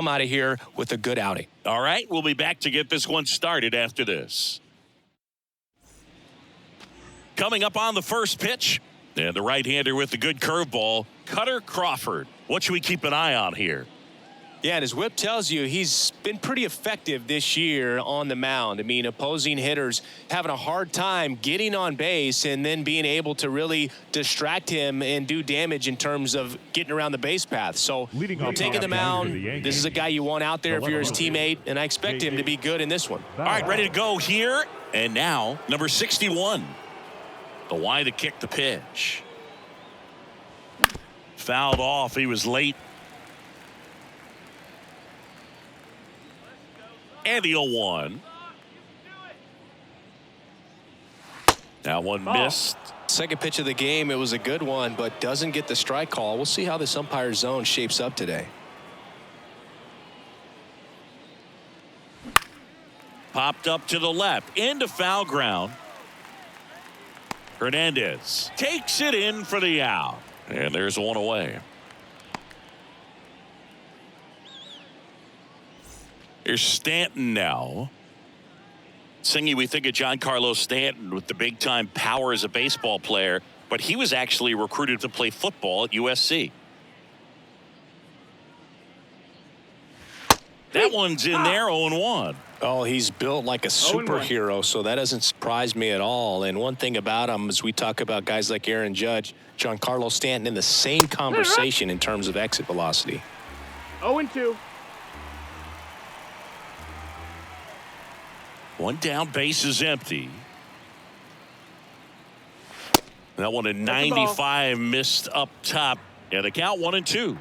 come out of here with a good outing. All right, we'll be back to get this one started after this. Coming up on the first pitch, and the right-hander with the good curveball, Cutter Crawford. What should we keep an eye on here? Yeah, and his whip tells you he's been pretty effective this year on the mound. I mean, opposing hitters having a hard time getting on base and then being able to really distract him and do damage in terms of getting around the base path. So taking the mound, this is a guy you want out there if you're his teammate, and I expect him to be good in this one. All right, ready to go here. And now, number 61. The wide to kick the pitch. Fouled off. He was late. And the 0-1. That one missed. Second pitch of the game, it was a good one, but doesn't get the strike call. We'll see how this umpire zone shapes up today. Popped up to the left. Into foul ground. Hernandez takes it in for the out. And there's one away. Here's Stanton now. Singy, we think of Giancarlo Stanton with the big-time power as a baseball player, but he was actually recruited to play football at USC. That one's in there, 0-1. Oh, he's built like a superhero, so that doesn't surprise me at all. And one thing about him is we talk about guys like Aaron Judge, Giancarlo Stanton in the same conversation in terms of exit velocity. 0-2. One down, base is empty. That one in 95 missed up top. And the count 1-2.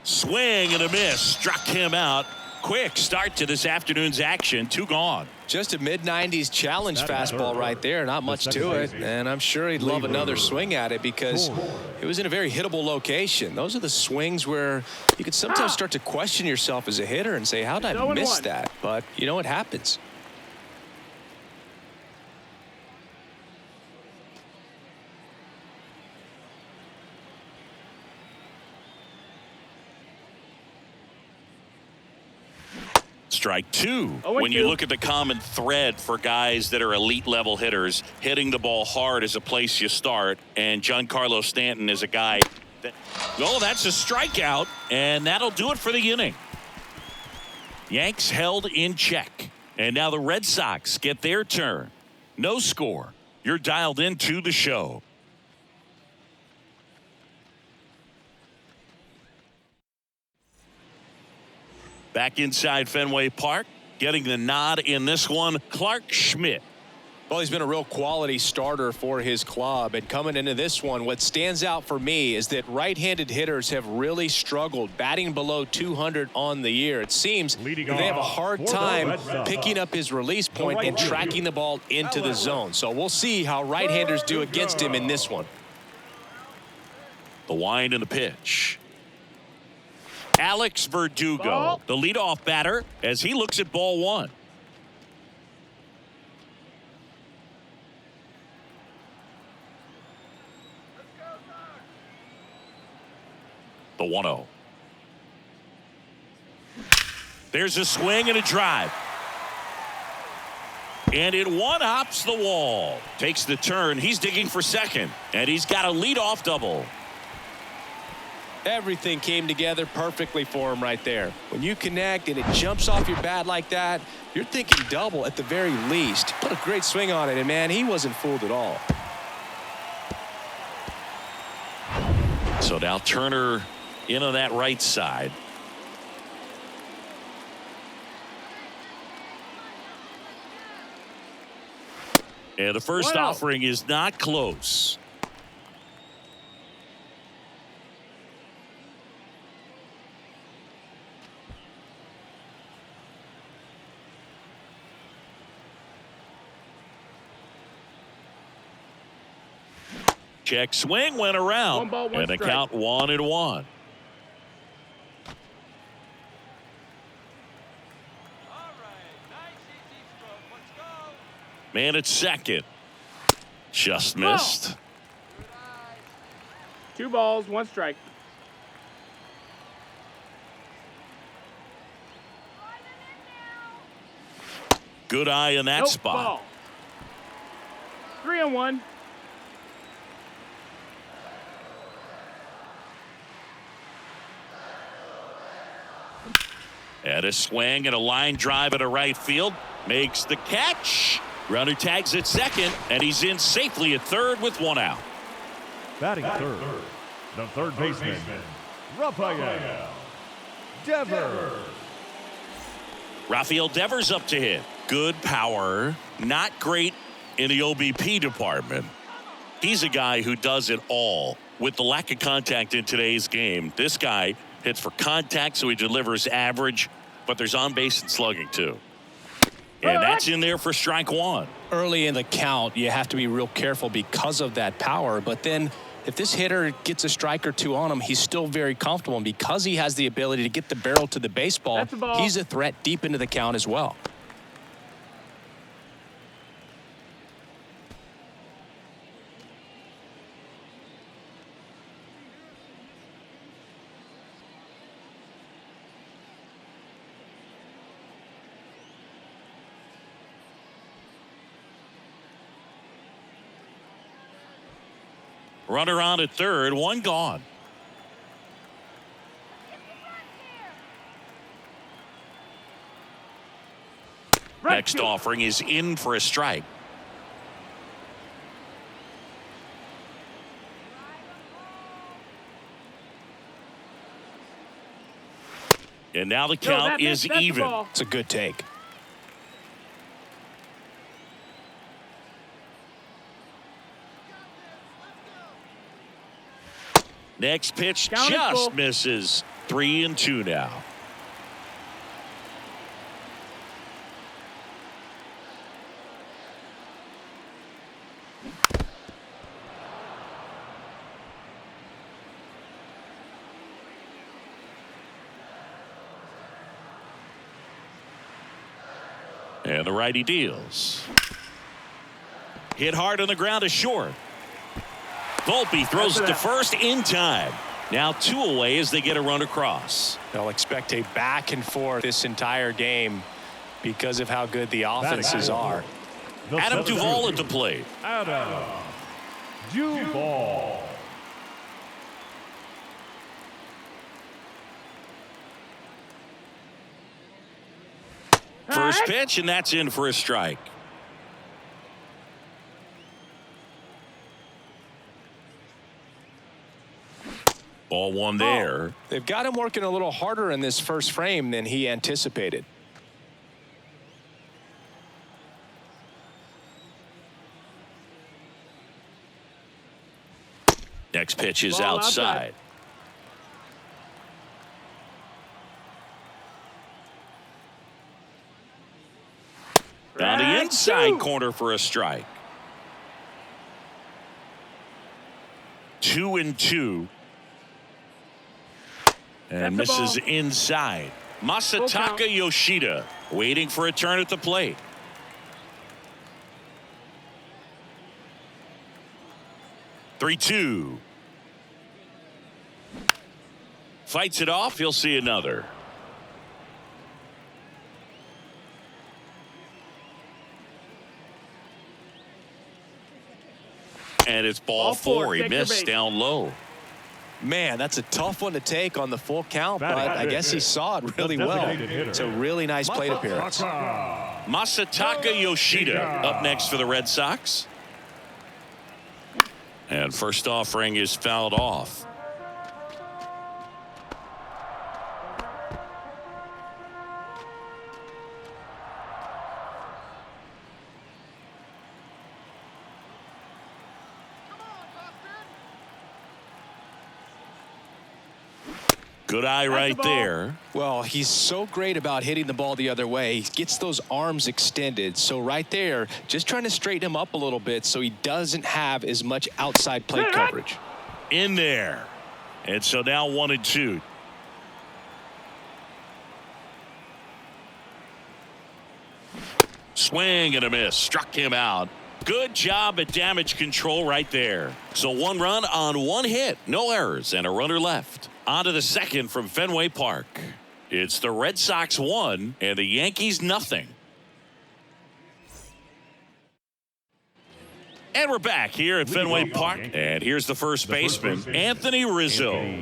Swing and a miss. Struck him out. Quick start to this afternoon's action. 2 gone. Just a mid-90s challenge fastball right there. Not much to it. And I'm sure he'd love another swing at it because it was in a very hittable location. Those are the swings where you can sometimes start to question yourself as a hitter and say, how did I miss that? But, you know, it happens. Strike 2. When you look at the common thread for guys that are elite level hitters, hitting the ball hard is a place you start, and Giancarlo Stanton is a guy that, that's a strikeout, and that'll do it for the inning. Yanks held in check, and now the Red Sox get their turn. No score. You're dialed into the show. Back inside Fenway Park, getting the nod in this one, Clark Schmidt. Well, he's been a real quality starter for his club. And coming into this one, what stands out for me is that right-handed hitters have really struggled, batting below 200 on the year. It seems they have a hard time picking up his release point and tracking the ball into the zone. So we'll see how right-handers do against him in this one. The wind and the pitch. Alex Verdugo, the leadoff batter, as he looks at ball 1. The 1-0. There's a swing and a drive. And it one-hops the wall. Takes the turn. He's digging for second. And he's got a leadoff double. Everything came together perfectly for him right there. When you connect and it jumps off your bat like that, you're thinking double at the very least. Put a great swing on it, and man, he wasn't fooled at all. So now Turner in on that right side. And the first offering is not close. Check swing went around. And the count 1-1. Man at second. Just missed. 2 balls, 1 strike. Good eye in that spot. Ball. 3-1. And a swing and a line drive at a right field. Makes the catch. Runner tags at second, and he's in safely at third with 1 out. Batting third, the third baseman, Rafael Devers. Rafael Devers up to hit. Good power, not great in the OBP department. He's a guy who does it all. With the lack of contact in today's game, this guy hits for contact, so he delivers average, but there's on base and slugging too. And that's in there for strike 1. Early in the count, you have to be real careful because of that power. But then if this hitter gets a strike or 2 on him, he's still very comfortable. And because he has the ability to get the barrel to the baseball, he's a threat deep into the count as well. Runner on at third, 1 gone. Next offering is in for a strike. And now the count is even. It's a good take. Next pitch just misses. 3-2 now. And the righty deals. Hit hard on the ground is short. Volpe throws it to first in time. Now 2 away as they get a run across. They'll expect a back and forth this entire game because of how good the offenses are. Adam Duvall at the plate. Adam Duvall. First pitch, and that's in for a strike. Ball 1 there. They've got him working a little harder in this first frame than he anticipated. Next pitch is outside. Down the inside corner for a strike. 2-2. And misses inside. Masataka Yoshida waiting for a turn at the plate. Three-two. Fights it off. He'll see another. And it's ball 4. He missed down low. Man, that's a tough one to take on the full count, but I guess he saw it really well. It's a really nice plate appearance. Masataka Yoshida up next for the Red Sox. And first offering is fouled off. Good eye right there. Well, he's so great about hitting the ball the other way. He gets those arms extended. So right there, just trying to straighten him up a little bit so he doesn't have as much outside plate coverage. In there. And so now 1-2. Swing and a miss. Struck him out. Good job at damage control right there. So 1 run on 1 hit, no errors, and a runner left. On to the second from Fenway Park. It's the Red Sox 1 and the Yankees nothing. And we're back here at Fenway Park. And here's the first baseman, Anthony Rizzo.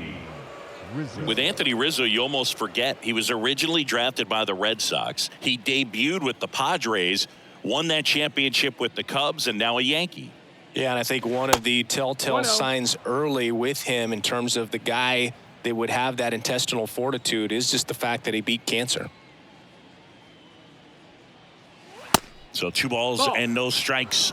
With Anthony Rizzo, you almost forget he was originally drafted by the Red Sox. He debuted with the Padres, won that championship with the Cubs, and now a Yankee. Yeah, and I think one of the telltale signs early with him in terms of the guy that would have that intestinal fortitude is just the fact that he beat cancer. So 2 balls and no strikes.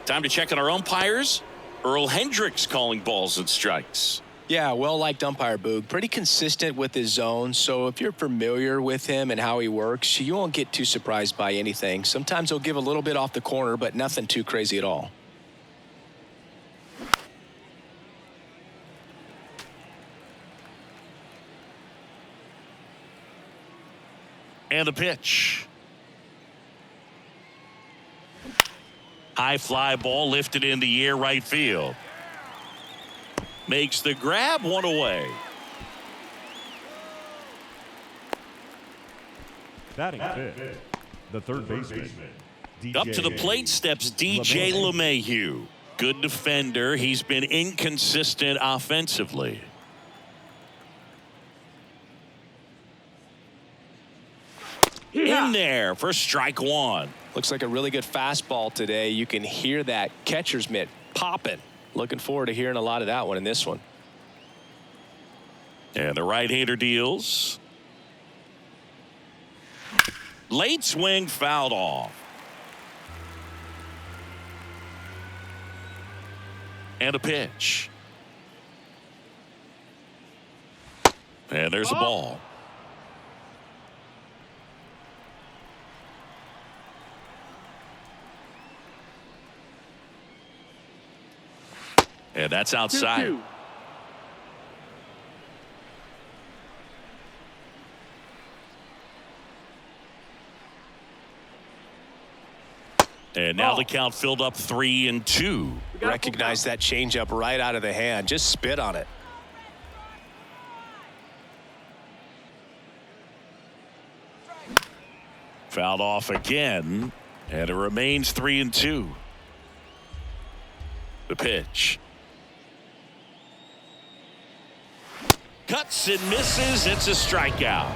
Time to check on our umpires. Earl Hendricks calling balls and strikes. Yeah, well-liked umpire, Boog. Pretty consistent with his zone, so if you're familiar with him and how he works, you won't get too surprised by anything. Sometimes he'll give a little bit off the corner, but nothing too crazy at all. And the pitch. High fly ball lifted in the air right field. Makes the grab, 1 away. Batting fifth, the third baseman. Up to the plate steps DJ LeMahieu. Good defender. He's been inconsistent offensively. In there for strike 1. Looks like a really good fastball today. You can hear that catcher's mitt popping. Looking forward to hearing a lot of that one in this one. And the right-hander deals. Late swing fouled off. And a pitch. And there's a ball. And that's outside. 2-2. And now the count filled up 3-2. Recognize that changeup right out of the hand. Just spit on it. Fouled off again. And it remains 3-2. The pitch. Cuts and misses. It's a strikeout.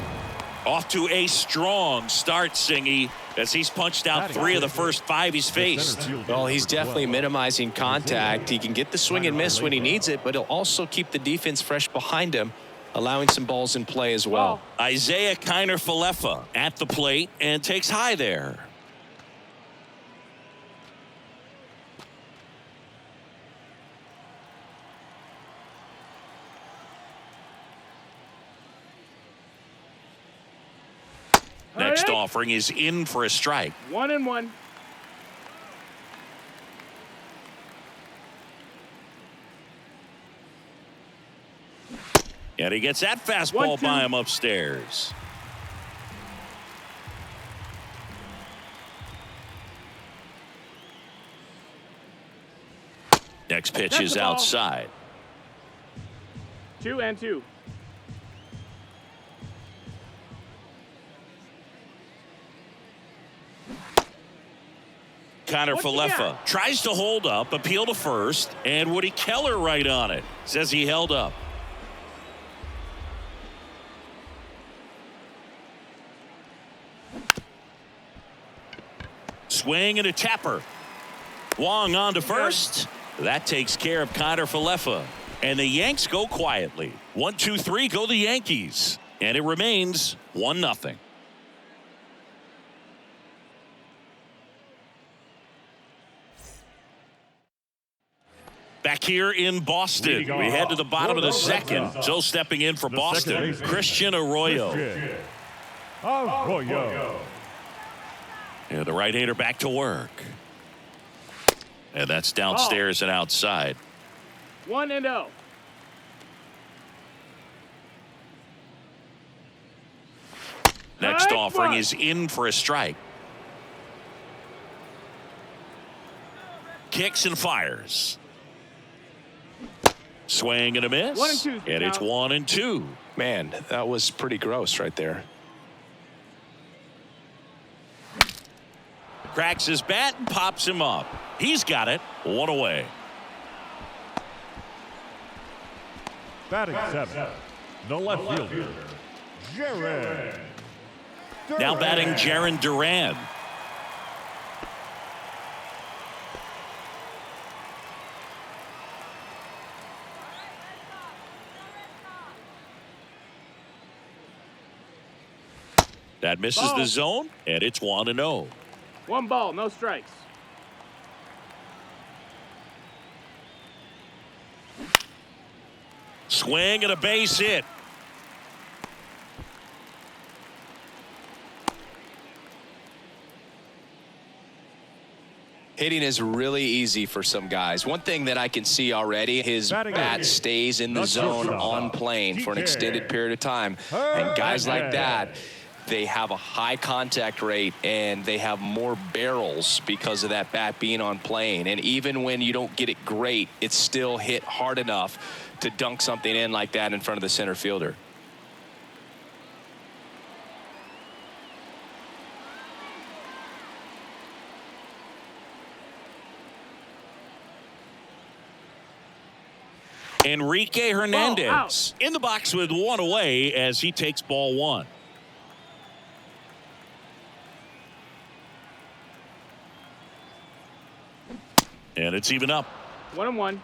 Off to a strong start, Singy, as he's punched out 3 of the first 5 he's faced. Well, he's definitely minimizing contact. He can get the swing and miss when he needs it, but he'll also keep the defense fresh behind him, allowing some balls in play as well. Isaiah Kiner-Falefa at the plate and takes high there. Next offering is in for a strike. 1-1. And he gets that fastball by him upstairs. Next pitch is outside. 2-2. Kiner-Falefa tries to hold up, appeal to first, and Woody Keller right on it. Says he held up. Swing and a tapper. Wong on to first. That takes care of Kiner-Falefa. And the Yanks go quietly. 1-2-3 go the Yankees. And it remains 1-0. Back here in Boston, we head to the bottom of the second. So stepping in for Boston, Christian Arroyo. And the right-hander back to work. And that's downstairs and outside. 1-0. Next offering is in for a strike. kicks and fires. Swing and a miss. 1 and 2. And it's 1 and 2. Man, that was pretty gross right there. Cracks his bat and pops him up. He's got it. 1 away. Batting 7. The left fielder, Jaron. Now batting Jaron Duran. That misses the zone, and it's 1 and 0. 1 ball, no strikes. Swing and a base hit. Hitting is really easy for some guys. One thing that I can see already, his bat stays in the zone on plane for an extended period of time. And guys like that, they have a high contact rate and they have more barrels because of that bat being on plane. And even when you don't get it great, it's still hit hard enough to dunk something in like that in front of the center fielder. Enrique Hernandez in the box with 1 away as he takes ball 1. And it's even up. 1 and 1.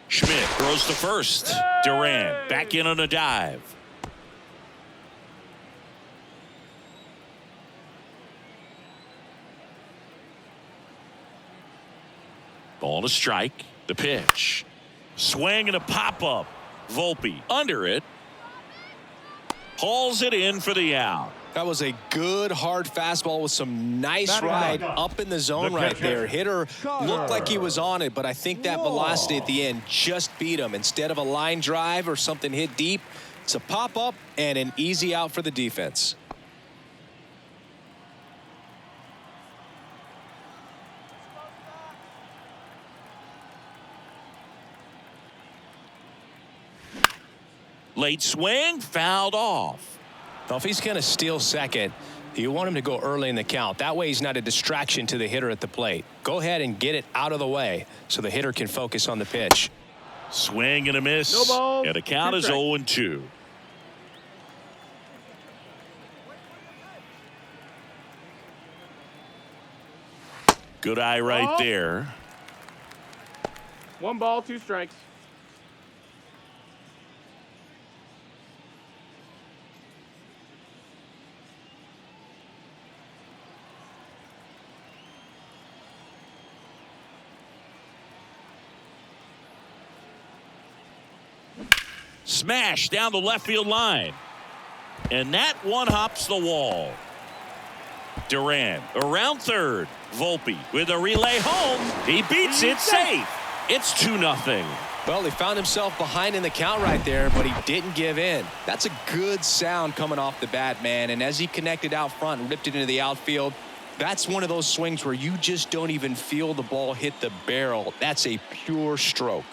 Schmidt throws to first. Duran back in on a dive. Ball to strike. The pitch. Swing and a pop-up. Volpe under it. Hauls it in for the out. That was a good hard fastball with some nice ride up in the zone right there. Hitter looked like he was on it, but I think that velocity at the end just beat him. Instead of a line drive or something hit deep, it's a pop-up and an easy out for the defense. Late swing, fouled off. Well, if he's going to steal second, you want him to go early in the count. That way he's not a distraction to the hitter at the plate. Go ahead and get it out of the way so the hitter can focus on the pitch. Swing and a miss. No balls. And the count is 0 and 2. Good eye right there. 1 ball, 2 strikes. Smash down the left field line. And that one hops the wall. Duran around third. Volpe with a relay home. He beats it safe. It's 2-0. Well, he found himself behind in the count right there, but he didn't give in. That's a good sound coming off the bat, man. And as he connected out front and ripped it into the outfield, that's one of those swings where you just don't even feel the ball hit the barrel. That's a pure stroke.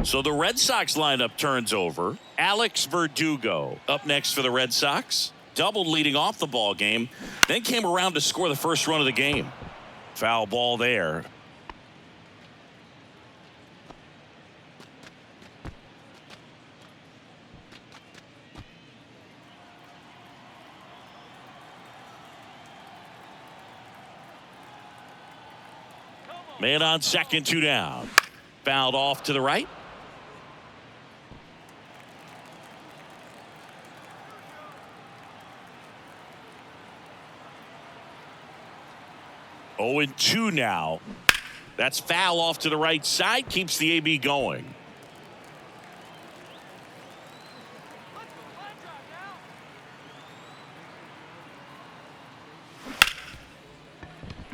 So the Red Sox lineup turns over. Alex Verdugo up next for the Red Sox. Doubled leading off the ball game. Then came around to score the first run of the game. Foul ball there. Man on second, 2 down. Fouled off to the right. Oh, and 2 now. That's foul off to the right side. Keeps the AB going.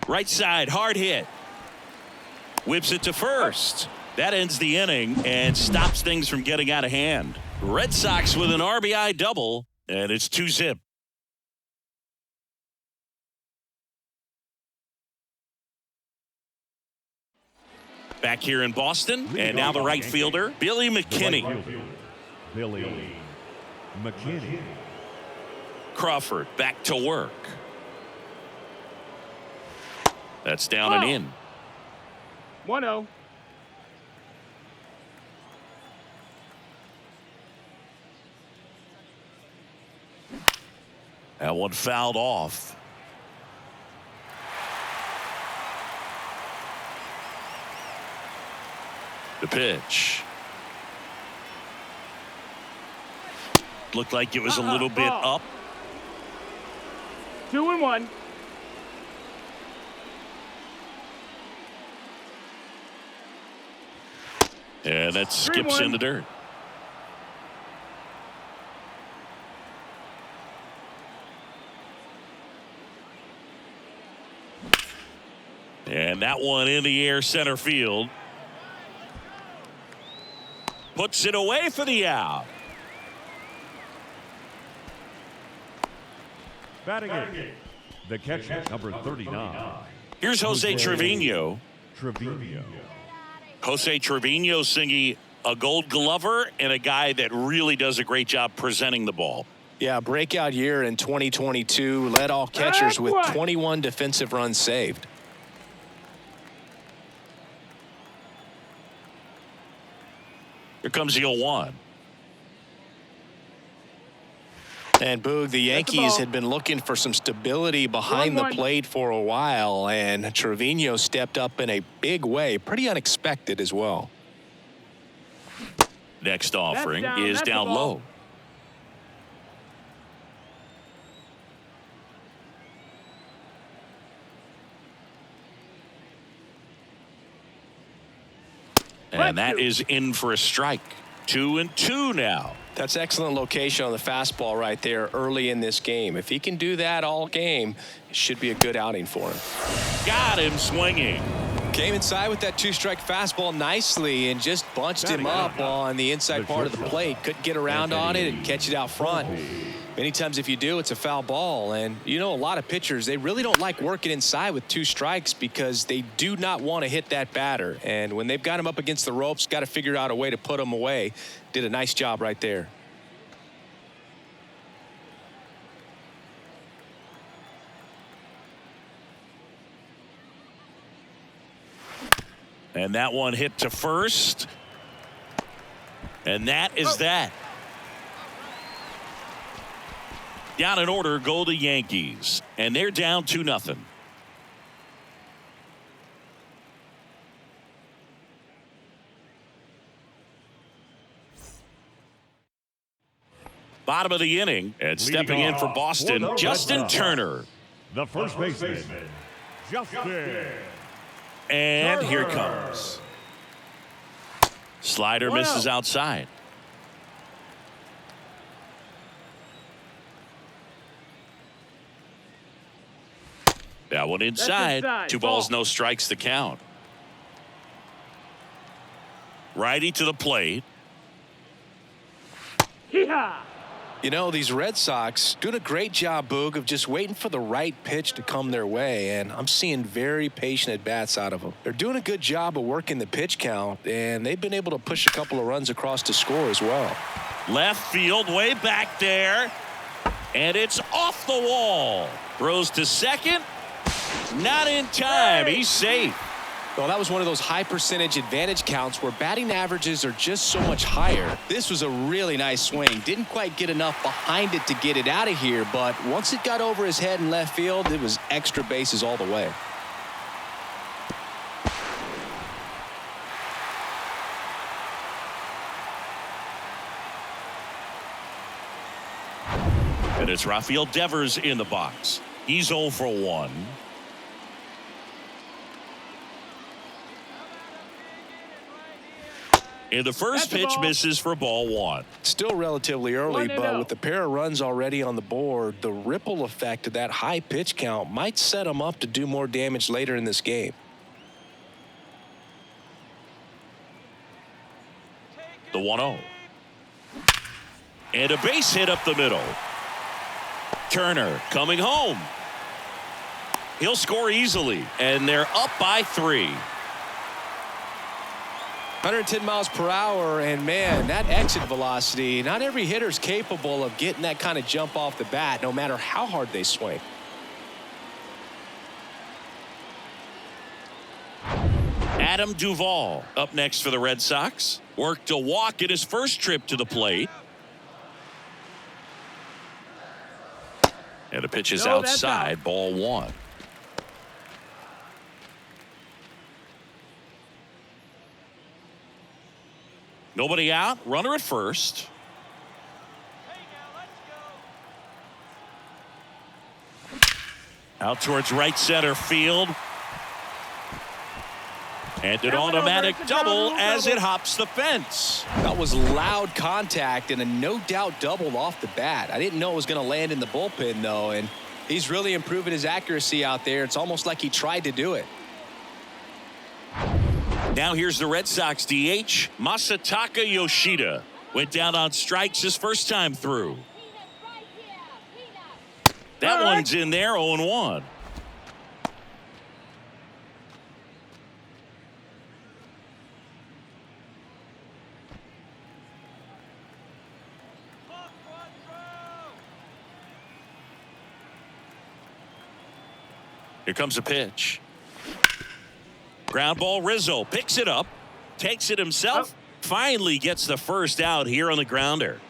Right side, hard hit. Whips it to first. That ends the inning and stops things from getting out of hand. Red Sox with an RBI double, and it's 2-zip. Back here in Boston, and now the right fielder, Billy McKinney. Billy McKinney. Crawford back to work. That's down and in. 1-0. That one fouled off. The pitch. Looked like it was a little bit up. 2-1. And that skips in the dirt. And that one in the air center field. Puts it away for the out. Batting eighth, the catcher, number 39. Here's Jose Trevino. Jose Trevino singing a Gold Glover and a guy that really does a great job presenting the ball. Yeah, breakout year in 2022. Led all catchers with 21 defensive runs saved. Here comes the 0-1. And Boog, the Yankees had been looking for some stability behind the plate for a while, and Trevino stepped up in a big way. Pretty unexpected as well. Next offering is down low. And that is in for a strike. 2-2 now. That's excellent location on the fastball right there early in this game. If he can do that all game, it should be a good outing for him. Got him swinging. Came inside with that two-strike fastball nicely and just bunched him up on the inside part of the plate. Couldn't get around on it and catch it out front. Many times if you do, it's a foul ball. And, you know, a lot of pitchers, they really don't like working inside with two strikes because they do not want to hit that batter. And when they've got him up against the ropes, got to figure out a way to put him away. Did a nice job right there. And that one hit to first. And that is that. Down in order go the Yankees. And they're down 2-0. Bottom of the inning. And stepping in for Boston, Justin Turner. The first baseman, Justin. And here it comes. Slider misses outside. That one inside. 2 balls, no strikes to count. Righty to the plate. You know, these Red Sox doing a great job, Boog, of just waiting for the right pitch to come their way, and I'm seeing very patient at-bats out of them. They're doing a good job of working the pitch count, and they've been able to push a couple of runs across to score as well. Left field, way back there, and it's off the wall. Throws to second. Not in time. He's safe. Well, that was one of those high percentage advantage counts where batting averages are just so much higher. This was a really nice swing. Didn't quite get enough behind it to get it out of here, but once it got over his head in left field, it was extra bases all the way. And it's Rafael Devers in the box. He's 0 for 1. And the first That's the pitch ball. misses for ball one. Still relatively early, 1-0. but with the pair of runs already on the board, the ripple effect of that high pitch count might set him up to do more damage later in this game. The 1-0. And a base hit up the middle. Turner coming home. He'll score easily, and they're up by 3. 110 miles per hour, and man, that exit velocity, not every hitter's capable of getting that kind of jump off the bat, no matter how hard they swing. Adam Duvall up next for the Red Sox. Worked a walk at his first trip to the plate. And a pitch is No, that's outside, ball one. Nobody out, runner at first. Out towards right center field. And an automatic double as it hops the fence. That was loud contact and a no doubt double off the bat. I didn't know it was going to land in the bullpen, though, and he's really improving his accuracy out there. It's almost like he tried to do it. Now here's the Red Sox DH, Masataka Yoshida. Went down on strikes his first time through. That one's in there, 0-1. Here comes a pitch. Ground ball, Rizzo picks it up, takes it himself, finally gets the first out here on the grounder.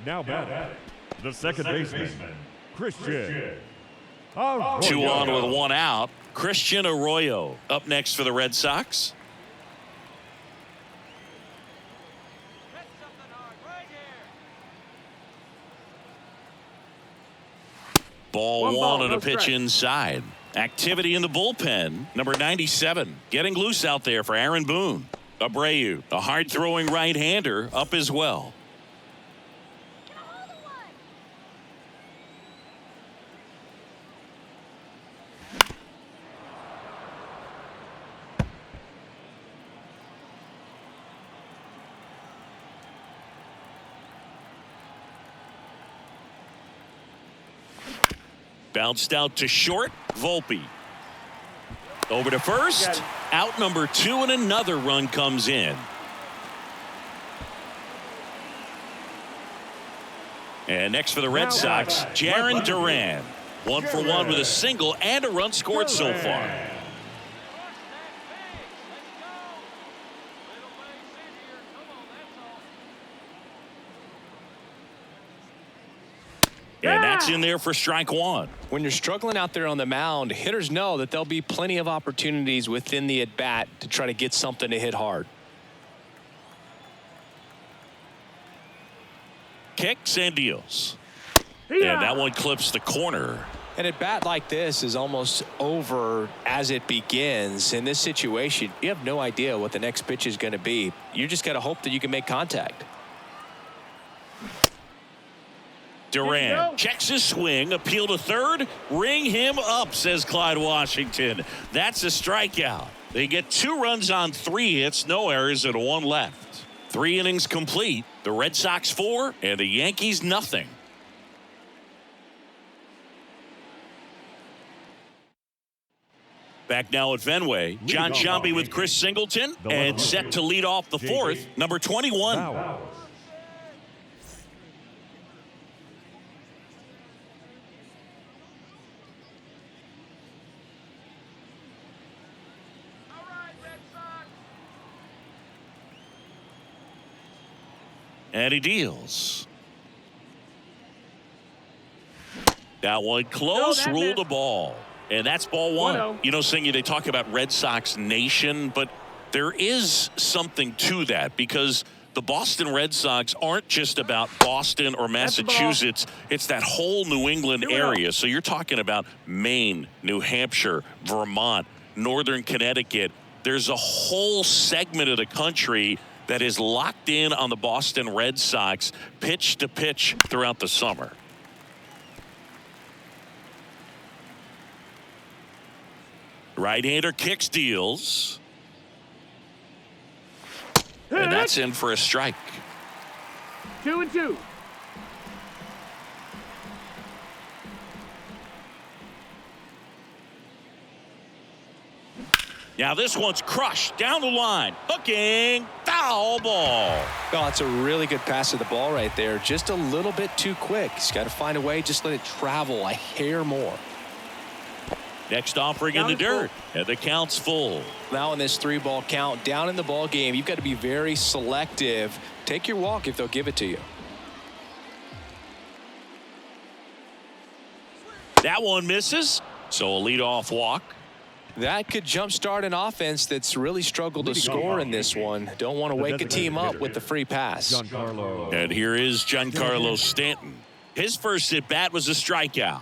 Now batting, the second baseman, Christian Arroyo. 2 on with 1 out. Christian Arroyo up next for the Red Sox. Ball one and a pitch inside. Activity in the bullpen. Number 97 getting loose out there for Aaron Boone. Abreu, a hard-throwing right-hander, up as well. Bounced out to short. Volpe. Over to first. Out number 2, and another run comes in. And next for the Red Sox, Jarren Duran. 1 for 1 with a single and a run scored so far. And that's in there for strike 1. When you're struggling out there on the mound, hitters know that there'll be plenty of opportunities within the at-bat to try to get something to hit hard. Kicks and deals. And that one clips the corner. An at-bat like this is almost over as it begins. In this situation, you have no idea what the next pitch is going to be. You just got to hope that you can make contact. Duran checks his swing, appeal to third, ring him up, says Clyde Washington. That's a strikeout. They get 2 runs on 3 hits, no errors, and 1 left. 3 innings complete. The Red Sox 4 and the Yankees nothing. Back now at Fenway, John Sciambi with Chris Singleton, and set to lead off the 4th, number 21. And he deals. That one close, ruled a ball. And that's ball 1. You know, Singy, they talk about Red Sox Nation, but there is something to that because the Boston Red Sox aren't just about Boston or Massachusetts. It's that whole New England area. So you're talking about Maine, New Hampshire, Vermont, Northern Connecticut. there's a whole segment of the country that is locked in on the Boston Red Sox pitch to pitch throughout the summer. Right-hander kicks, deals. And that's in for a strike. 2-2. Now this one's crushed down the line. Hooking. Foul ball. Oh, it's a really good pass of the ball right there. Just a little bit too quick. He's got to find a way. Just let it travel a hair more. Next offering in the dirt. And the count's full. Now in this 3-ball count, down in the ball game, you've got to be very selective. Take your walk if they'll give it to you. That one misses. So a leadoff walk. That could jumpstart an offense that's really struggled to score in this one. Don't want to wake a team up with the free pass. And here is Giancarlo Stanton. His first at bat was a strikeout.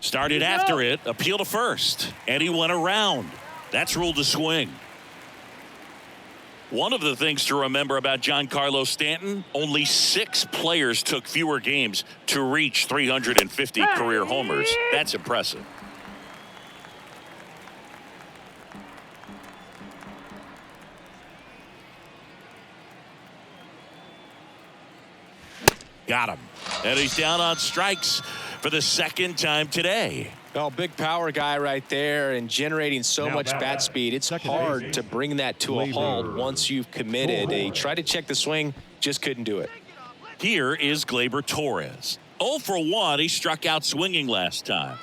Started after it, appeal to first, and he went around. That's ruled a swing. One of the things to remember about Giancarlo Stanton, only 6 players took fewer games to reach 350 career homers. That's impressive. Got him. And he's down on strikes for the second time today. Oh, big power guy right there and generating so much bat speed. It's hard to bring that to a halt once you've committed. He tried to check the swing, just couldn't do it. Here is Gleyber Torres. 0 for 1. He struck out swinging last time.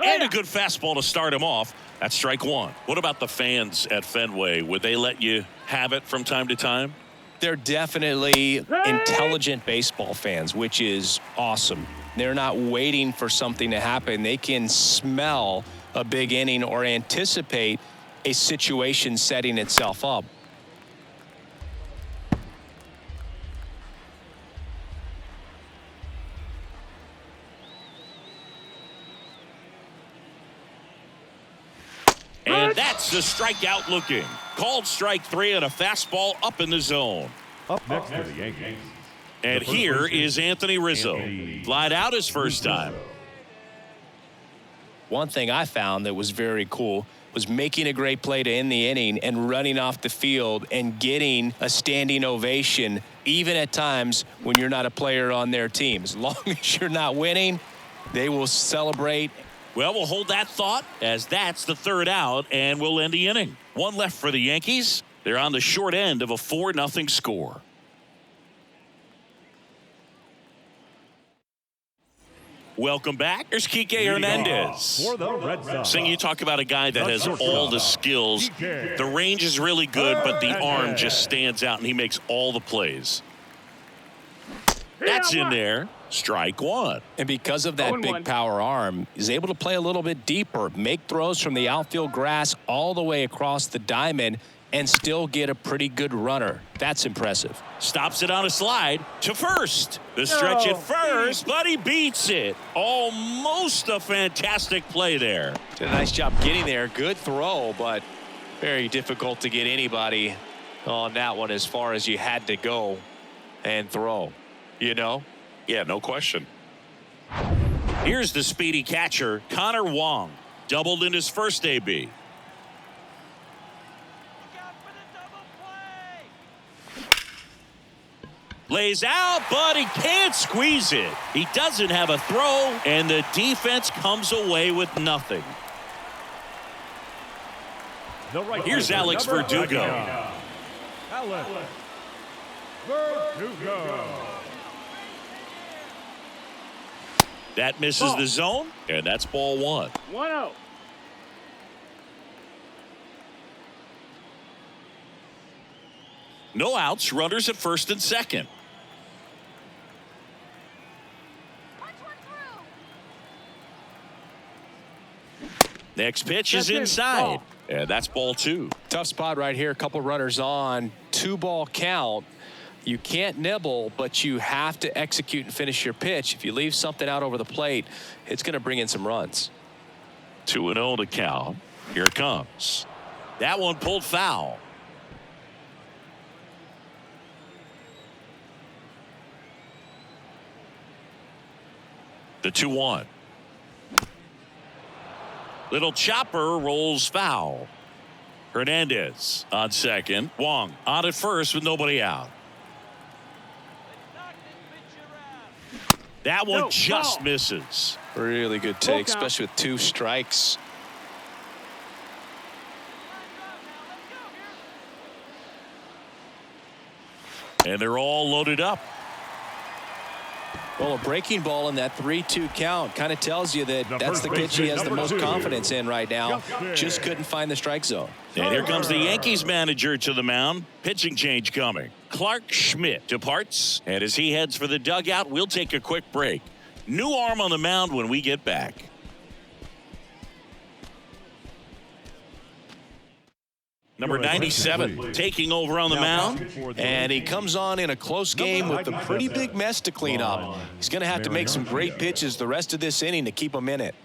And a good fastball to start him off. That's strike 1. What about the fans at Fenway? Would they let you have it from time to time? They're definitely intelligent baseball fans, which is awesome. They're not waiting for something to happen. They can smell a big inning or anticipate a situation setting itself up. And that's the strikeout looking. Called strike 3 and a fastball up in the zone. Up next for the Yankees. And here is Anthony Rizzo. Flied out his first time. One thing I found that was very cool was making a great play to end the inning and running off the field and getting a standing ovation, even at times when you're not a player on their team. As long as you're not winning, they will celebrate. Well, we'll hold that thought as that's the third out, and we'll end the inning. One left for the Yankees. They're on the short end of a 4-0 score. Welcome back. There's Kike Hernandez. For the Red Sox. Sing, you talk about a guy that has all the skills. The range is really good, but the arm just stands out, and he makes all the plays. That's in there. Strike 1. And because of that big power arm, he's able to play a little bit deeper, make throws from the outfield grass all the way across the diamond, and still get a pretty good runner. That's impressive. Stops it on a slide to first. The stretch at first, but he beats it. Almost a fantastic play there. Did a nice job getting there. Good throw, but very difficult to get anybody on that one as far as you had to go and throw, you know? Yeah, no question. Here's the speedy catcher, Connor Wong. Doubled in his first AB. Lays out, but he can't squeeze it. He doesn't have a throw, and the defense comes away with nothing. Here's Alex Verdugo. Alex Verdugo. That misses the zone, and that's ball 1. 1-0. No outs, runners at first and second. Next pitch is inside, and that's ball 2. Tough spot right here. A couple runners on. 2-ball count. You can't nibble, but you have to execute and finish your pitch. If you leave something out over the plate, it's going to bring in some runs. 2-0 to count. Here it comes. That one pulled foul. The 2-1. Little chopper rolls foul. Hernandez on second. Wong on at first with nobody out. That one just misses. Really good take, especially with 2 strikes. And they're all loaded up. Well, a breaking ball in that 3-2 count kind of tells you that that's the pitch he has the most confidence in right now. Just couldn't find the strike zone. And here comes the Yankees manager to the mound. Pitching change coming. Clark Schmidt departs. And as he heads for the dugout, we'll take a quick break. New arm on the mound when we get back. Number 97 taking over on the mound. And he comes on in a close game with a pretty big mess to clean up. He's going to have to make some great pitches the rest of this inning to keep him in it.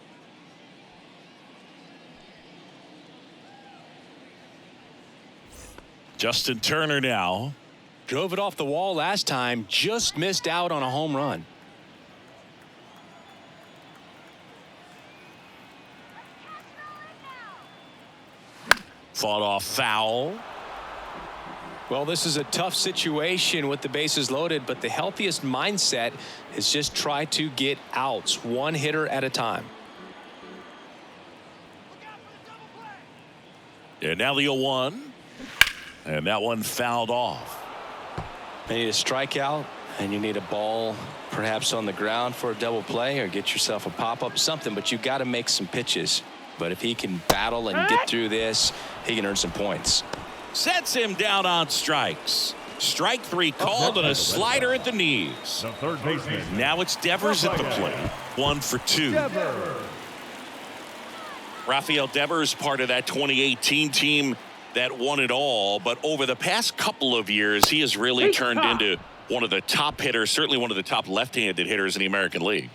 Justin Turner now. Drove it off the wall last time, just missed out on a home run. Fought off foul. Well, this is a tough situation with the bases loaded, but the healthiest mindset is just try to get outs, one hitter at a time. And now the 0-1. And that one fouled off. You need a strikeout, and you need a ball perhaps on the ground for a double play, or get yourself a pop-up, something, but you got to make some pitches. But if he can battle and get through this, he can earn some points. Sets him down on strikes. Strike 3 called and a slider at the knees. The third baseman. Now it's Devers at the plate. 1 for 2. Rafael Devers, part of that 2018 team that won it all. But over the past couple of years, he has really turned into one of the top hitters, certainly one of the top left-handed hitters in the American League.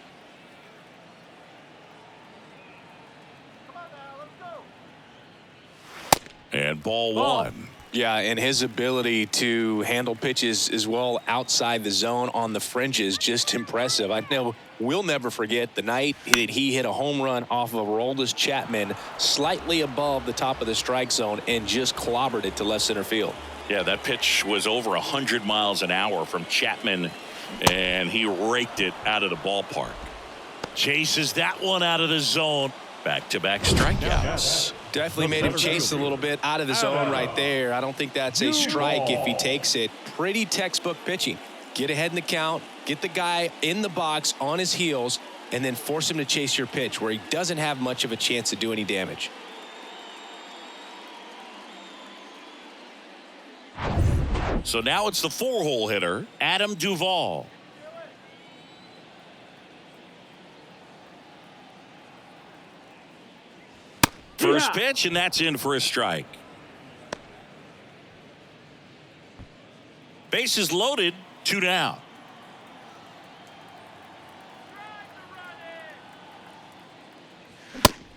And ball 1. Yeah, and his ability to handle pitches as well outside the zone on the fringes, just impressive. I know we'll never forget the night that he hit a home run off of Aroldis Chapman slightly above the top of the strike zone and just clobbered it to left center field. Yeah, that pitch was over 100 miles an hour from Chapman, and he raked it out of the ballpark. Chases that one out of the zone. Back-to-back strikeouts. Definitely made him chase a little bit out of the zone right there. I don't think that's a strike if he takes it. Pretty textbook pitching. Get ahead in the count, get the guy in the box on his heels, and then force him to chase your pitch where he doesn't have much of a chance to do any damage. So now it's the 4-hole hitter, Adam Duvall. First pitch, and that's in for a strike. Bases loaded, 2 down.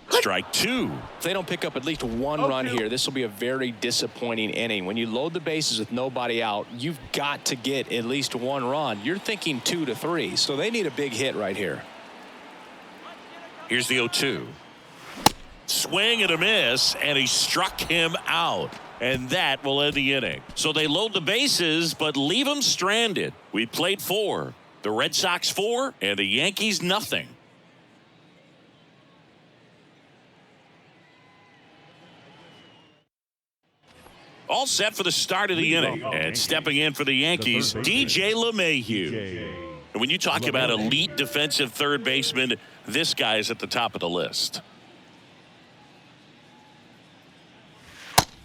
Strike 2. If they don't pick up at least one run here, this will be a very disappointing inning. When you load the bases with nobody out, you've got to get at least one run. You're thinking 2 to 3, so they need a big hit right here. Here's the 0-2. Swing and a miss, and he struck him out. And that will end the inning. So they load the bases, but leave them stranded. We played 4. The Red Sox 4, and the Yankees nothing. All set for the start of the inning. And stepping in for the Yankees, DJ LeMahieu. And when you talk about elite defensive third baseman, this guy is at the top of the list.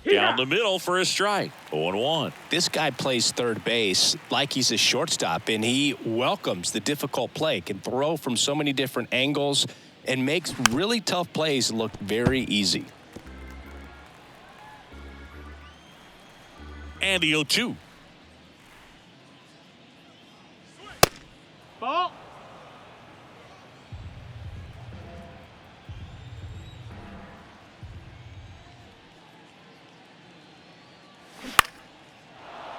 Down the middle for a strike. 0-1. This guy plays third base like he's a shortstop, and he welcomes the difficult play, can throw from so many different angles, and makes really tough plays look very easy. And the 0-2.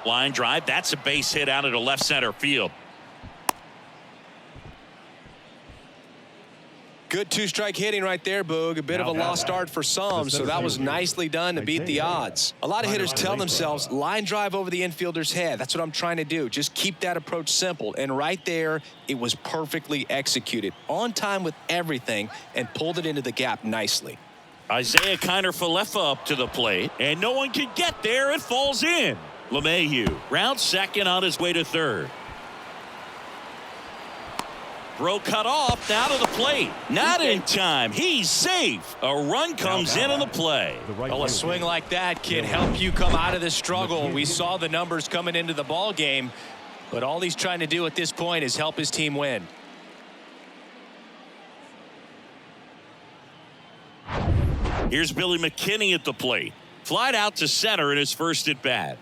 Line drive. That's a base hit out into left center field. Good two-strike hitting right there, Boog. A bit of a lost start for some, so that was nicely done to beat the odds. A lot of hitters tell themselves, line drive over the infielder's head. That's what I'm trying to do. Just keep that approach simple. And right there, it was perfectly executed. On time with everything, and pulled it into the gap nicely. Isaiah Kiner-Falefa up to the plate, and no one can get there. It falls in. LeMahieu rounds second on his way to third. Throw cut off, now to the plate. Not in time. He's safe. A run comes in on the play. Well, a swing like that can help you come out of this struggle. We saw the numbers coming into the ball game, but all he's trying to do at this point is help his team win. Here's Billy McKinney at the plate. Flied out to center in his first at bat.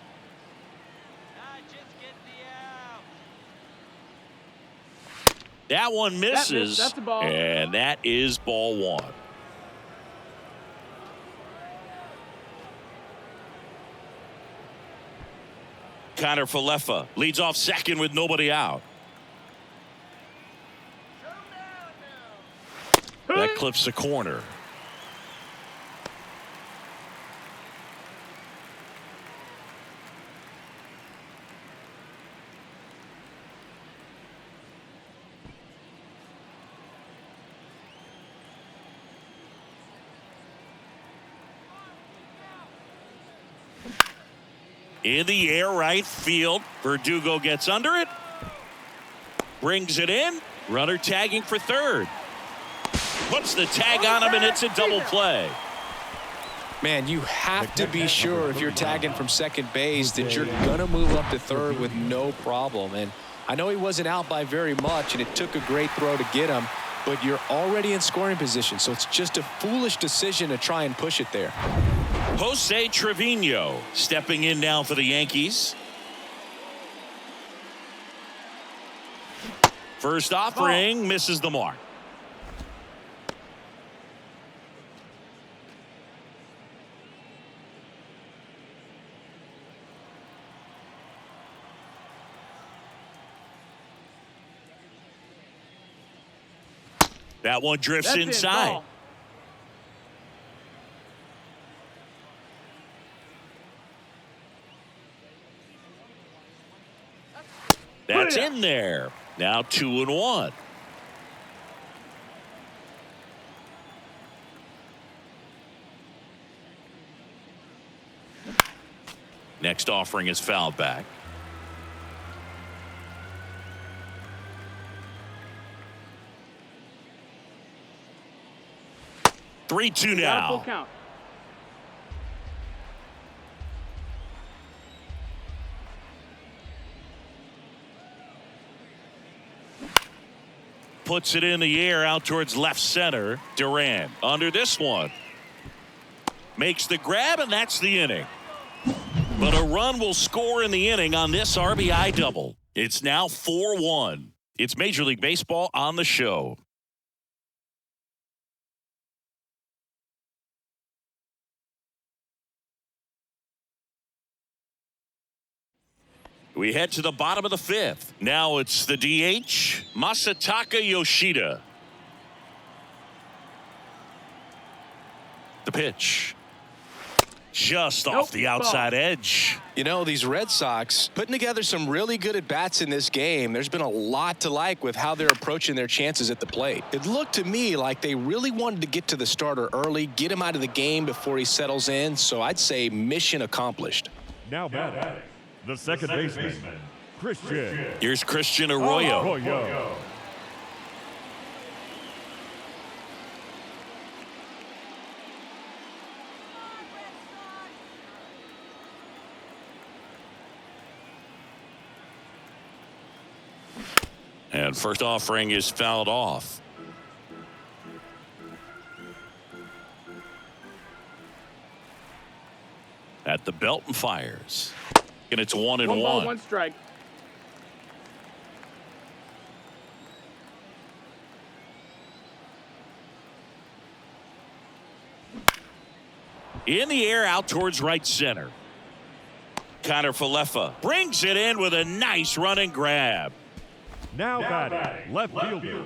That one misses, that's a ball. And that is ball one. Kiner-Falefa leads off second with nobody out. That clips the corner. In the air, right field. Verdugo gets under it. Brings it in. Runner tagging for third. Puts the tag on him, and it's a double play. Man, you have to be sure if you're tagging from second base that you're going to move up to third with no problem. And I know he wasn't out by very much, and it took a great throw to get him, but you're already in scoring position, so it's just a foolish decision to try and push it there. Jose Trevino stepping in now for the Yankees. First offering misses the mark. That one drifts inside. That's in there. Now 2-1. Next offering is fouled back. Three-two now. Full count. Puts it in the air out towards left center. Duran under this one. Makes the grab, and that's the inning. But a run will score in the inning on this RBI double. It's now 4-1. It's Major League Baseball on the show. We head to the bottom of the fifth. Now it's the DH, Masataka Yoshida. The pitch. Just off the outside edge. You know, these Red Sox putting together some really good at-bats in this game. There's been a lot to like with how they're approaching their chances at the plate. It looked to me like they really wanted to get to the starter early, get him out of the game before he settles in. So I'd say mission accomplished. Now batting, the second baseman, Christian. Here's Christian Arroyo. And first offering is fouled off. At the belt and fires. And it's 1-1. 1 ball, 1 strike. In the air out towards right center. Connor Falefa brings it in with a nice running grab. Now batting, left fielder,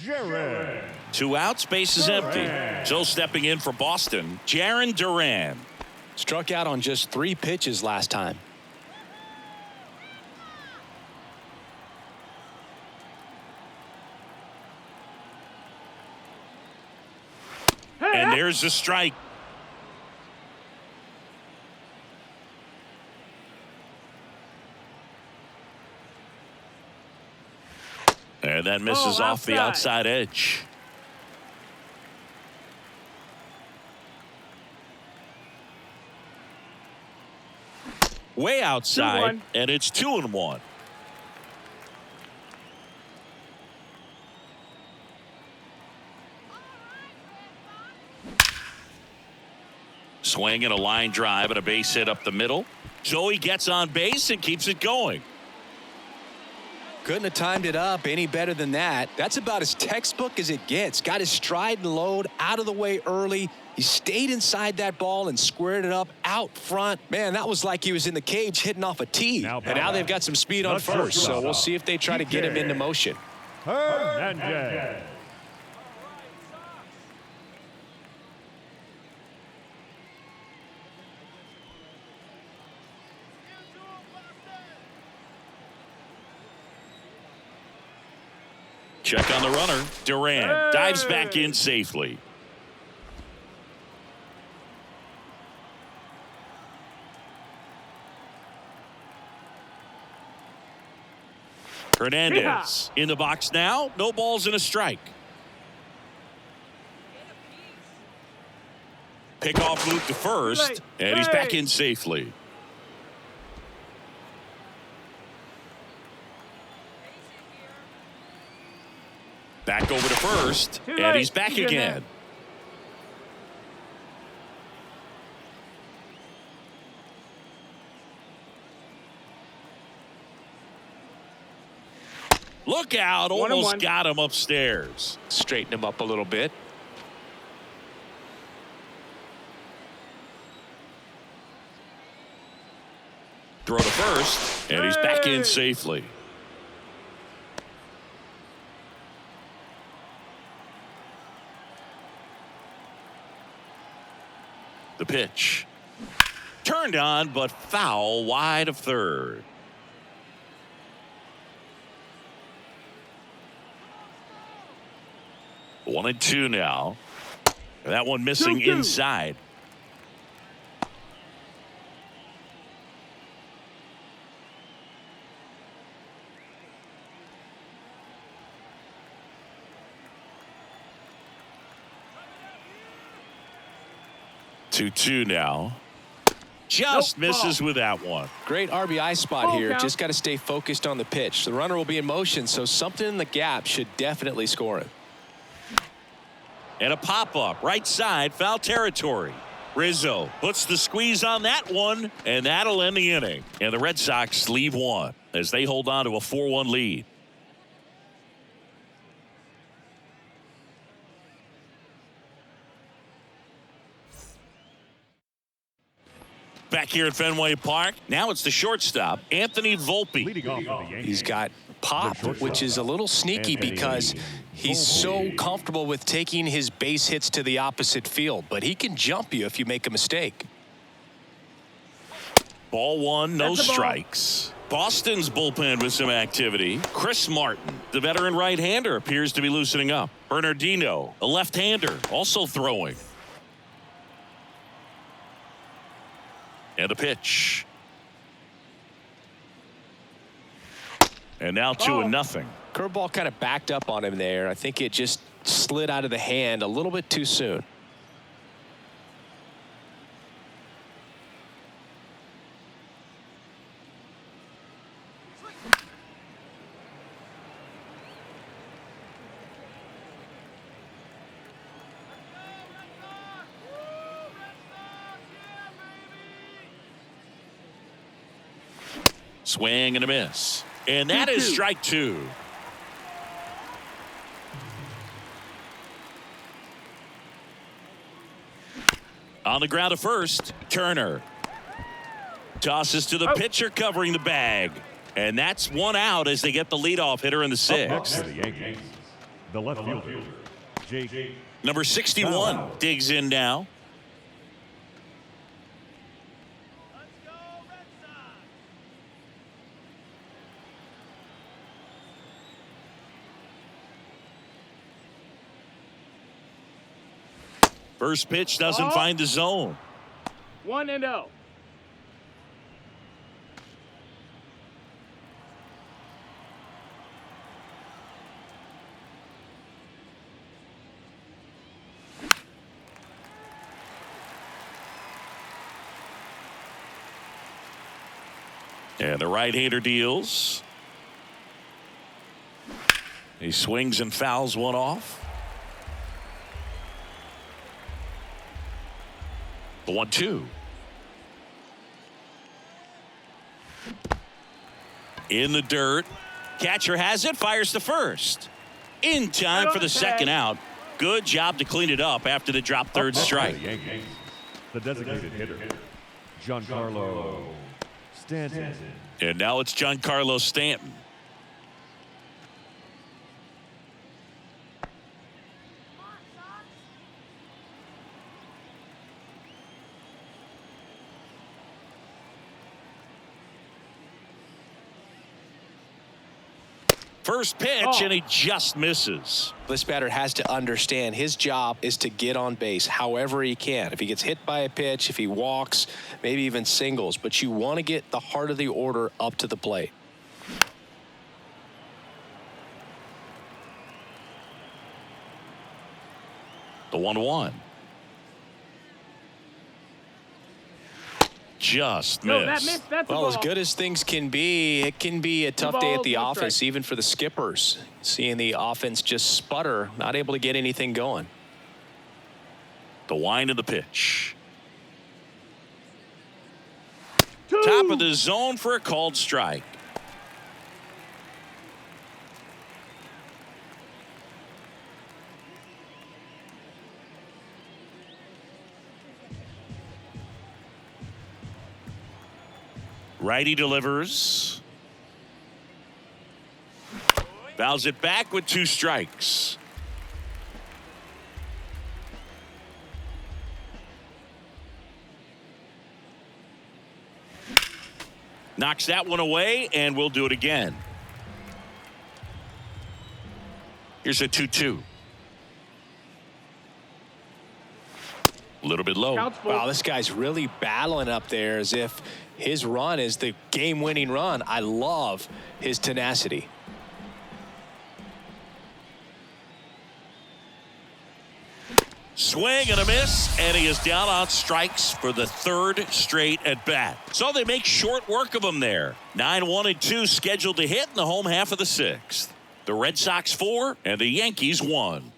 Jared. 2 outs, base is empty. So stepping in for Boston, Jarren Duran. Struck out on just 3 pitches last time. And there's the strike. And that misses off the outside edge. Way outside, and it's 2-1. Swing and a line drive and a base hit up the middle. Joey gets on base and keeps it going. Couldn't have timed it up any better than that. That's about as textbook as it gets. Got his stride and load out of the way early. He stayed inside that ball and squared it up out front. Man, that was like he was in the cage hitting off a tee. And now they've got some speed on first, so we'll see if they try to get him into motion. Hernandez. Check on the runner. Duran dives back in safely. Hernandez in the box now. No balls and a strike. Pickoff move to first, and he's back in safely. Back over to first, and he's back again. Look out, almost got him upstairs. Straighten him up a little bit. Throw to first, and he's back in safely. The pitch. Turned on, but foul wide of third. One and two now. That one missing inside. Two now. Just misses with that one. Great RBI spot here. Just got to stay focused on the pitch. The runner will be in motion, so something in the gap should definitely score him. And a pop-up right side, foul territory. Rizzo puts the squeeze on that one, and that'll end the inning. And the Red Sox leave one as they hold on to a 4-1 lead. Back here at Fenway Park, now it's the shortstop, Anthony Volpe. He's got pop, which is a little sneaky because he's so comfortable with taking his base hits to the opposite field, but he can jump you if you make a mistake. Ball one, no strikes. Boston's bullpen with some activity. Chris Martin, the veteran right-hander, appears to be loosening up. Bernardino, a left-hander, also throwing. And a pitch. And now 2-0. Curveball kind of backed up on him there. I think it just slid out of the hand a little bit too soon. Swing and a miss. And that is strike two. On the ground to first, Turner. Tosses to the pitcher covering the bag. And that's one out as they get the leadoff hitter in the Next sixth. for the Yankees, the left fielder, Jake. Number 61 digs in now. First pitch doesn't find the zone. 1-0. And the right-hander deals. He swings and fouls one off. The 1-2. In the dirt. Catcher has it, fires to first. In time for the second out. Good job to clean it up after the drop third strike. The Yankees, the designated hitter, Giancarlo Stanton. And now it's Giancarlo Stanton. First pitch, and he just misses. This batter has to understand his job is to get on base however he can. If he gets hit by a pitch, if he walks, maybe even singles, but you want to get the heart of the order up to the plate. The 1-1. Just No, that missed. missed. That's a Well, ball. as good as things can be, it can be a tough day at the balls, one office, strike. even for the skippers. Seeing the offense just sputter, not able to get anything going. The wind of the pitch. 2. Top of the zone for a called strike. Righty delivers. Fouls it back with 2 strikes. Knocks that one away, and we'll do it again. Here's a 2-2. A little bit low. Counts full. Wow, this guy's really battling up there as if his run is the game-winning run. I love his tenacity. Swing and a miss, and he is down on strikes for the 3rd straight at bat. So they make short work of him there. 9-1-2 scheduled to hit in the home half of the 6th. The Red Sox 4 and the Yankees 1.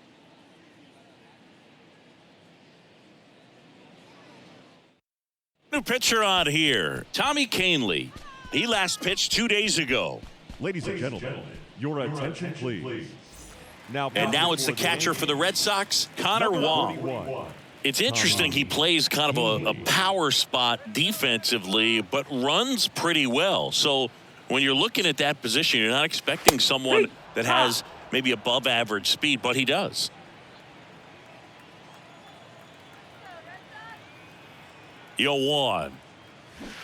New pitcher on here, Tommy Kahnle. He last pitched 2 days ago. Ladies and gentlemen, your attention please. And now it's the catcher for the Red Sox, Connor Wong. It's interesting he plays kind of a power spot defensively, but runs pretty well. So when you're looking at that position, you're not expecting someone that has maybe above average speed, but he does. Yo, 1.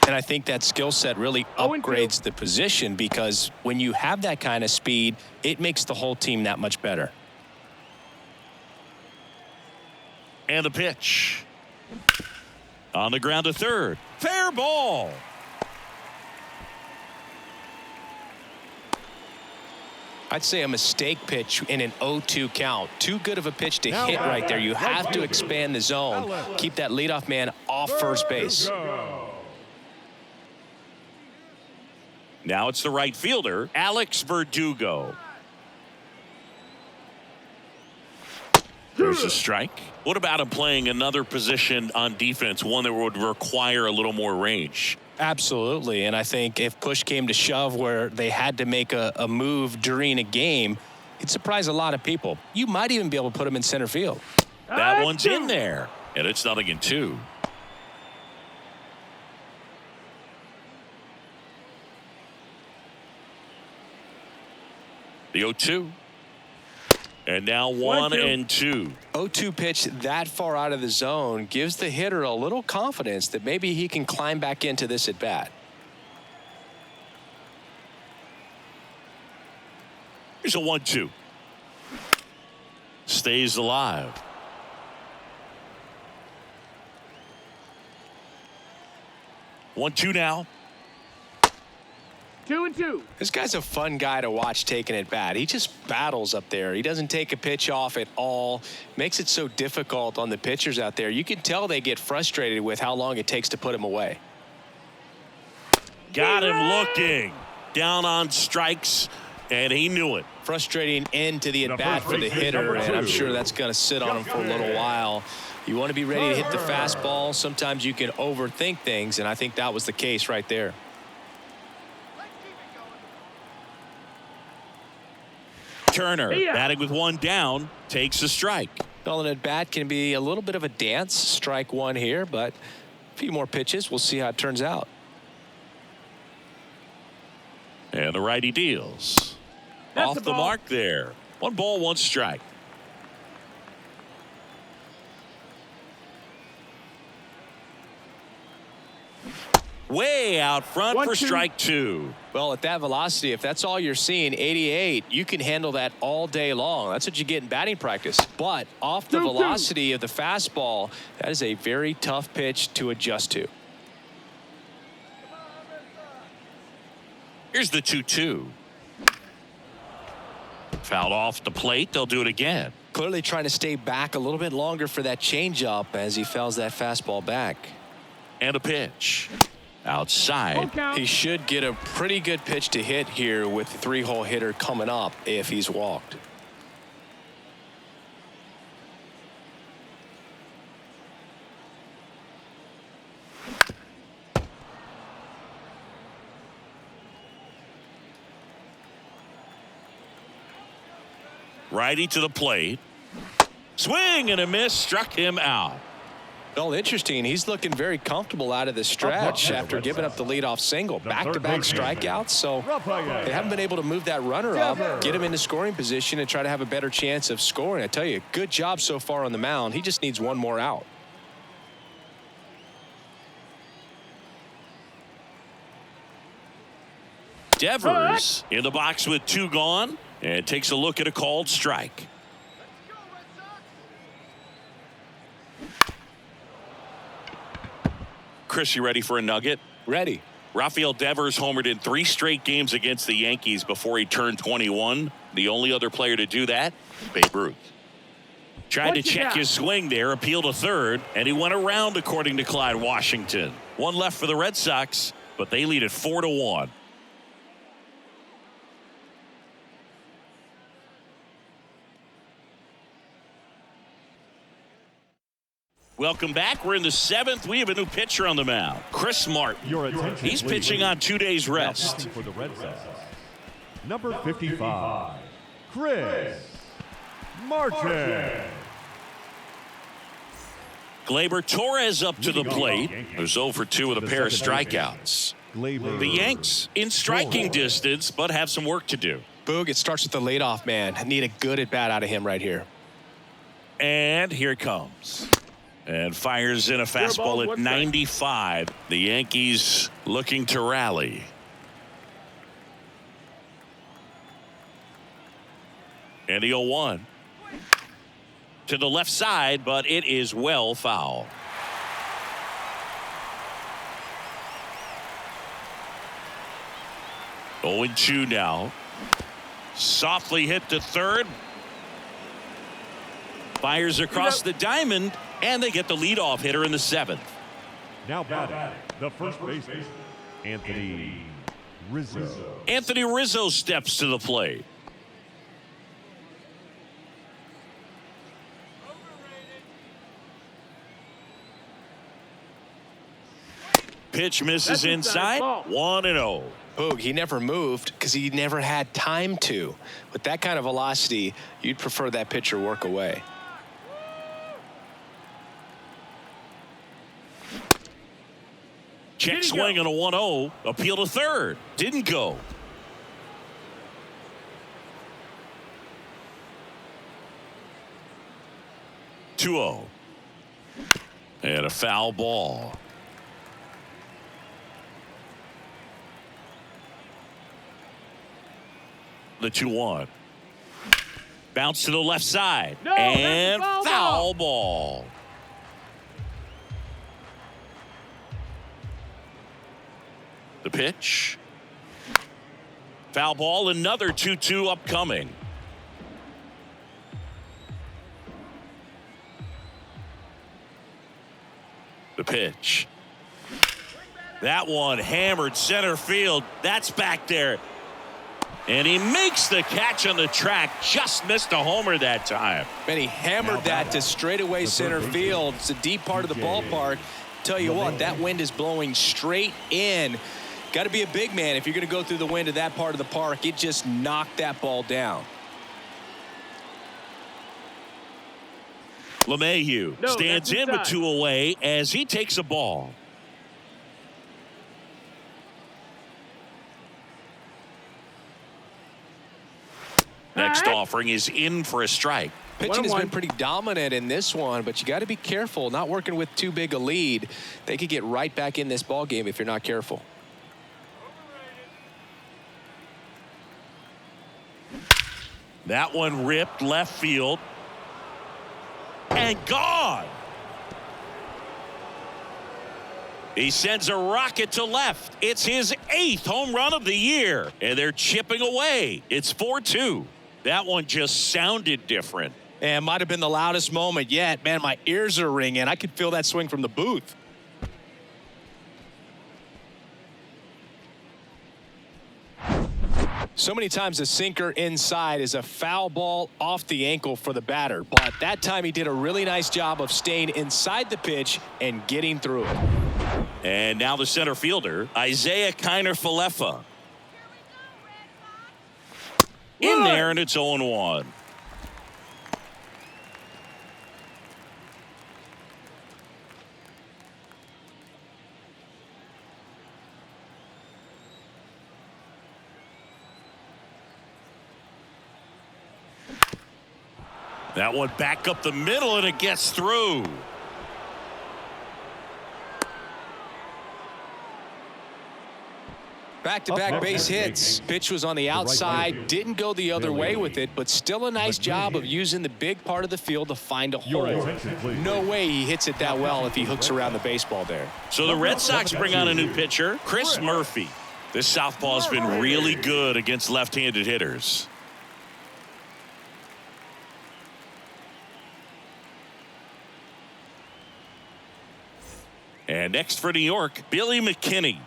And I think that skill set really upgrades the position, because when you have that kind of speed, it makes the whole team that much better. And the pitch. On the ground to third. Fair ball. I'd say a mistake pitch in an 0-2 count. Too good of a pitch to hit right there. You have to expand the zone. Keep that leadoff man off first base. Now it's the right fielder, Alex Verdugo. There's a strike. What about him playing another position on defense, one that would require a little more range? Absolutely. And I think if push came to shove where they had to make a move during a game, it'd surprise a lot of people. You might even be able to put him in center field. That one's in there, and it's 0-2. The 0-2. And now 1-2. 0-2 pitch that far out of the zone gives the hitter a little confidence that maybe he can climb back into this at bat. Here's a 1-2. Stays alive. 1-2 now. 2-2. This guy's a fun guy to watch taking at bat. He just battles up there. He doesn't take a pitch off at all. Makes it so difficult on the pitchers out there. You can tell they get frustrated with how long it takes to put him away. Got him looking. Down on strikes, and he knew it. Frustrating end to the at-bat for the hitter, and I'm sure that's going to sit on him for a little while. You want to be ready to hit the fastball. Sometimes you can overthink things, and I think that was the case right there. Turner batting with one down takes a strike. Well, an at-bat can be a little bit of a dance. Strike one here, but a few more pitches. We'll see how it turns out. And the righty deals. Off the mark there. 1 ball, 1 strike. Way out front for strike 2. Well, at that velocity, if that's all you're seeing, 88, you can handle that all day long. That's what you get in batting practice. But off the velocity of the fastball, that is a very tough pitch to adjust to. Here's the 2-2. Fouled off the plate. They'll do it again. Clearly trying to stay back a little bit longer for that changeup as he fouls that fastball back. And a pitch. Outside. He should get a pretty good pitch to hit here with the 3-hole hitter coming up if he's walked. Righty to the plate. Swing and a miss. Struck him out. Well, interesting. He's looking very comfortable out of the stretch after giving up the leadoff single. Back-to-back strikeouts, so they haven't been able to move that runner up, get him into scoring position, and try to have a better chance of scoring. I tell you, good job so far on the mound. He just needs one more out. Devers in the box with 2 gone and takes a look at a called strike. Chris, you ready for a nugget? Ready. Rafael Devers homered in 3 straight games against the Yankees before he turned 21. The only other player to do that, Babe Ruth. Tried to check his swing there, appeal to third, and he went around according to Clyde Washington. 1 left for the Red Sox, but they lead it 4-1. Welcome back. We're in the 7th. We have a new pitcher on the mound, Chris Martin. He's pitching on 2 days rest. For the Red Sox, number 55, Chris Martin. Gleyber Torres up to the plate. There's 0 for 2 with a pair of strikeouts. The Yanks in striking distance, but have some work to do. Boog, it starts with the leadoff man. I need a good at-bat out of him right here. And here it comes. And fires in a fastball at 95. The Yankees looking to rally. And the 0-1. To the left side, but it is well foul. Oh, 0-2 now. Softly hit to third. Fires across the diamond, and they get the leadoff hitter in the 7th. Now batting, the first baseman, Anthony Rizzo. Anthony Rizzo steps to the plate. Pitch misses inside. 1-0. Boog, he never moved because he never had time to. With that kind of velocity, you'd prefer that pitcher work away. Check swing on a 1-0. Appeal to third. Didn't go. 2-0. And a foul ball. The 2-1. Bounce to the left side. No, and that's a foul foul ball. The pitch. Foul ball, another 2-2 upcoming. The pitch. That one hammered center field. That's back there. And he makes the catch on the track. Just missed a homer that time. And he hammered that to straightaway center field. It's a deep part of the ballpark. Tell you what, that wind is blowing straight in. Got to be a big man if you're going to go through the wind of that part of the park. It just knocked that ball down. LeMahieu stands in with 2 away as he takes a ball. Next offering is in for a strike. Pitching has been pretty dominant in this one, but you got to be careful. Not working with too big a lead. They could get right back in this ball game if you're not careful. That one ripped left field. And gone. He sends a rocket to left. It's his 8th home run of the year. And they're chipping away. It's 4-2. That one just sounded different. And might have been the loudest moment yet. Man, my ears are ringing. I could feel that swing from the booth. So many times a sinker inside is a foul ball off the ankle for the batter. But that time he did a really nice job of staying inside the pitch and getting through it. And now the center fielder, Isaiah Kiner-Falefa. In there, and it's 0-1. That one back up the middle, and it gets through. Back-to-back base hits. Pitch was on the outside. Didn't go the other way with it, but still a nice job of using the big part of the field to find a hole. No way he hits it that well if he hooks around the baseball there. So the Red Sox bring on a new pitcher, Chris Murphy. This southpaw's been really good against left-handed hitters. And next for New York, Billy McKinney.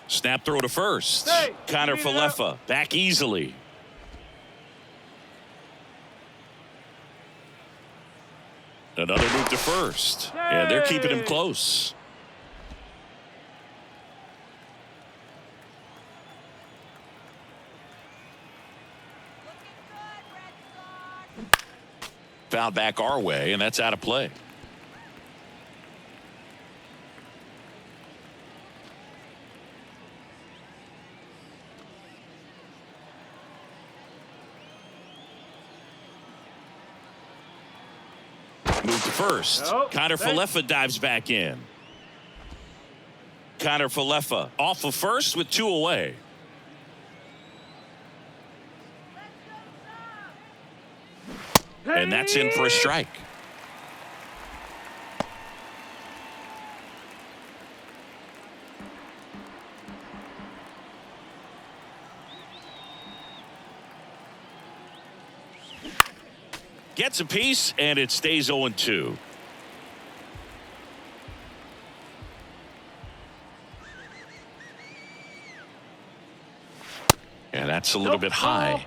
Snap throw to first. Kiner-Falefa back easily. Another move to first. And they're keeping him close. Foul back our way, and that's out of play. Move to first. Kiner-Falefa dives back in. Kiner-Falefa off of first with 2 away. And that's in for a strike. Gets a piece, and it stays 0-2. And that's a little bit high.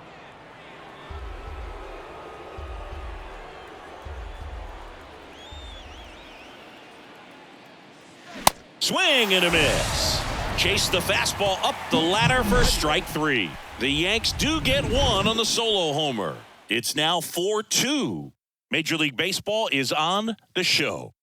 Swing and a miss. Chase the fastball up the ladder for strike 3. The Yanks do get one on the solo homer. It's now 4-2. Major League Baseball is on the show.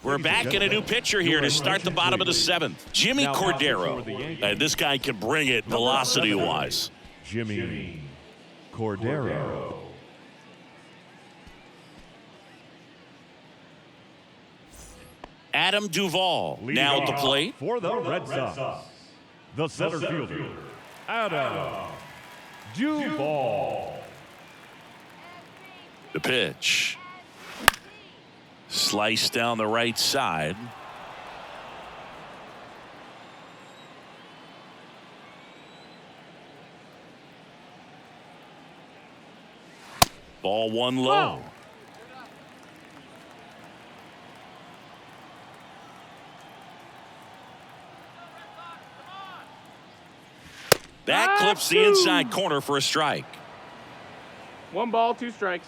We're back in a new pitcher here to start the bottom of the 7th. Jimmy Cordero. This guy can bring it velocity-wise. Jimmy Cordero. Adam Duvall Leading now at the off plate. for the Red Sox, the center fielder, Adam Duvall. The pitch. Slice down the right side. Ball one low. That clips the inside corner for a strike. 1 ball, 2 strikes.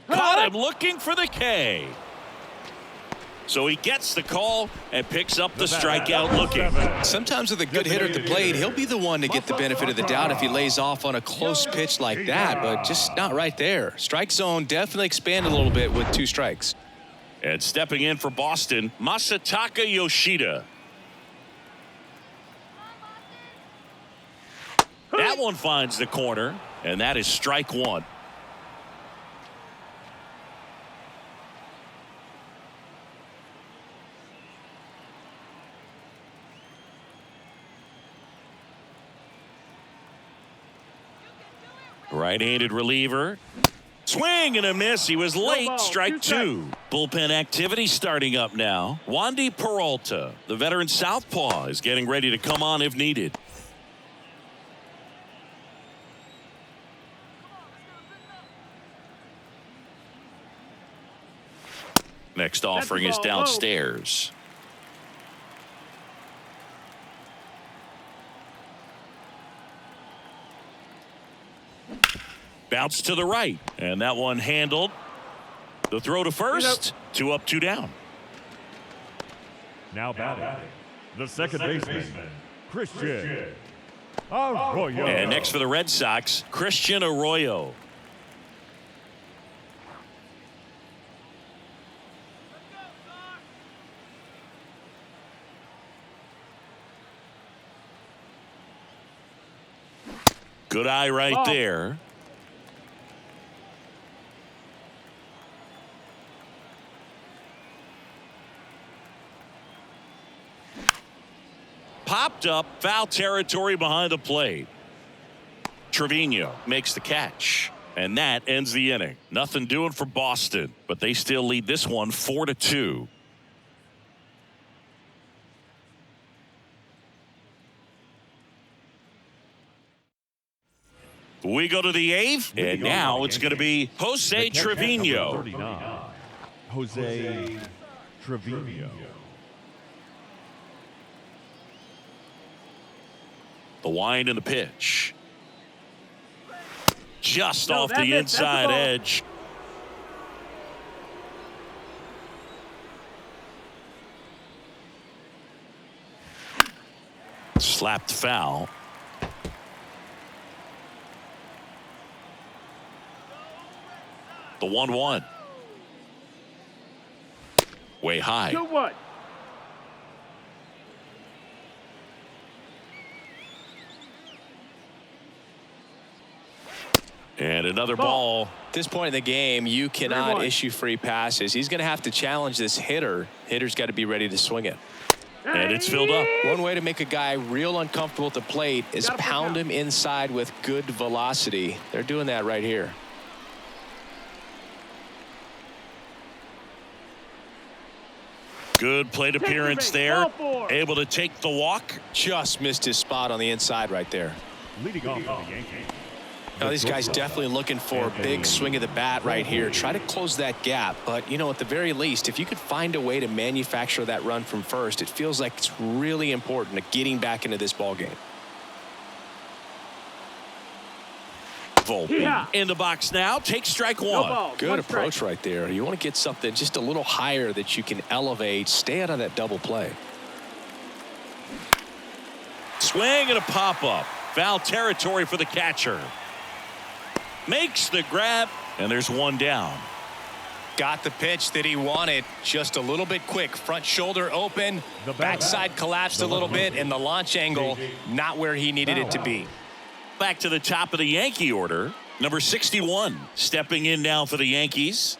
Caught him looking for the K. So he gets the call and picks up the strikeout looking. Sometimes with a good hitter at the plate, he'll be the one to get the benefit of the doubt if he lays off on a close pitch like that, but just not right there. Strike zone definitely expanded a little bit with 2 strikes. And stepping in for Boston, Masataka Yoshida. That one finds the corner, and that is strike 1. Right-handed reliever. Swing and a miss. He was late. Strike 2. Bullpen activity starting up now. Wandy Peralta, the veteran southpaw, is getting ready to come on if needed. Next offering is downstairs. Bounce to the right, and that one handled. The throw to first. 2 up, 2 down. Now batting, the second baseman, Christian Arroyo. And next for the Red Sox, Christian Arroyo. Good eye right there. Popped up, foul territory behind the plate. Trevino makes the catch, and that ends the inning. Nothing doing for Boston, but they still lead this one 4-2. We go to the 8th, and now it's going to be Jose Trevino. Jose Trevino. The wind and the pitch. Just off the inside edge. Slapped foul. The 1-1. Way high. 2-1. And another ball. At this point in the game, you cannot issue free passes. He's going to have to challenge this hitter. Hitter's got to be ready to swing it. And it's filled up. One way to make a guy real uncomfortable at the plate is pound him inside with good velocity. They're doing that right here. Good plate appearance there. Able to take the walk. Just missed his spot on the inside right there. Leading off for the Yankees. Now, these guys definitely looking for a big swing of the bat right here. Try to close that gap. But, you know, at the very least, if you could find a way to manufacture that run from first, it feels like it's really important to getting back into this ball game. Volpe in the box now. Take strike 1. Good approach right there. You want to get something just a little higher that you can elevate. Stay out of that double play. Swing and a pop-up. Foul territory for the catcher. Makes the grab, and there's one down. Got the pitch that he wanted, just a little bit quick. Front shoulder open, backside collapsed a little bit, and the launch angle not where he needed it to be. Back to the top of the Yankee order. Number 61 stepping in now for the Yankees.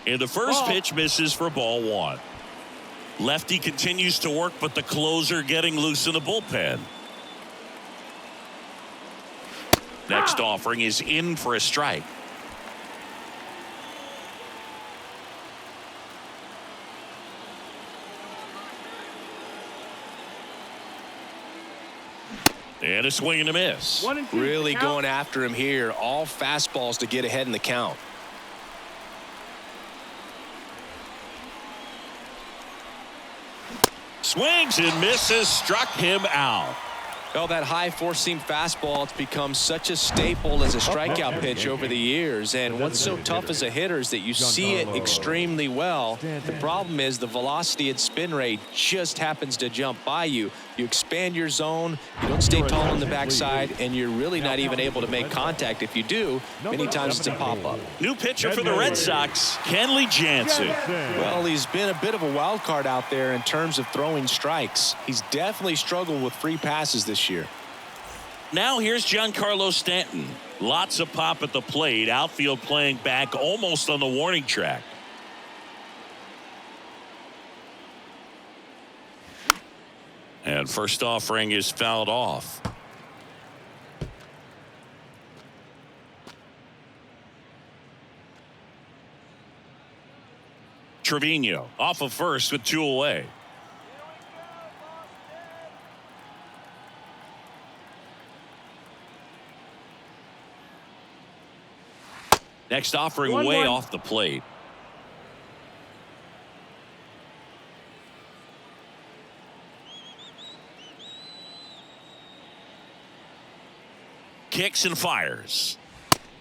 And the first pitch misses for ball one. Lefty continues to work, but the closer getting loose in the bullpen. Next offering is in for a strike. And a swing and a miss. Really going after him here. All fastballs to get ahead in the count. Swings and misses, struck him out. Well, that high four-seam fastball, it's become such a staple as a strikeout pitch over the years. And what's so tough as a hitter is that you see it extremely well. The problem is the velocity and spin rate just happens to jump by you. You expand your zone, you don't stay tall on the backside, and you're really not even able to make contact. If you do, many times it's a pop-up. New pitcher for the Red Sox, Kenley Jansen. Well, he's been a bit of a wild card out there in terms of throwing strikes. He's definitely struggled with free passes this year. Now here's Giancarlo Stanton. Lots of pop at the plate. Outfield playing back almost on the warning track. And first offering is fouled off. Trevino off of first with two away. Next offering way off the plate. Kicks and fires.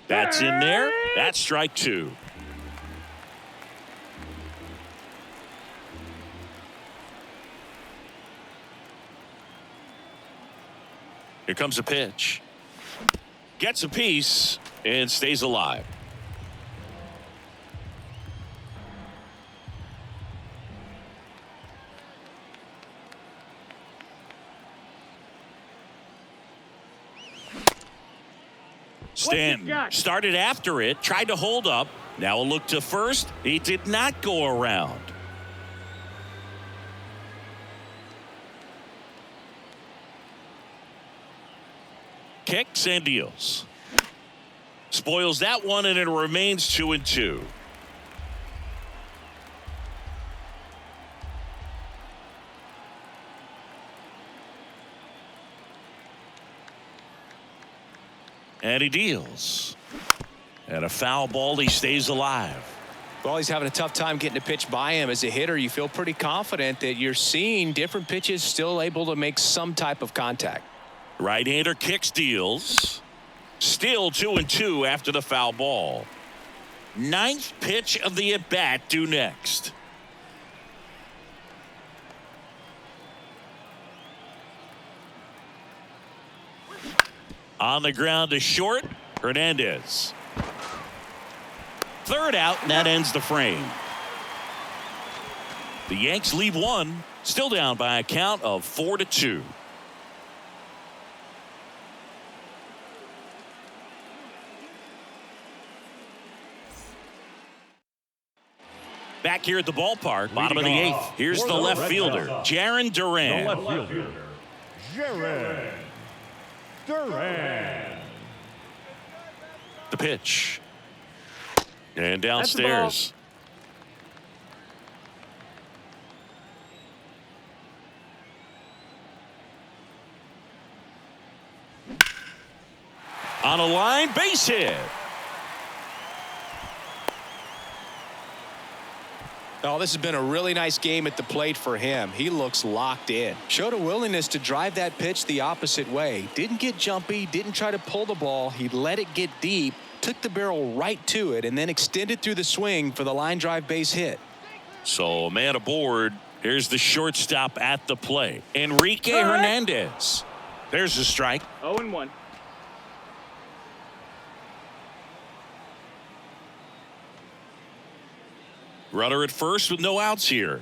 That's in there. That's strike two. Here comes a pitch. Gets a piece and stays alive. Stanton started after it, tried to hold up. Now a look to first. He did not go around. Kicks and deals. Spoils that one, and it remains 2-2. And he deals. And a foul ball. He stays alive. Well, he's having a tough time getting a pitch by him. As a hitter, you feel pretty confident that you're seeing different pitches still able to make some type of contact. Right-hander kicks, deals. Still 2-2 after the foul ball. Ninth pitch of the at-bat due next. On the ground to short, Hernandez. Third out, and that ends the frame. The Yanks leave one, still down by a count of 4-2. Back here at the ballpark, bottom of the eighth. Here's the left fielder, Jarren Duran. The left fielder, Jarren Duran. The pitch. And downstairs. On a line, base hit. Oh, this has been a really nice game at the plate for him. He looks locked in. Showed a willingness to drive that pitch the opposite way. Didn't get jumpy, didn't try to pull the ball. He let it get deep, took the barrel right to it, and then extended through the swing for the line drive base hit. So a man aboard. Here's the shortstop at the plate, Enrique Hernandez. There's a strike. 0-1. Runner at first with no outs here.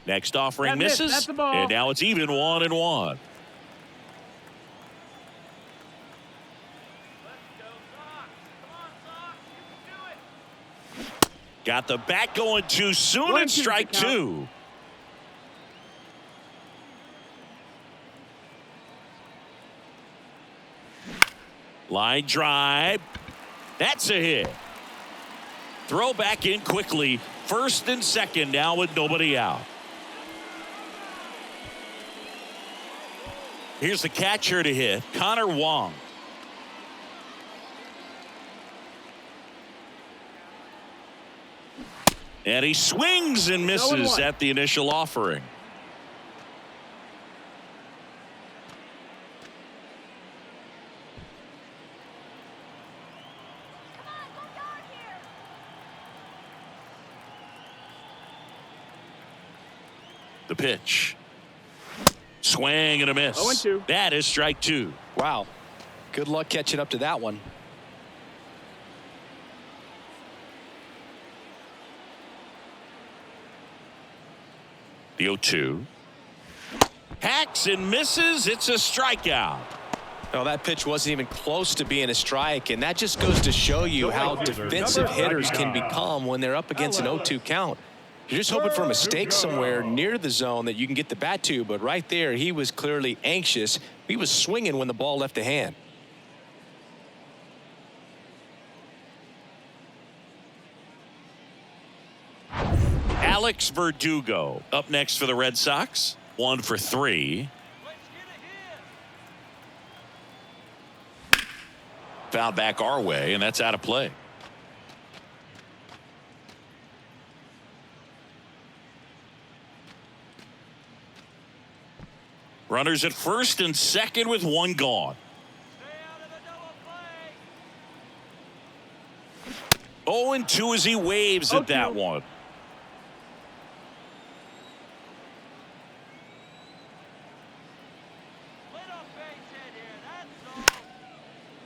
Next offering misses, that's the ball. and now it's even 1-1. Got the bat going too soon, and 1-2 strike to count. 2. Line drive. That's a hit. Throw back in quickly. First and second now with nobody out. Here's the catcher to hit, Connor Wong. And he swings and misses 0-1. at the initial offering. The pitch. Swing and a miss. 0-2. That is strike 2. Wow. Good luck catching up to that one. The 0-2. Hacks and misses. It's a strikeout. No, that pitch wasn't even close to being a strike, and that just goes to show you how defensive hitters can become when they're up against an 0-2 count. You're just hoping for a mistake somewhere near the zone that you can get the bat to, but right there, he was clearly anxious. He was swinging when the ball left the hand. Alex Verdugo up next for the Red Sox. 1 for 3. Foul back our way, and that's out of play. Runners at first and second with 1 gone. 0-2 as he waves at that one.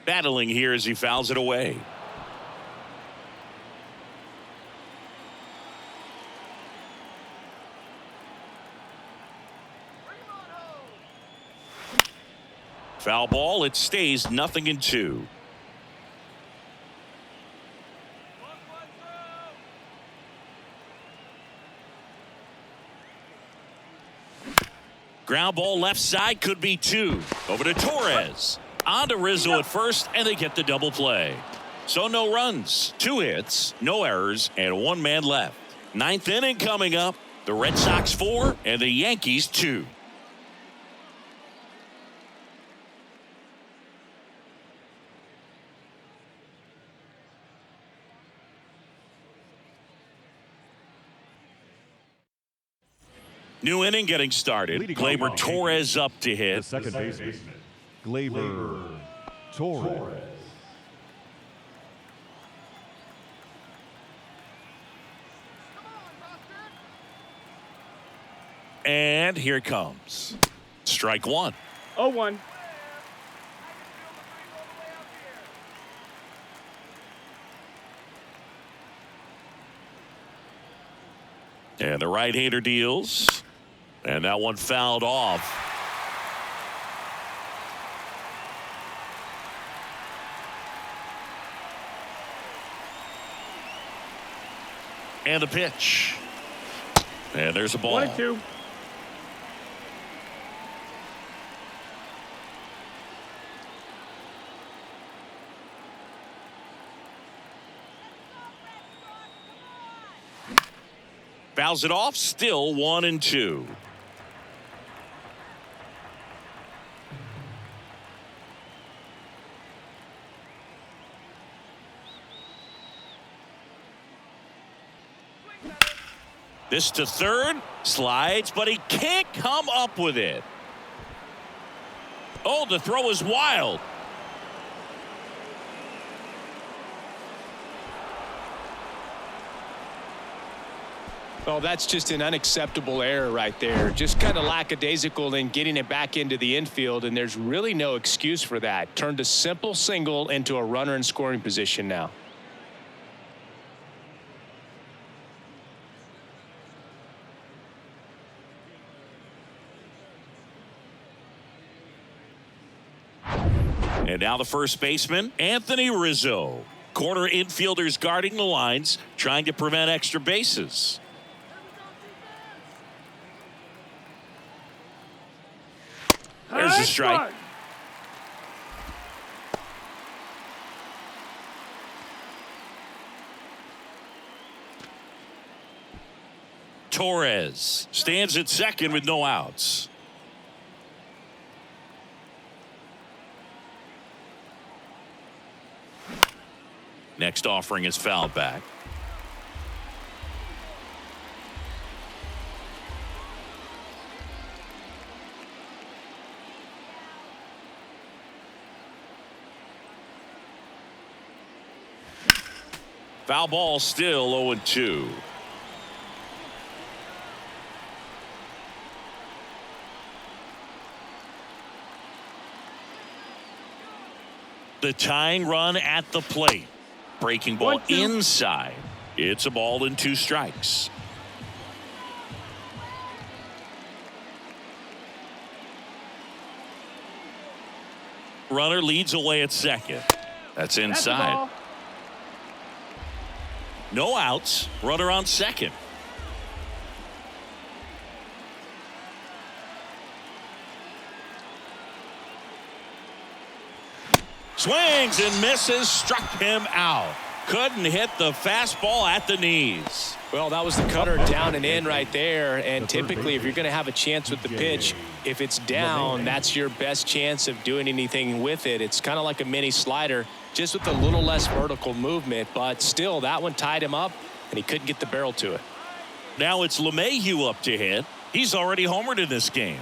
Battling here as he fouls it away. Foul ball. It stays 0-2. Ground ball left side, could be 2. Over to Torres. On to Rizzo at first, and they get the double play. So no runs, 2 hits, no errors, and 1 man left. 9th inning coming up. The Red Sox 4 and the Yankees 2. New inning getting started. Gleyber Torres up to The hit. second baseman, Gleyber Torres. And here it comes. Strike 1. 0-1. And the right-hander deals. And that one fouled off. And the pitch. And there's a ball. 1-2. Fouls it off. Still 1-2. This to third. Slides, but he can't come up with it. Oh, the throw is wild. Well, that's just an unacceptable error right there. Just kind of lackadaisical in getting it back into the infield, and there's really no excuse for that. Turned a simple single into a runner in scoring position now. And now the first baseman, Anthony Rizzo. Corner infielders guarding the lines, trying to prevent extra bases. There's a strike. Torres stands at second with no outs. Next offering is fouled back. Foul ball, still 0-2. The tying run at the plate. Breaking ball inside. It's a ball and 2 strikes. Runner leads away at second. That's inside. No outs. Runner on second. Swings and misses, struck him out. Couldn't hit the fastball at the knees. Well, that was the cutter down and in right there. And typically, if you're going to have a chance with the pitch, if it's down, that's your best chance of doing anything with it. It's kind of like a mini slider, just with a little less vertical movement. But still, that one tied him up, and he couldn't get the barrel to it. Now it's LeMahieu up to hit. He's already homered in this game.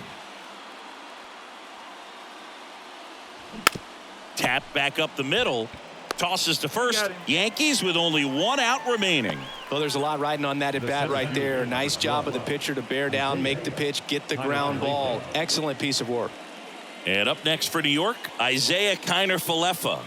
Tap back up the middle. Tosses to first. Yankees with only 1 out remaining. Well, there's a lot riding on that at bat right there. Nice job of the pitcher to bear down, make the pitch, get the ground ball. Excellent piece of work. And up next for New York, Isaiah Kiner-Falefa.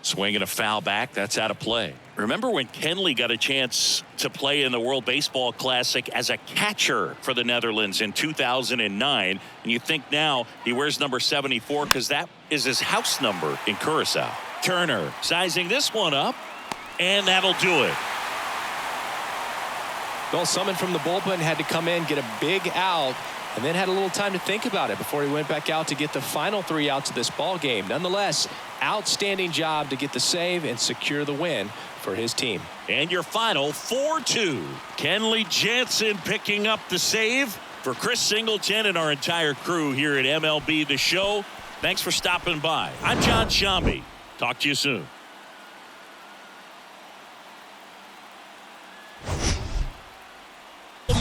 Swinging a foul back. That's out of play. Remember when Kenley got a chance to play in the World Baseball Classic as a catcher for the Netherlands in 2009? And you think now he wears number 74 because that is his house number in Curacao. Turner sizing this one up, and that'll do it. Well, someone from the bullpen had to come in, get a big out, and then had a little time to think about it before he went back out to get the final 3 outs of this ball game. Nonetheless, outstanding job to get the save and secure the win for his team. And your final 4-2. Kenley Jansen picking up the save. For Chris Singleton and our entire crew here at MLB The Show, thanks for stopping by. I'm John Shambi. Talk to you soon.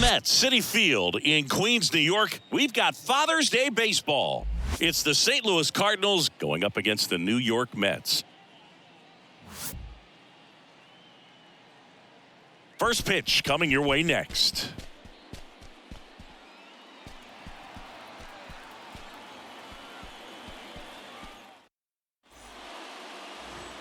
Mets City Field in Queens, New York. We've got Father's Day baseball. It's the St. Louis Cardinals going up against the New York Mets. First pitch coming your way next.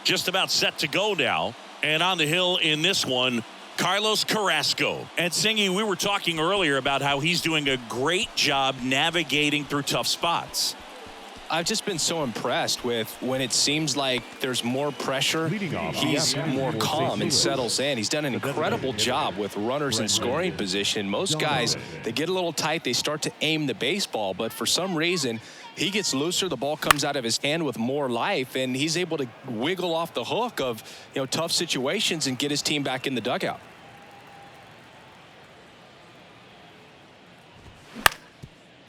Just about set to go now. And on the hill in this one, Carlos Carrasco. And Singy, we were talking earlier about how he's doing a great job navigating through tough spots. I've just been so impressed with when it seems like there's more pressure, he's more calm and settles in. He's done an incredible job with runners in scoring position. Most guys, they get a little tight, they start to aim the baseball, but for some reason, he gets looser, the ball comes out of his hand with more life, and he's able to wiggle off the hook of, tough situations and get his team back in the dugout.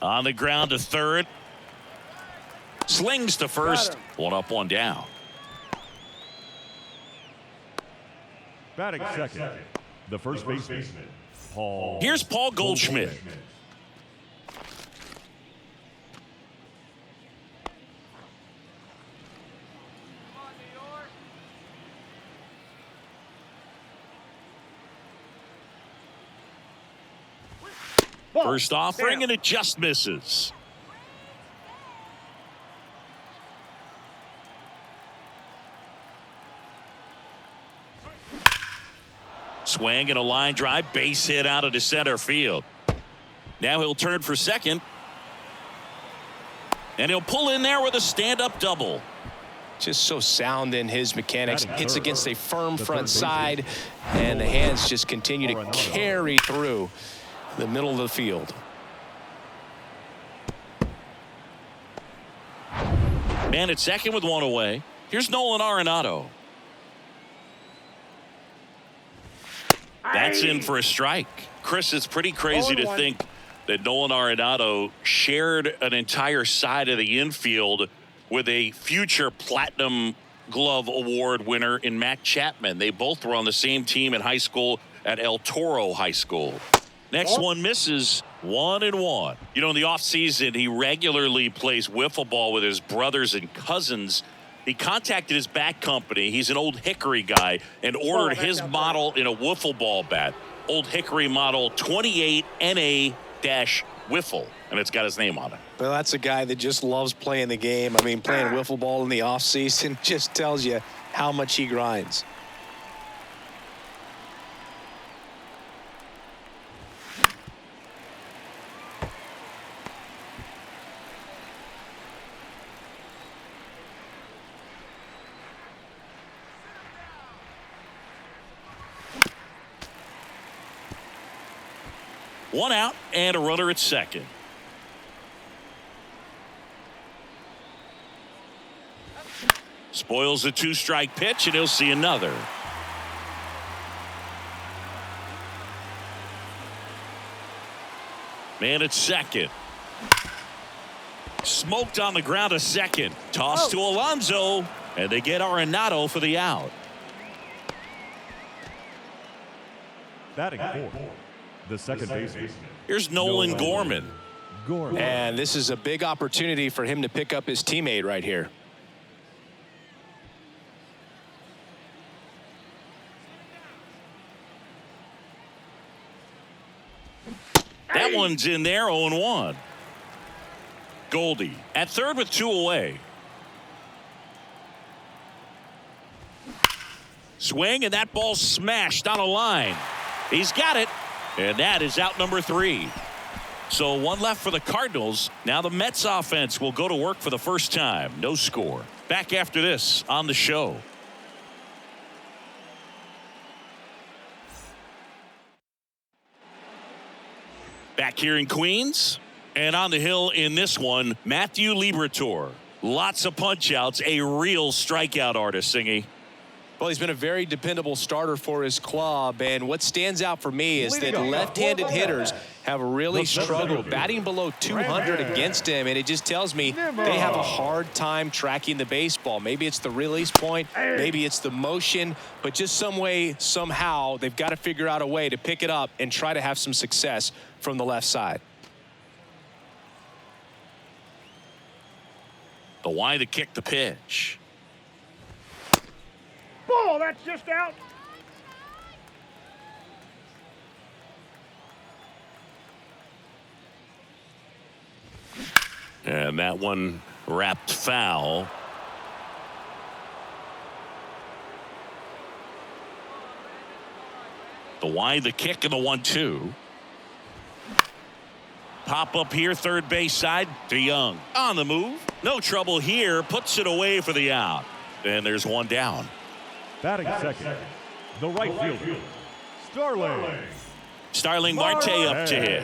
On the ground to third. Slings to first. 1 up, 1 down. Batting second, The first baseman, Paul. Here's Paul Goldschmidt. First offering, and it just misses. Swing and a line drive, base hit out into center field. Now he'll turn for second. And he'll pull in there with a stand-up double. Just so sound in his mechanics. Hits against a firm front side, and the hands just continue to carry through the middle of the field. Man at second with one away. Here's Nolan Arenado. That's in for a strike. Chris, it's pretty crazy to think that Nolan Arenado shared an entire side of the infield with a future Platinum Glove Award winner in Matt Chapman. They both were on the same team in high school at El Toro High School. Next one misses. 1-1. You know, in the offseason, he regularly plays wiffle ball with his brothers and cousins. He contacted his bat company. He's an Old Hickory guy and ordered his model in a wiffle ball bat. Old Hickory model 28 NA-wiffle. And it's got his name on it. Well, that's a guy that just loves playing the game. I mean, playing wiffle ball in the offseason just tells you how much he grinds. One out and a runner at second. Spoils the two-strike pitch, and he'll see another. Man at second. Smoked on the ground to second. Toss to Alonso, and they get Arenado for the out. Batting fourth, the second baseman. Here's Nolan Gorman. And this is a big opportunity for him to pick up his teammate right here. That one's in there, 0-1. Goldie at third with two away. Swing, and that ball smashed on a line. He's got it, and that is out number 3. So one left for the Cardinals. Now the Mets offense will go to work for the first time. No score. Back after this on the show. Back here in Queens, and on the hill in this one, Matthew Liberatore. Lots of punch outs, a real strikeout artist, Singy. Well, he's been a very dependable starter for his club, and what stands out for me is that left-handed hitters have really struggled, batting below 200 against him, and it just tells me they have a hard time tracking the baseball. Maybe it's the release point, maybe it's the motion, but just some way, somehow, they've got to figure out a way to pick it up and try to have some success from the left side. The wide to kick the pitch. Ball, that's just out. And that one wrapped foul. The wide, the kick, and the 1-2. Pop up here, third base side to Young. On the move. No trouble here. Puts it away for the out. And there's one down. Batting second, the right fielder, Starling Marte up to hit.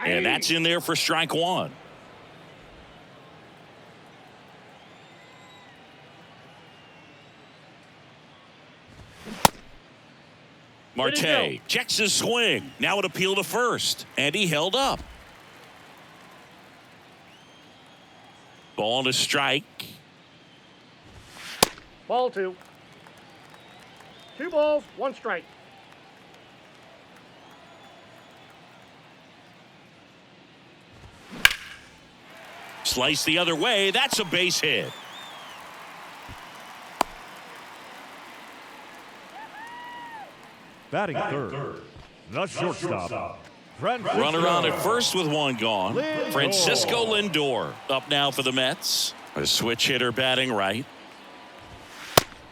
And that's in there for strike one. Marte checks his swing. Now an appeal to first. And he held up. Ball and a strike. Ball 2. 2 balls, 1 strike. Slice the other way. That's a base hit. Batting third, the shortstop. Runner on at first with 1 gone. Francisco Lindor up now for the Mets. A switch hitter batting right.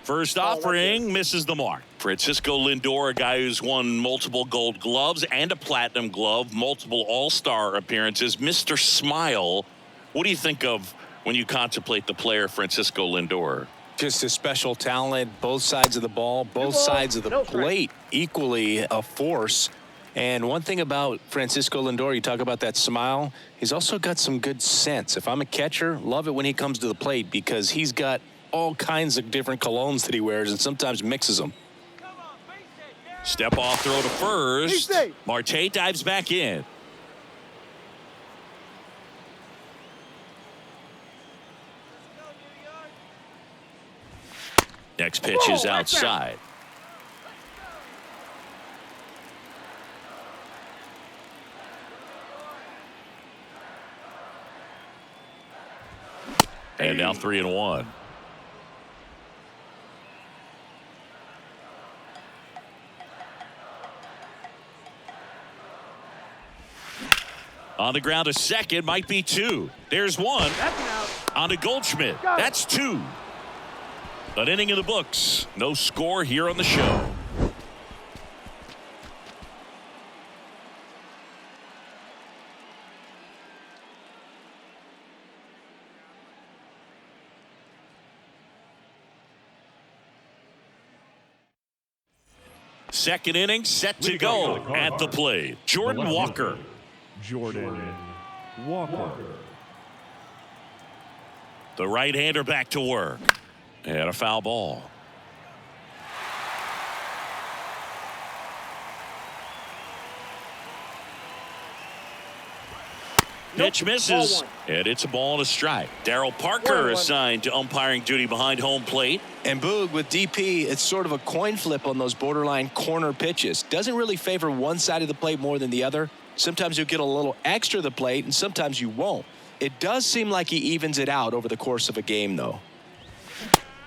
First offering misses the mark. Francisco Lindor, a guy who's won multiple Gold Gloves and a Platinum Glove, multiple All-Star appearances. Mr. Smile, what do you think of when you contemplate the player Francisco Lindor? Just a special talent, both sides of the ball, both sides of the plate, equally a force. And one thing about Francisco Lindor, you talk about that smile, he's also got some good sense. If I'm a catcher, love it when he comes to the plate because he's got all kinds of different colognes that he wears and sometimes mixes them. Step off throw to first. Marte dives back in. Next pitch is outside. And now 3-1. On the ground, a second, might be 2. There's 1. On to Goldschmidt. That's 2. An inning in the books. No score here on the show. Second inning set to go at the plate. Jordan Walker. The right-hander back to work. And a foul ball. Pitch misses, and it's a ball and a strike. Darryl Parker assigned to umpiring duty behind home plate. And Boog, with DP, it's sort of a coin flip on those borderline corner pitches. Doesn't really favor one side of the plate more than the other. Sometimes you'll get a little extra the plate, and sometimes you won't. It does seem like he evens it out over the course of a game, though.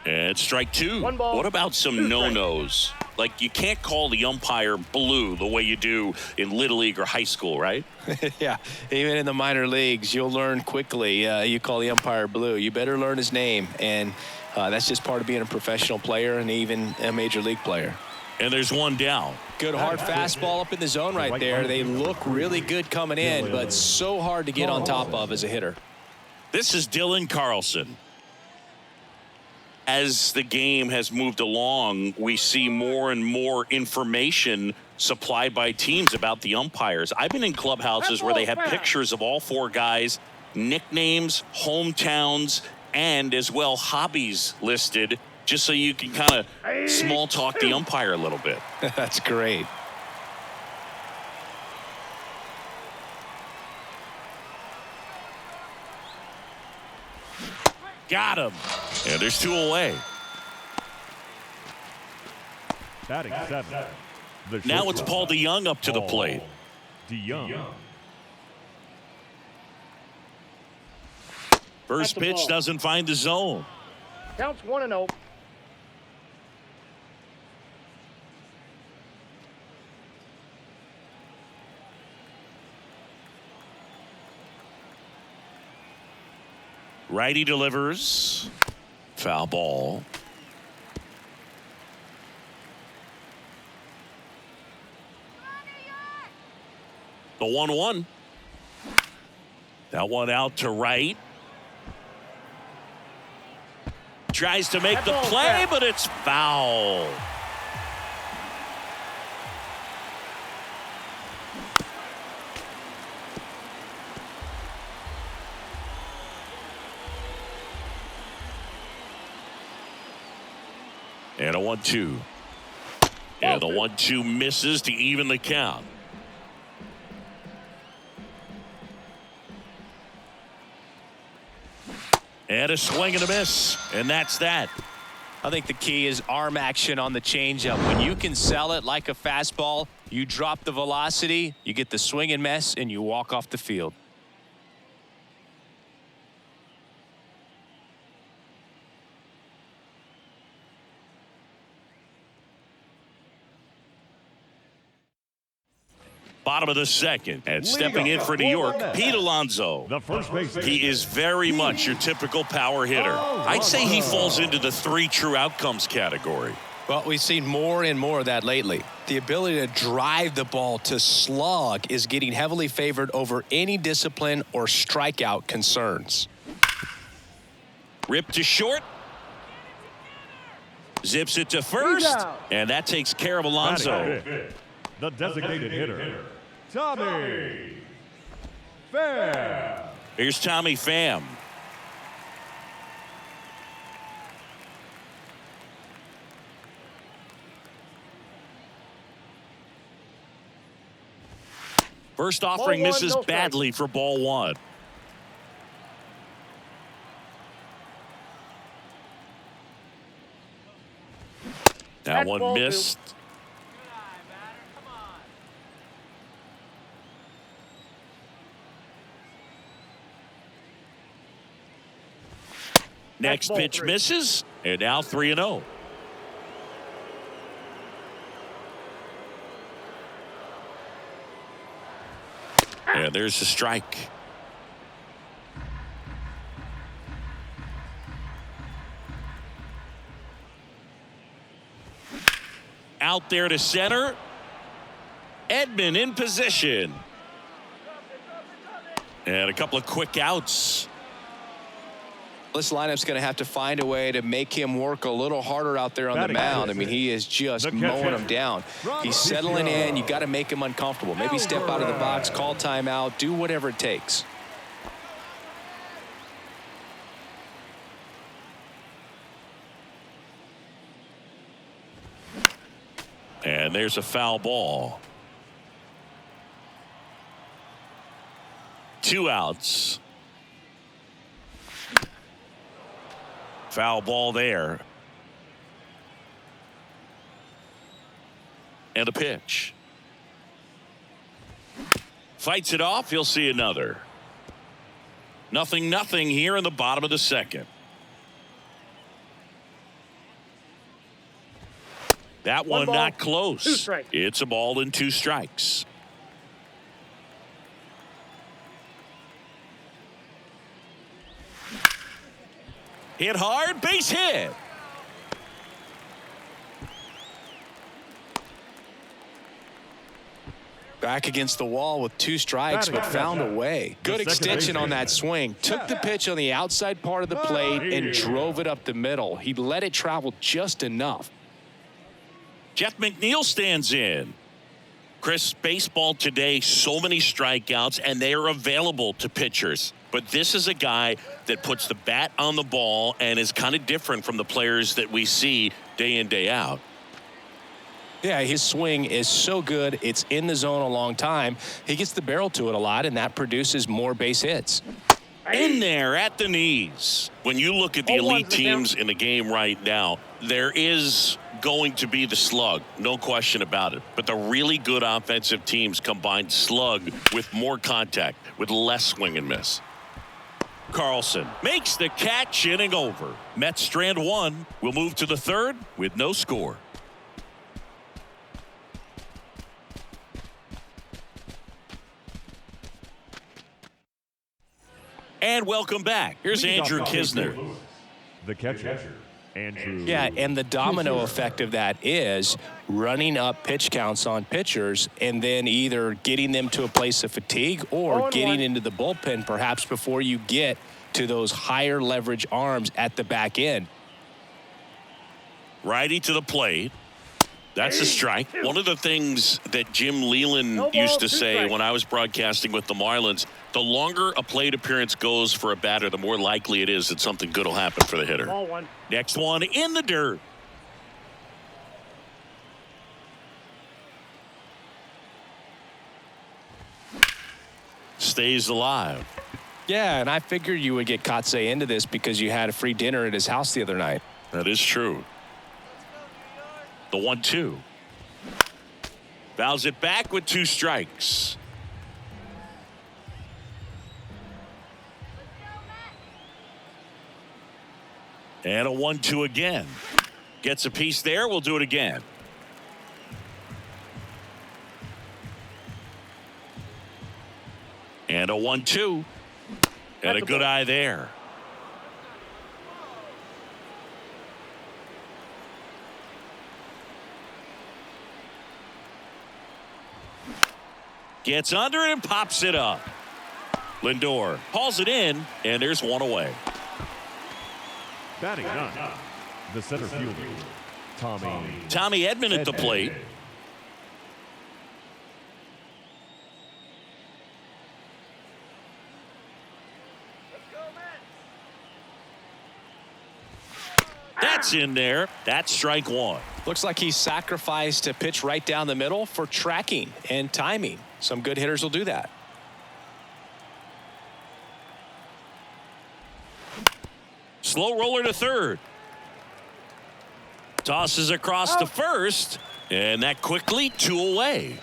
And strike 2. What about some no-nos? Like, you can't call the umpire blue the way you do in Little League or high school, right? Yeah, even in the minor leagues, you'll learn quickly. You call the umpire blue. You better learn his name. And that's just part of being a professional player and even a major league player. And there's 1 down. Good hard fastball up in the zone right there. They look really good coming in, but so hard to get on top of as a hitter. This is Dylan Carlson. As the game has moved along, we see more and more information supplied by teams about the umpires. I've been in clubhouses where they have pictures of all 4 guys, nicknames, hometowns, and as well hobbies listed, just so you can kind of small talk the umpire a little bit. That's great. Got him. And there's 2 away. Batting 7. Now it's Paul DeYoung up to the plate. DeYoung. First pitch doesn't find the zone. Counts 1-0. Righty delivers. Foul ball. The 1-1. That one out to right. Tries to make the play, but it's foul. And a 1-2. And the 1-2 misses to even the count. And a swing and a miss. And that's that. I think the key is arm action on the changeup. When you can sell it like a fastball, you drop the velocity, you get the swing and miss, and you walk off the field. Bottom of the second. And stepping in for New York, Pete Alonso. The first baseman. He is very much your typical power hitter. I'd say he falls into the 3 true outcomes category. Well, we've seen more and more of that lately. The ability to drive the ball to slug is getting heavily favored over any discipline or strikeout concerns. Ripped to short. Zips it to first. And that takes care of Alonso. The designated hitter, Tommy Pham. Here's Tommy Pham. First offering misses badly for ball 1. That one missed. Next pitch misses, and now 3-0. And there's the strike. Out there to center. Edman in position. And a couple of quick outs. This lineup's going to have to find a way to make him work a little harder out there on the mound. I mean, he is just mowing him down. He's settling in. You got to make him uncomfortable. Maybe step out of the box, call timeout, do whatever it takes. And there's a foul ball. 2 outs. Foul ball there. And a pitch. Fights it off. He'll see another. 0-0 here in the bottom of the second. That one not close. It's a ball and 2 strikes. Hit hard, base hit. Back against the wall with 2 strikes, but found a way. Good extension on that swing. Took the pitch on the outside part of the plate and drove it up the middle. He let it travel just enough. Jeff McNeil stands in. Chris, baseball today, so many strikeouts, and they are available to pitchers. But this is a guy that puts the bat on the ball and is kind of different from the players that we see day in, day out. Yeah, his swing is so good. It's in the zone a long time. He gets the barrel to it a lot, and that produces more base hits. In there at the knees. When you look at the elite teams in the game right now, there is going to be the slug, no question about it. But the really good offensive teams combine slug with more contact, with less swing and miss. Carlson makes the catch, inning over. Mets strand 1. We'll move to the 3rd with no score. And welcome back. Here's Andrew Kisner. The catcher, Andrew. Yeah, and the domino effect of that is running up pitch counts on pitchers and then either getting them to a place of fatigue or getting into the bullpen perhaps before you get to those higher leverage arms at the back end. Righty to the plate. That's a strike. One of the things that Jim Leland used to say when I was broadcasting with the Marlins, the longer a plate appearance goes for a batter, the more likely it is that something good will happen for the hitter. Next one in the dirt. Stays alive. Yeah, and I figured you would get Kotze into this because you had a free dinner at his house the other night. That is true. The 1-2. Fouls it back with 2 strikes. And a 1-2 again. Gets a piece there. We'll do it again. And a 1-2. And a good eye there. Gets under it and pops it up. Lindor hauls it in, and there's 1 away. Batting ninth, the center fielder, Tommy Edman at the plate. That's in there. That's strike 1. Looks like he sacrificed a pitch right down the middle for tracking and timing. Some good hitters will do that. Slow roller to third. Tosses across to first, and that quickly 2 away.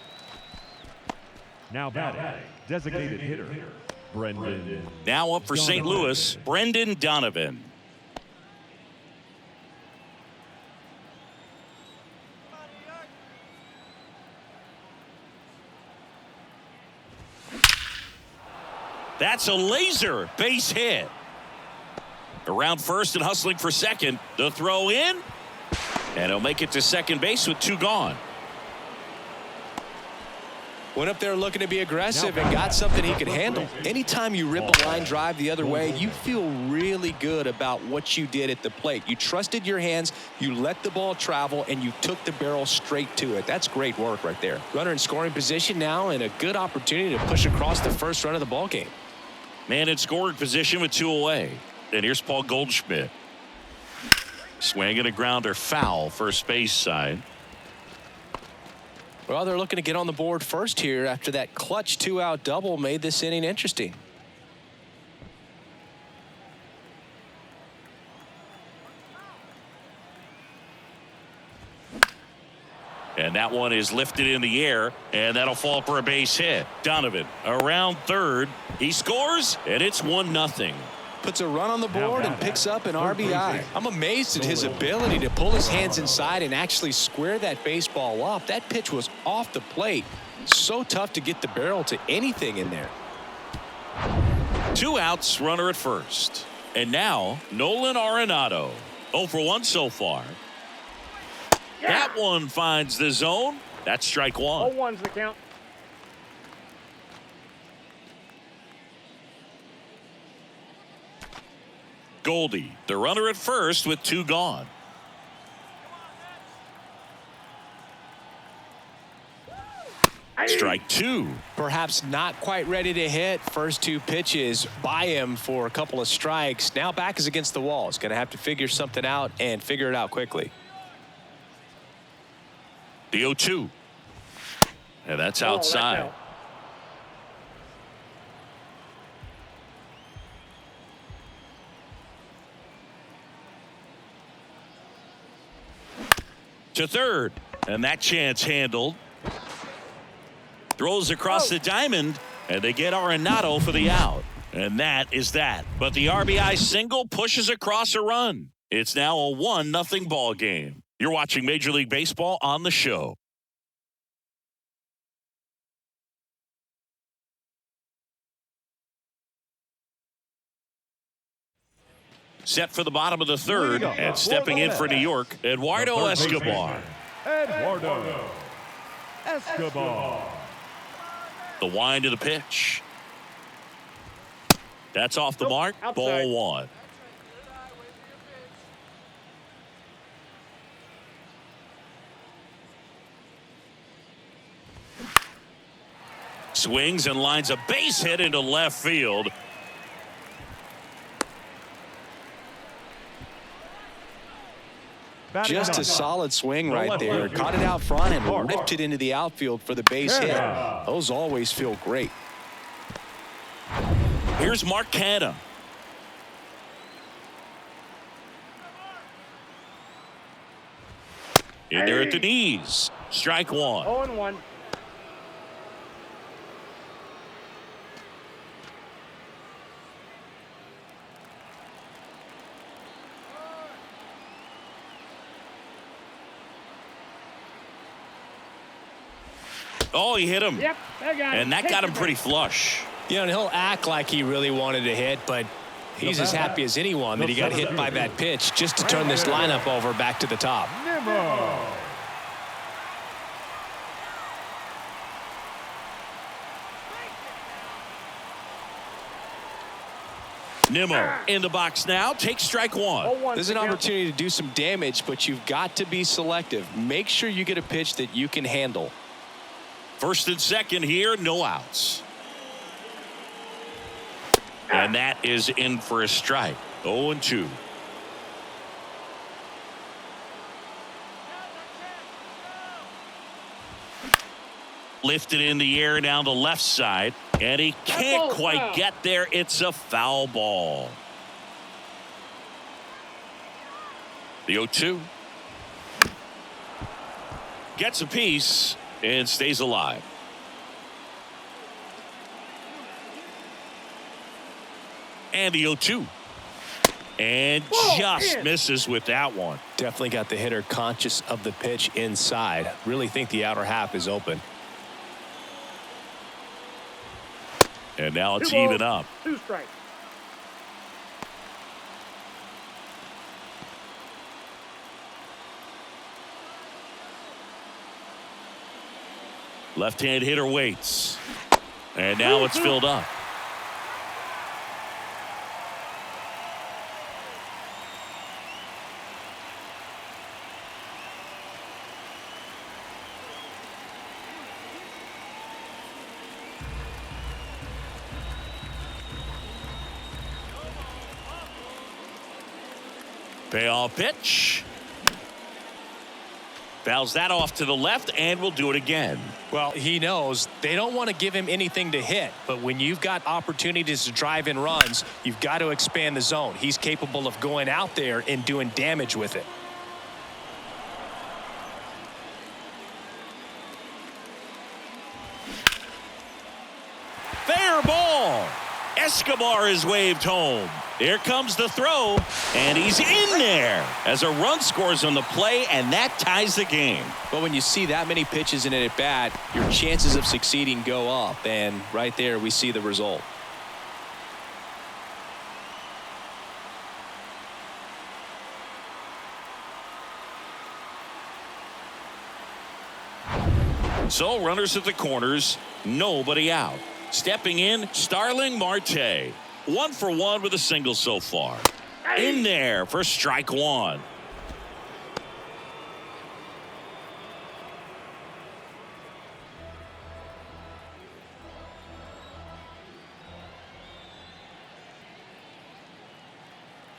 Now batting, designated hitter, Brendan. Now up for St. Louis, Brendan Donovan. That's a laser base hit. Around first and hustling for second. The throw in. And he'll make it to second base with 2 gone. Went up there looking to be aggressive and got something he could handle. Anytime you rip a line drive the other way, you feel really good about what you did at the plate. You trusted your hands, you let the ball travel, and you took the barrel straight to it. That's great work right there. Runner in scoring position now, and a good opportunity to push across the first run of the ball game. Man in scoring position with 2 away. And here's Paul Goldschmidt. Swinging a grounder foul, first base side. Well, they're looking to get on the board first here after that clutch 2-out double made this inning interesting. And that one is lifted in the air, and that'll fall for a base hit. Donovan around third. He scores, and it's 1-0. Puts a run on the board and picks up an RBI. I'm amazed at his ability to pull his hands inside and actually square that baseball up. That pitch was off the plate. So tough to get the barrel to anything in there. 2 outs, runner at first. And now, Nolan Arenado. 0 for 1 so far. That one finds the zone. That's strike 1. 0-1's the count. Goldie, the runner at first with 2 gone. Strike 2. Perhaps not quite ready to hit. First 2 pitches by him for a couple of strikes. Now back is against the wall. He's going to have to figure something out and figure it out quickly. The 0-2. And that's outside. To third, and that chance handled. Throws across the diamond, and they get Arenado for the out. And that is that. But the RBI single pushes across a run. It's now a 1-0 ball game. You're watching Major League Baseball on the show. Set for the bottom of the third, and stepping in for New York, Eduardo Escobar. Eduardo Escobar. The wind to the pitch. That's off the mark. Outside. Ball 1. Swings and lines a base hit into left field. Just a solid swing right there. Caught it out front and ripped it into the outfield for the base hit. Those always feel great. Here's Marcana. In there at the knees. Strike one. 0-1. Oh, he hit him. Yep, I got it. And that got him pretty flush. You know, and he'll act like he really wanted to hit, but he's as happy as anyone that he got hit by that pitch just to turn this lineup over back to the top. Nimmo in the box now. Takes strike one. There's an opportunity to do some damage, but you've got to be selective. Make sure you get a pitch that you can handle. First and second here, no outs. And that is in for a strike. 0-2. Lifted in the air down the left side, and he can't quite get there. It's a foul ball. The 0-2. Gets a piece and stays alive. And the 0-2. And just misses with that one. Definitely got the hitter conscious of the pitch inside. Really think the outer half is open. And now it's even up. 2 strikes. Left-hand hitter waits. And now it's filled up. Payoff pitch. Fouls that off to the left and will do it again. Well, he knows they don't want to give him anything to hit, but when you've got opportunities to drive in runs, you've got to expand the zone. He's capable of going out there and doing damage with it. Fair ball. Escobar is waved home. Here comes the throw, and he's in there as a run scores on the play, and that ties the game. But when you see that many pitches in an at-bat, your chances of succeeding go up, and right there we see the result. So runners at the corners, nobody out. Stepping in, Starling Marte. 1 for 1 with a single so far. In there for strike one.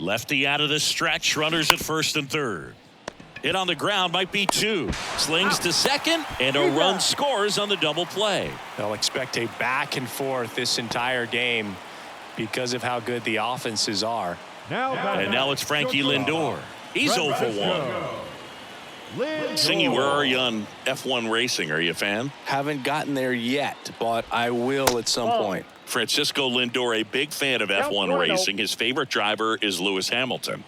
Lefty out of the stretch. Runners at first and third. Hit on the ground might be 2. Slings to second, and a run scores on the double play. They'll expect a back and forth this entire game because of how good the offenses are. And now it's Frankie Lindor. He's 0 for 1. Singy, where are you on F1 racing? Are you a fan? Haven't gotten there yet, but I will at some point. Francisco Lindor, a big fan of F1 racing. His favorite driver is Lewis Hamilton.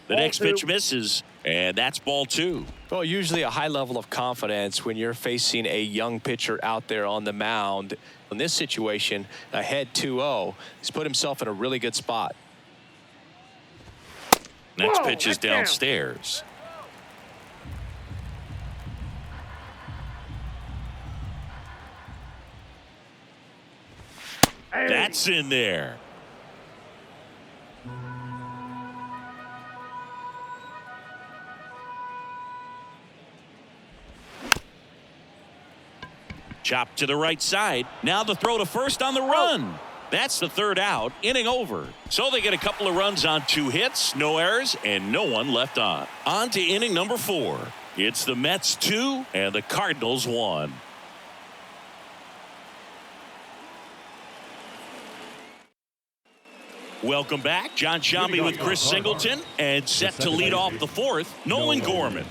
The next pitch misses, and that's ball 2. Well, usually a high level of confidence when you're facing a young pitcher out there on the mound. In this situation, ahead 2-0, he's put himself in a really good spot. Next pitch is downstairs. That's in there. Chop to the right side. Now the throw to first on the run. That's the third out. Inning over. So they get a couple of runs on 2 hits, no errors, and no one left on. On to inning number 4. It's the Mets 2 and the Cardinals 1. Welcome back. John Shambi with Chris Singleton, and set to lead off the fourth, Nolan Gorman.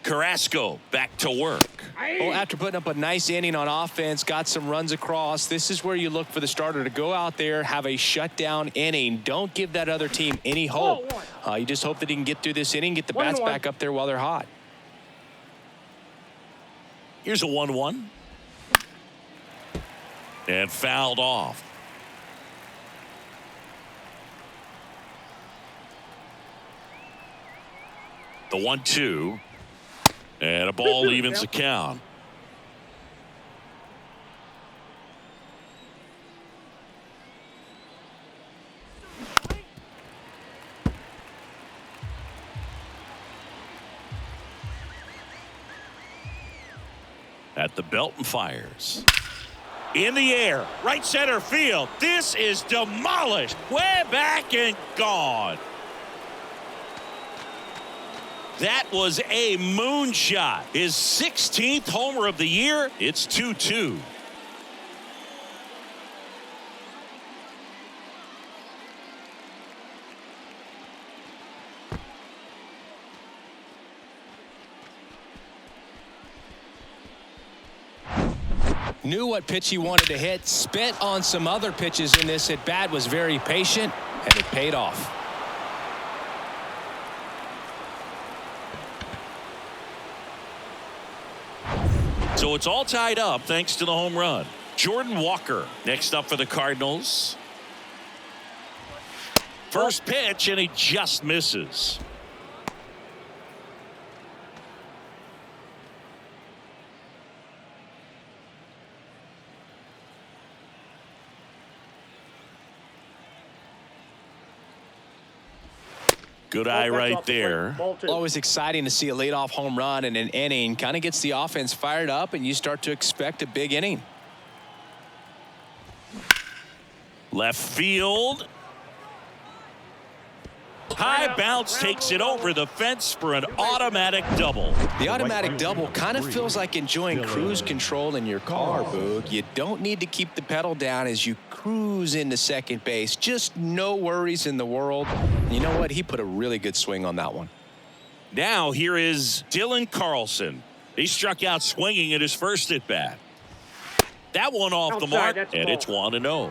Carrasco back to work. Well, after putting up a nice inning on offense, got some runs across, this is where you look for the starter to go out there, have a shutdown inning. Don't give that other team any hope. You just hope that he can get through this inning, get the bats back up there while they're hot. Here's a 1-1. And fouled off. The 1-2. And a ball evens the count. At the belt and fires. In the air, right center field. This is demolished. Way back and gone. That was a moonshot. His 16th homer of the year. It's 2-2. Knew what pitch he wanted to hit, spent on some other pitches in this at bat, was very patient, and it paid off. So it's all tied up thanks to the home run. Jordan Walker next up for the Cardinals. First pitch, and he just misses. Good eye right there. Always exciting to see a leadoff home run in an inning. Kind of gets the offense fired up, and you start to expect a big inning. Left field. High bounce takes it over the fence for an automatic double. The automatic double kind of feels like enjoying cruise control in your car, Boog. You don't need to keep the pedal down as you cruise into second base. Just no worries in the world. You know what? He put a really good swing on that one. Now here is Dylan Carlson. He struck out swinging at his first at bat. That one off the mark, and it's 1-0.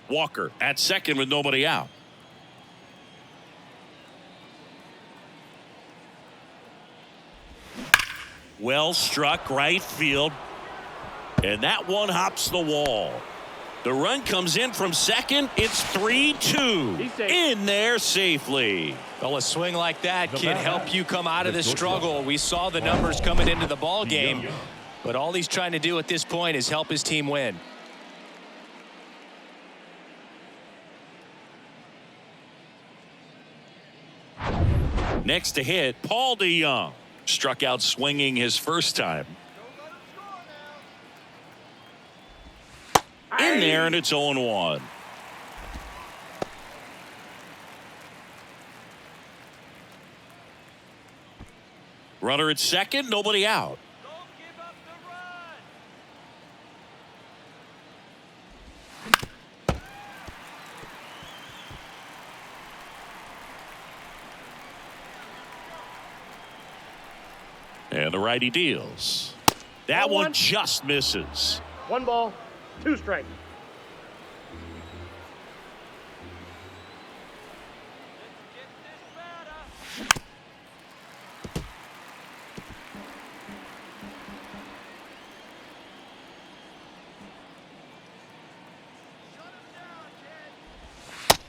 Walker at second with nobody out. Well struck right field. And that one hops the wall. The run comes in from second. It's 3-2. In there safely. Well, a swing like that can help you come out of the struggle. We saw the numbers coming into the ball game, but all he's trying to do at this point is help his team win. Next to hit, Paul DeYoung. Struck out swinging his first time. In there, and it's 0-1. Runner at second, nobody out. And the righty deals. That one just misses. 1 ball, 2 strikes.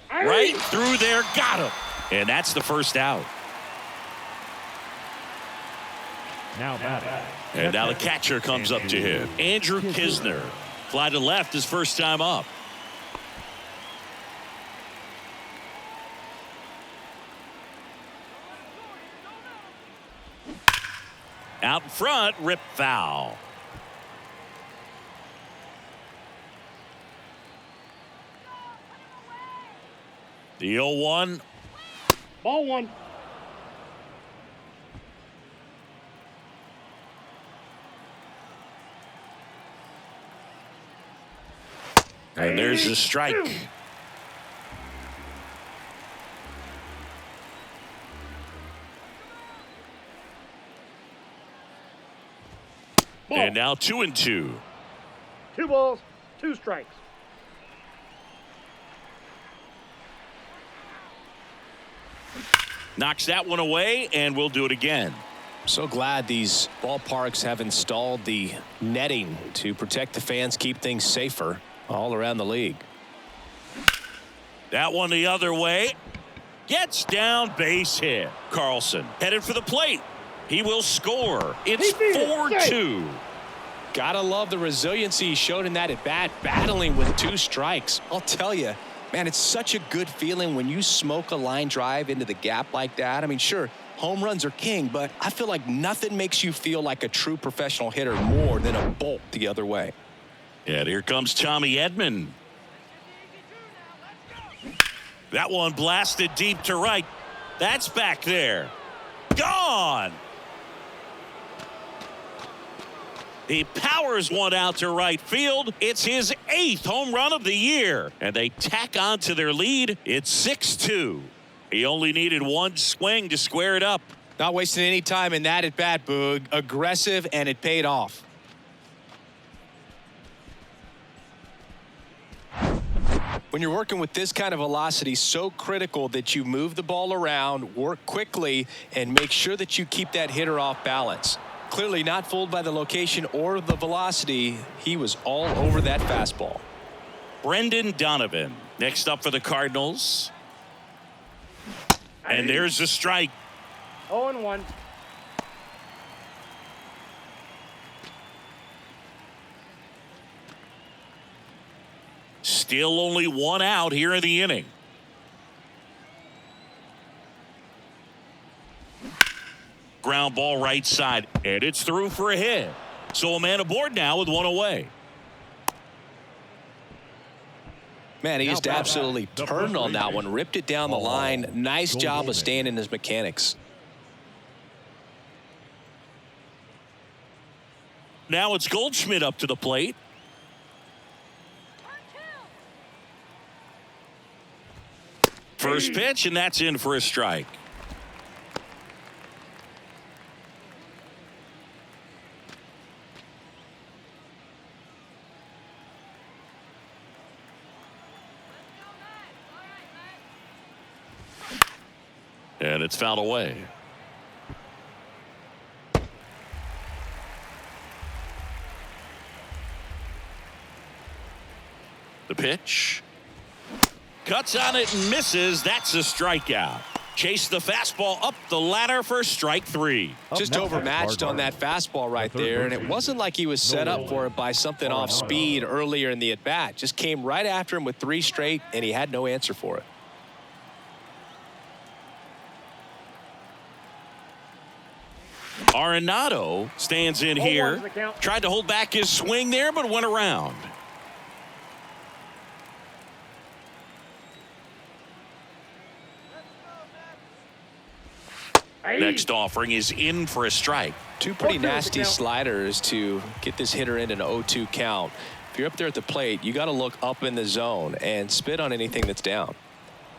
Right through there, got him. And that's the first out. And now the catcher comes up to him. Andrew Kisner. Fly to left his first time up. Out in front, rip foul. The 0-1. Ball one. And there's the strike. Ball. And now 2-2. 2 balls, 2 strikes. Knocks that one away, and we'll do it again. So glad these ballparks have installed the netting to protect the fans, keep things safer all around the league. That one the other way. Gets down, base hit. Carlson headed for the plate. He will score. It's 4-2. Gotta love the resiliency he showed in that at bat, battling with 2 strikes. I'll tell you, man, it's such a good feeling when you smoke a line drive into the gap like that. I mean, sure, home runs are king, but I feel like nothing makes you feel like a true professional hitter more than a bolt the other way. And here comes Tommy Edman. That one blasted deep to right. That's back there. Gone. He powers one out to right field. It's his 8th home run of the year. And they tack on to their lead. It's 6-2. He only needed 1 swing to square it up. Not wasting any time in that at bat, Boog. Aggressive, and it paid off. When you're working with this kind of velocity, so critical that you move the ball around, work quickly, and make sure that you keep that hitter off balance. Clearly not fooled by the location or the velocity. He was all over that fastball. Brendan Donovan next up for the Cardinals. And there's the strike. 0-1. Still only 1 out here in the inning. Ground ball right side, and it's through for a hit. So a man aboard now with 1 away. Man, he just absolutely turned on that one, ripped it down the line. Nice job of staying in his mechanics. Now it's Goldschmidt up to the plate. First pitch, and that's in for a strike. And it's fouled away. The pitch. Cuts on it and misses. That's a strikeout. Chase the fastball up the ladder for strike 3. Just overmatched on that fastball right there, and it wasn't like he was set up for it by something off speed earlier in the at-bat. Just came right after him with 3 straight, and he had no answer for it. Arenado stands in here. Tried to hold back his swing there, but went around. Next offering is in for a strike. 2 pretty nasty sliders to get this hitter in an 0-2 count. If you're up there at the plate, you got to look up in the zone and spit on anything that's down.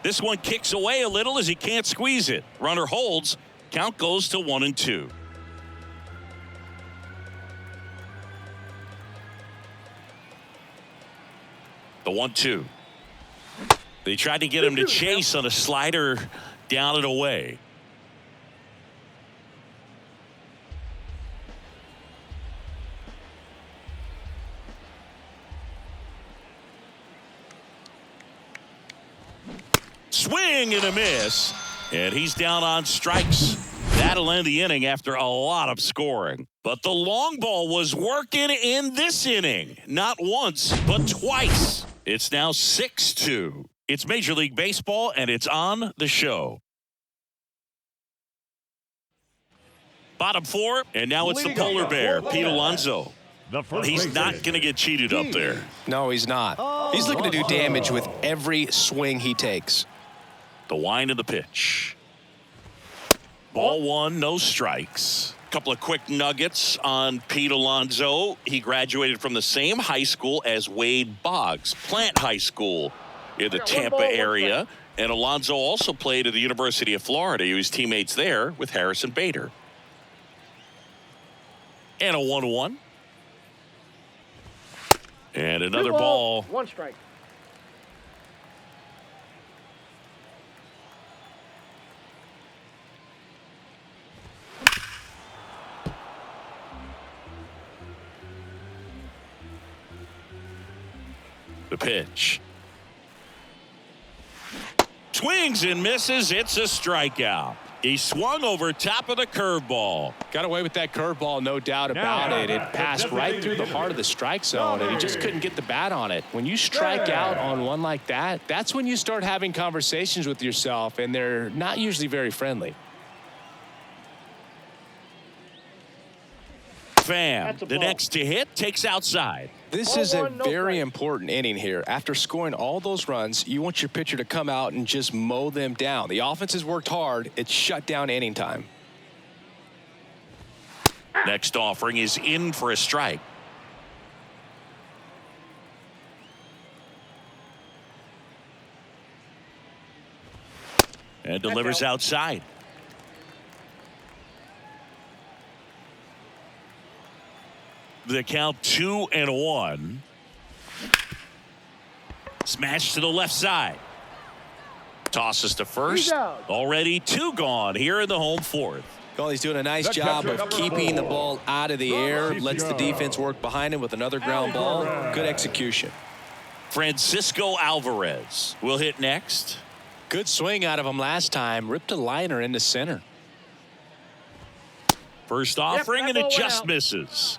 This one kicks away a little as he can't squeeze it. Runner holds. Count goes to 1-2. The 1-2. They tried to get him to chase on a slider down and away. Swing and a miss, and he's down on strikes. That'll end the inning after a lot of scoring. But the long ball was working in this inning. Not once, but twice. It's now 6-2. It's Major League Baseball, and it's on the show. Bottom 4, and now it's the polar bear, Pete Alonso. He's not going to get cheated up there. No, he's not. He's looking to do damage with every swing he takes. The wind of the pitch. Ball 1, no strikes. Couple of quick nuggets on Pete Alonso. He graduated from the same high school as Wade Boggs, Plant High School in the Tampa area. And Alonso also played at the University of Florida. He was teammates there with Harrison Bader. And a 1-1. And another ball. 1 strike. The pitch. Swings and misses. It's a strikeout. He swung over top of the curveball. Got away with that curveball, no doubt about it. It passed right through the heart of the strike zone, and he just couldn't get the bat on it. When you strike out on one like that, that's when you start having conversations with yourself, and they're not usually very friendly. Pham, the next to hit, takes outside. This is a very important inning here. After scoring all those runs, you want your pitcher to come out and just mow them down. The offense has worked hard. It's shut down inning time. Next offering is in for a strike. And delivers outside. The count 2-1. Smash to the left side. Tosses to first. Already 2 gone here in the home 4th. Well, he's doing a nice job of keeping the ball out of the air. Lets the defense work behind him with another ground ball. Good execution. Francisco Alvarez will hit next. Good swing out of him last time. Ripped a liner into center. First offering, and it just misses.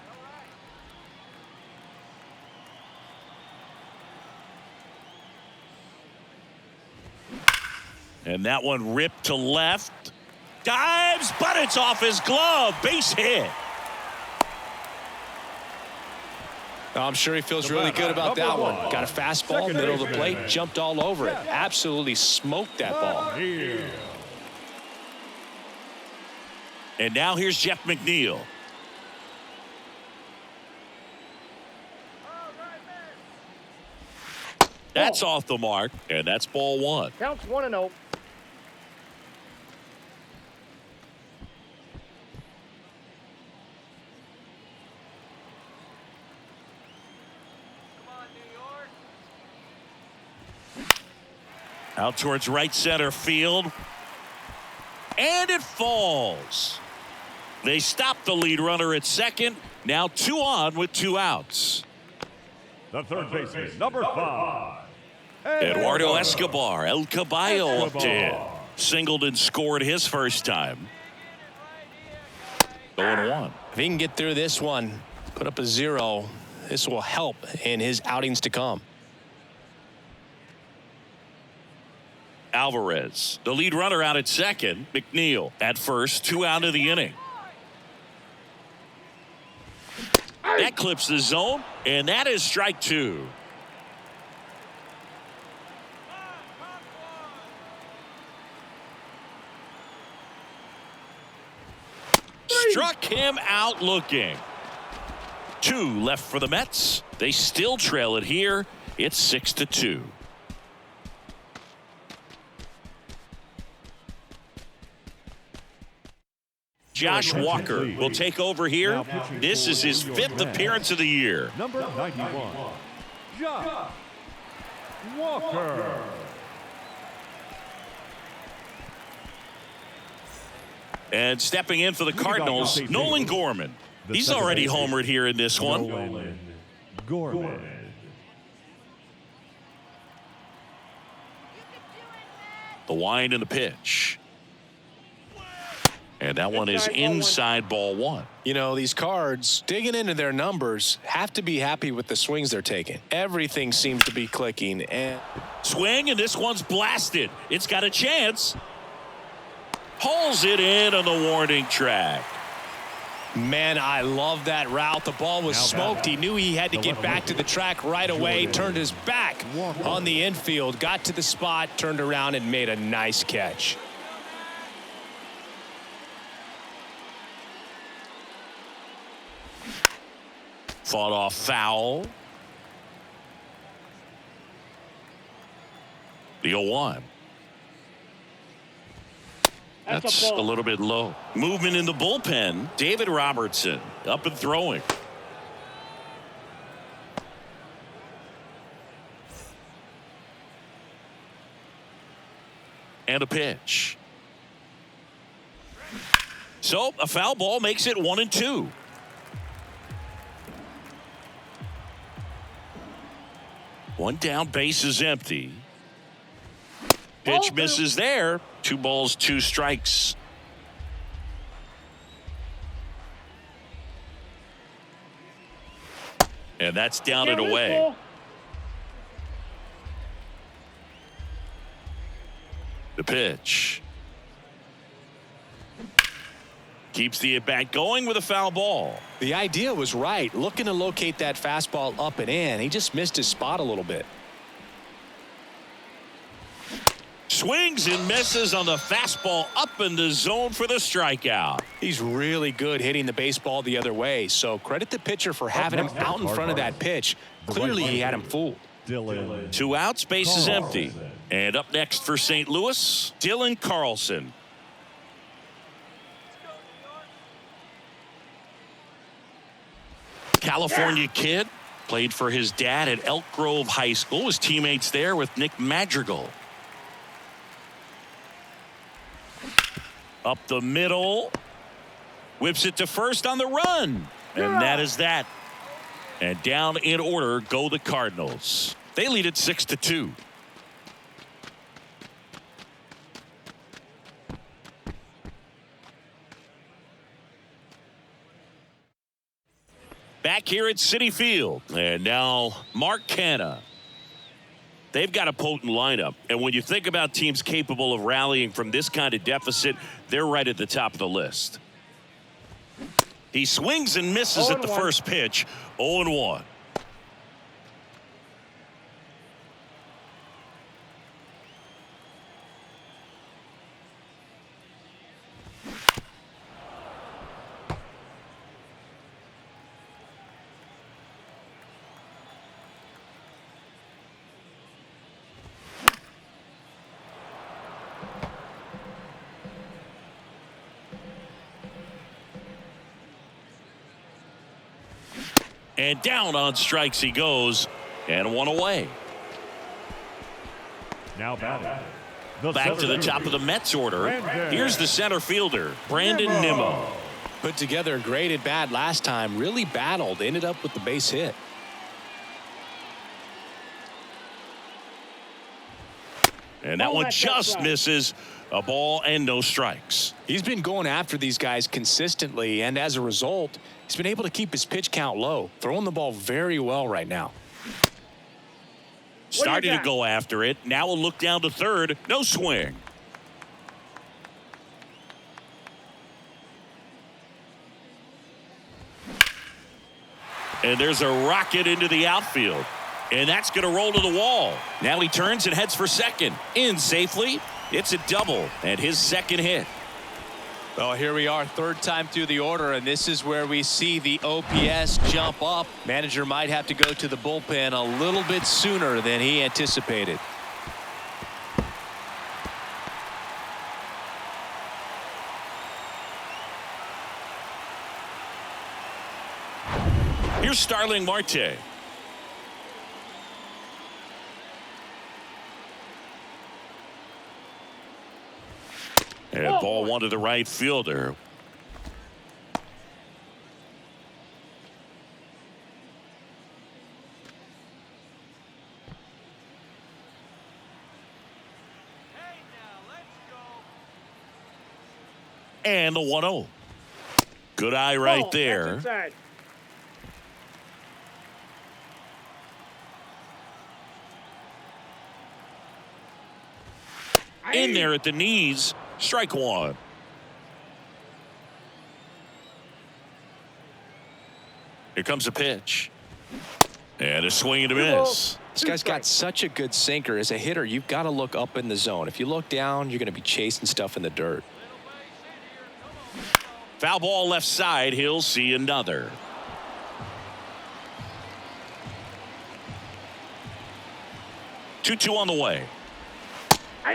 And that one ripped to left. Dives, but it's off his glove. Base hit. I'm sure he feels really good about that one. Got a fastball, middle of the plate, jumped all over it. Absolutely smoked that ball. And now here's Jeff McNeil. That's off the mark, and that's ball 1. Counts 1-0. Out towards right center field. And it falls. They stop the lead runner at second. Now 2 on with 2 outs. The third baseman, number 5. Eduardo Escobar, El Caballo up to singled and scored his first time. 0-1. If he can get through this one, put up a 0, this will help in his outings to come. Alvarez, the lead runner out at second. McNeil at first, 2 out of the inning. That clips the zone, and that is strike 2. Struck him out looking. 2 left for the Mets. They still trail it here. It's 6-2. Josh Walker will take over here. This is his 5th appearance of the year. Number 91, Josh Walker. And stepping in for the Cardinals, Nolan Gorman. He's already homered here in this one. Nolan Gorman. The wind and the pitch. And that one is inside ball 1. You know, these Cards, digging into their numbers, have to be happy with the swings they're taking. Everything seems to be clicking. And Swing, and this one's blasted. It's got a chance. Hauls it in on the warning track. Man, I love that route. The ball was smoked. He knew he had to get back to the track right away. Turned his back on the infield. Got to the spot, turned around, and made a nice catch. Fought off foul. The 0-1. That's a little bit low. Movement in the bullpen. David Robertson up and throwing. And a pitch. So a foul ball makes it 1-2. One down, base is empty. Pitch misses there. 2 balls, 2 strikes. And that's down and away. The pitch. Keeps the at-bat going with a foul ball. The idea was right. Looking to locate that fastball up and in. He just missed his spot a little bit. Swings and misses on the fastball up in the zone for the strikeout. He's really good hitting the baseball the other way. So credit the pitcher for having him out in front of that pitch. Clearly he had him fooled. 2 outs, base is empty. And up next for St. Louis, Dylan Carlson. California kid, played for his dad at Elk Grove High School. His teammates there with Nick Madrigal. Up the middle. Whips it to first on the run. And that is that. And down in order go the Cardinals. They lead it 6-2. Back here at Citi Field. And now Mark Canha. They've got a potent lineup. And when you think about teams capable of rallying from this kind of deficit, they're right at the top of the list. He swings and misses at the first pitch. 0-1. And down on strikes he goes, and 1 away. Now batting. Back to the top of the Mets order. Here's the center fielder, Brandon Nimmo. Put together a great at bat last time. Really battled. Ended up with the base hit. And that one just misses. A ball and no strikes. He's been going after these guys consistently, and as a result, he's been able to keep his pitch count low. Throwing the ball very well right now. Starting to go after it. Now a look down to third. No swing. And there's a rocket into the outfield. And that's going to roll to the wall. Now he turns and heads for second. In safely. It's a double and his second hit. Well, here we are, third time through the order, and this is where we see the OPS jump up. Manager might have to go to the bullpen a little bit sooner than he anticipated. Here's Starling Marte. And ball 1 to the right fielder. And the 1-0. Good eye right there. In there at the knees. Strike 1. Here comes a pitch. And a swing and a miss. This guy's got such a good sinker. As a hitter, you've got to look up in the zone. If you look down, you're going to be chasing stuff in the dirt. Foul ball left side. He'll see another. Two on the way.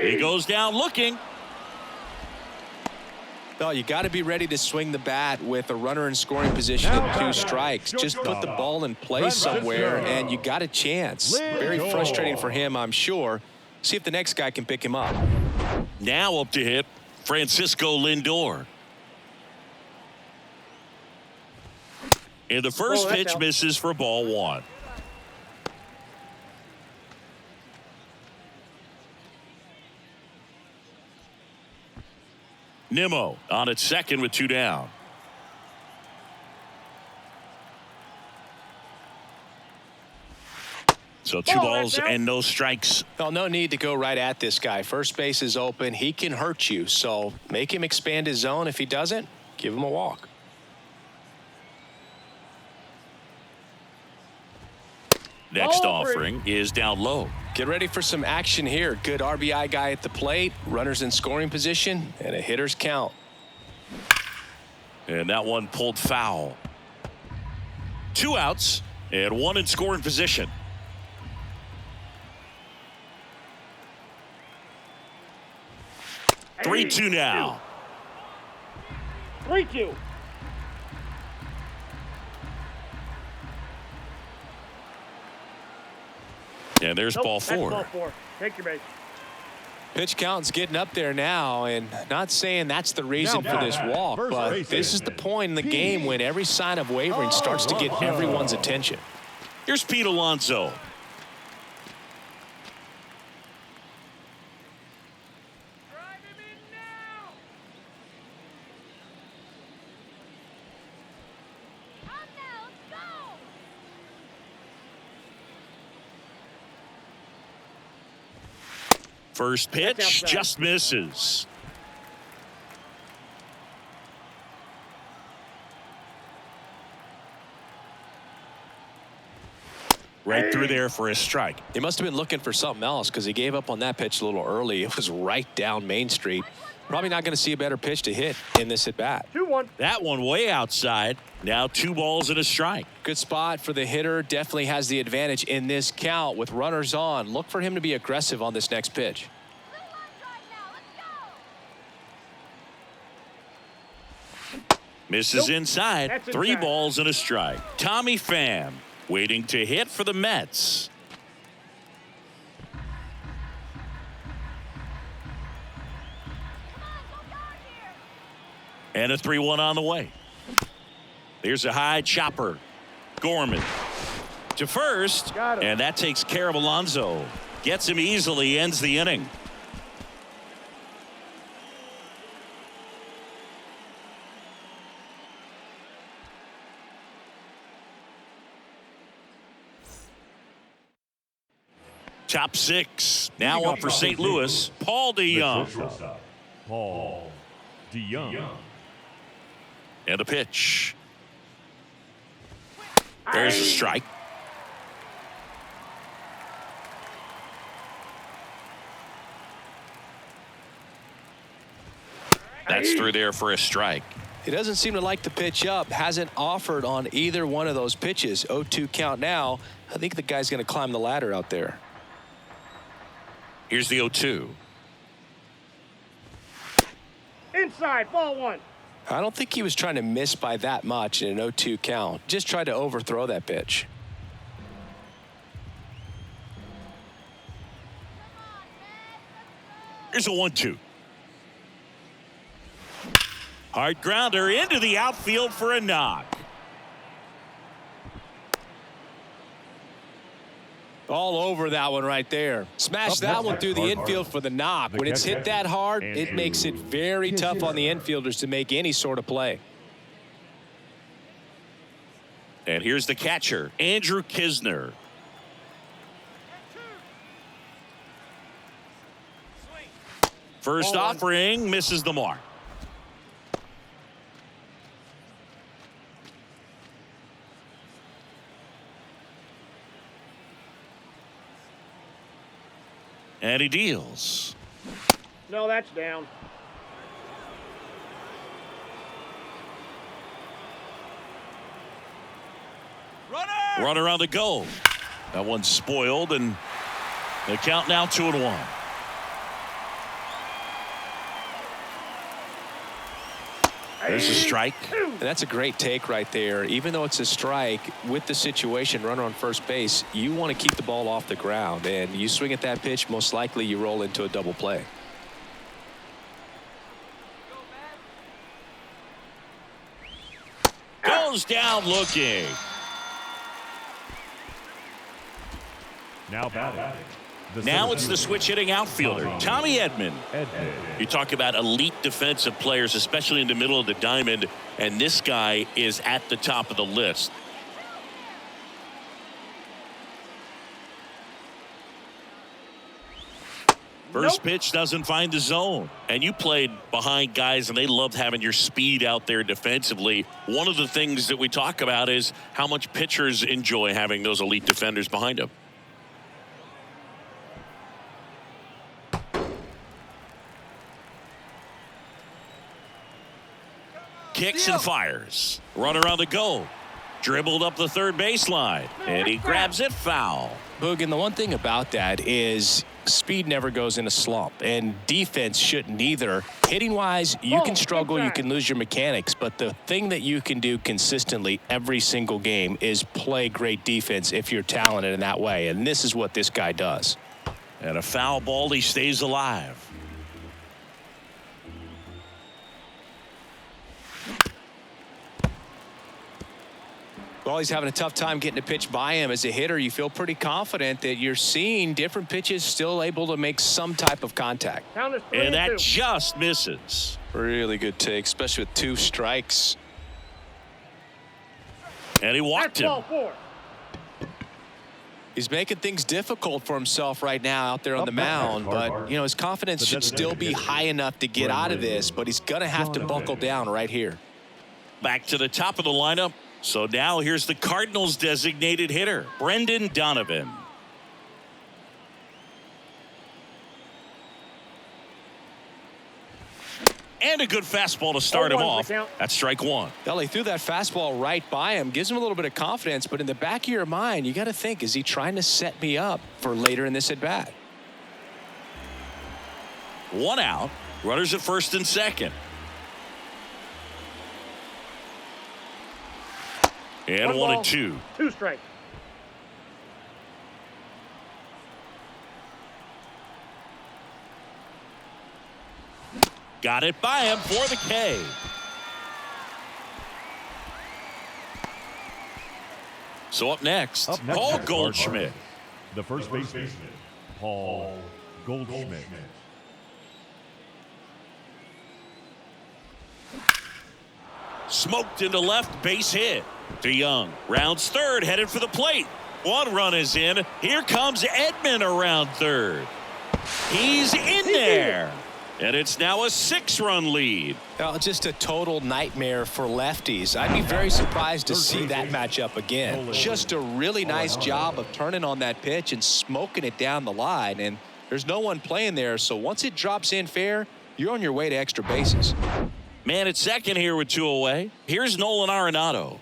He goes down looking. No, you got to be ready to swing the bat with a runner in scoring position and 2 strikes. Just put the ball in play somewhere, and you got a chance. Very frustrating for him, I'm sure. See if the next guy can pick him up. Now up to hit Francisco Lindor. And the first pitch misses for ball 1. Nimmo on at second with 2 down. So 2 balls and no strikes. Well, no need to go right at this guy. First base is open. He can hurt you. So make him expand his zone. If he doesn't, give him a walk. Next offering is down low. Get ready for some action here. Good RBI guy at the plate. Runners in scoring position and a hitter's count. And that one pulled foul. 2 outs and 1 in scoring position. Hey, 3-2 now. 3-2. And there's ball 4. Ball 4. Take your base. Pitch count's getting up there now, and not saying that's the reason for this walk, but this is the point in the game when every sign of wavering starts to get everyone's attention. Here's Pete Alonso. First pitch just misses. Right through there for a strike. He must have been looking for something else because he gave up on that pitch a little early. It was right down Main Street. Probably not going to see a better pitch to hit in this at bat. 2-1. That one way outside. Now 2 balls and a strike. Good spot for the hitter. Definitely has the advantage in this count with runners on. Look for him to be aggressive on this next pitch. Misses inside. That's 3 inside. balls and a strike. Tommy Pham waiting to hit for the Mets. And a 3-1 on the way. There's a high chopper. Gorman to first. And that takes care of Alonso. Gets him easily, ends the inning. Top 6. Now up for St. Louis. Paul DeYoung. Paul DeYoung. And a pitch. There's a strike. That's through there for a strike. He doesn't seem to like the pitch up. Hasn't offered on either one of those pitches. 0-2 count now. I think the guy's going to climb the ladder out there. Here's the 0-2. Inside. Ball 1. I don't think he was trying to miss by that much in an 0-2 count. Just tried to overthrow that pitch. Here's a 1-2. Hard grounder into the outfield for a knock. All over that one right there. Smash that one through the infield for the knock. When it's hit that hard, it makes it very tough on the infielders to make any sort of play. And here's the catcher, Andrew Kisner. First offering misses the mark. And he deals. No, that's down. Runner on the go. That one's spoiled, and the count now 2-1. There's a strike. And that's a great take right there. Even though it's a strike, with the situation, runner on first base, you want to keep the ball off the ground. And you swing at that pitch, most likely you roll into a double play. Goes down looking. Now batting. Now it's the switch hitting outfielder, Tommy Edman. You talk about elite defensive players, especially in the middle of the diamond, and this guy is at the top of the list. First pitch doesn't find the zone. And you played behind guys, and they loved having your speed out there defensively. One of the things that we talk about is how much pitchers enjoy having those elite defenders behind them. Kicks and fires. Runner on the go. Dribbled up the third baseline. And he grabs it foul. Boog, and the one thing about that is speed never goes in a slump, and defense shouldn't either. Hitting-wise, you can struggle, you can lose your mechanics, but the thing that you can do consistently every single game is play great defense if you're talented in that way, and this is what this guy does. And a foul ball, he stays alive. Well, he's having a tough time getting a pitch by him. As a hitter, you feel pretty confident that you're seeing different pitches still able to make some type of contact. And that just misses. Really good take, especially with 2 strikes. And he walked him. He's making things difficult for himself right now out there on the mound, but, you know, his confidence should still be high enough to get out of this, but he's going to have to buckle down right here. Back to the top of the lineup. So now here's the Cardinals' designated hitter, Brendan Donovan. And a good fastball to start him off. That's strike 1. Well, he threw that fastball right by him, gives him a little bit of confidence, but in the back of your mind, you got to think, is he trying to set me up for later in this at bat? 1 out. Runners at first and second. And 1-2. 2 strikes. Got it by him for the K. So up next, Paul Goldschmidt. The first baseman, Paul Goldschmidt. Smoked into left, base hit. DeYoung rounds third, headed for the plate. 1 run is in. Here comes Edman around third. He's in there. And it's now a 6-run lead. Well, just a total nightmare for lefties. I'd be very surprised to see that matchup again. Just a really nice job of turning on that pitch and smoking it down the line. And there's no one playing there, so once it drops in fair, you're on your way to extra bases. Man at second here with 2 away. Here's Nolan Arenado.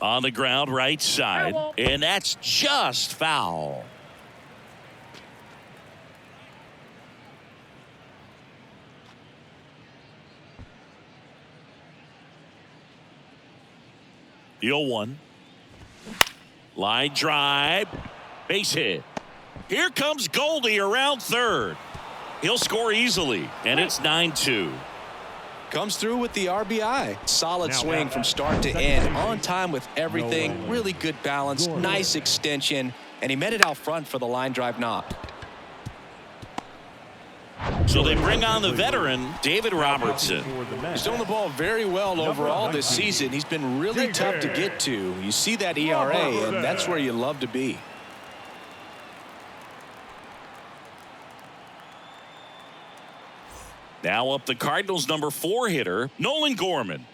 On the ground, right side. And that's just foul. The 0-1. Line drive. Base hit. Here comes Goldie around third. He'll score easily, and it's 9-2. Comes through with the RBI. Solid swing from start to end. On time with everything. Really good balance. Nice extension. And he met it out front for the line drive knock. So they bring on the veteran, David Robertson. He's doing the ball very well overall this season. He's been really tough to get to. You see that ERA, and that's where you love to be. Now up the Cardinals' number 4 hitter, Nolan Gorman.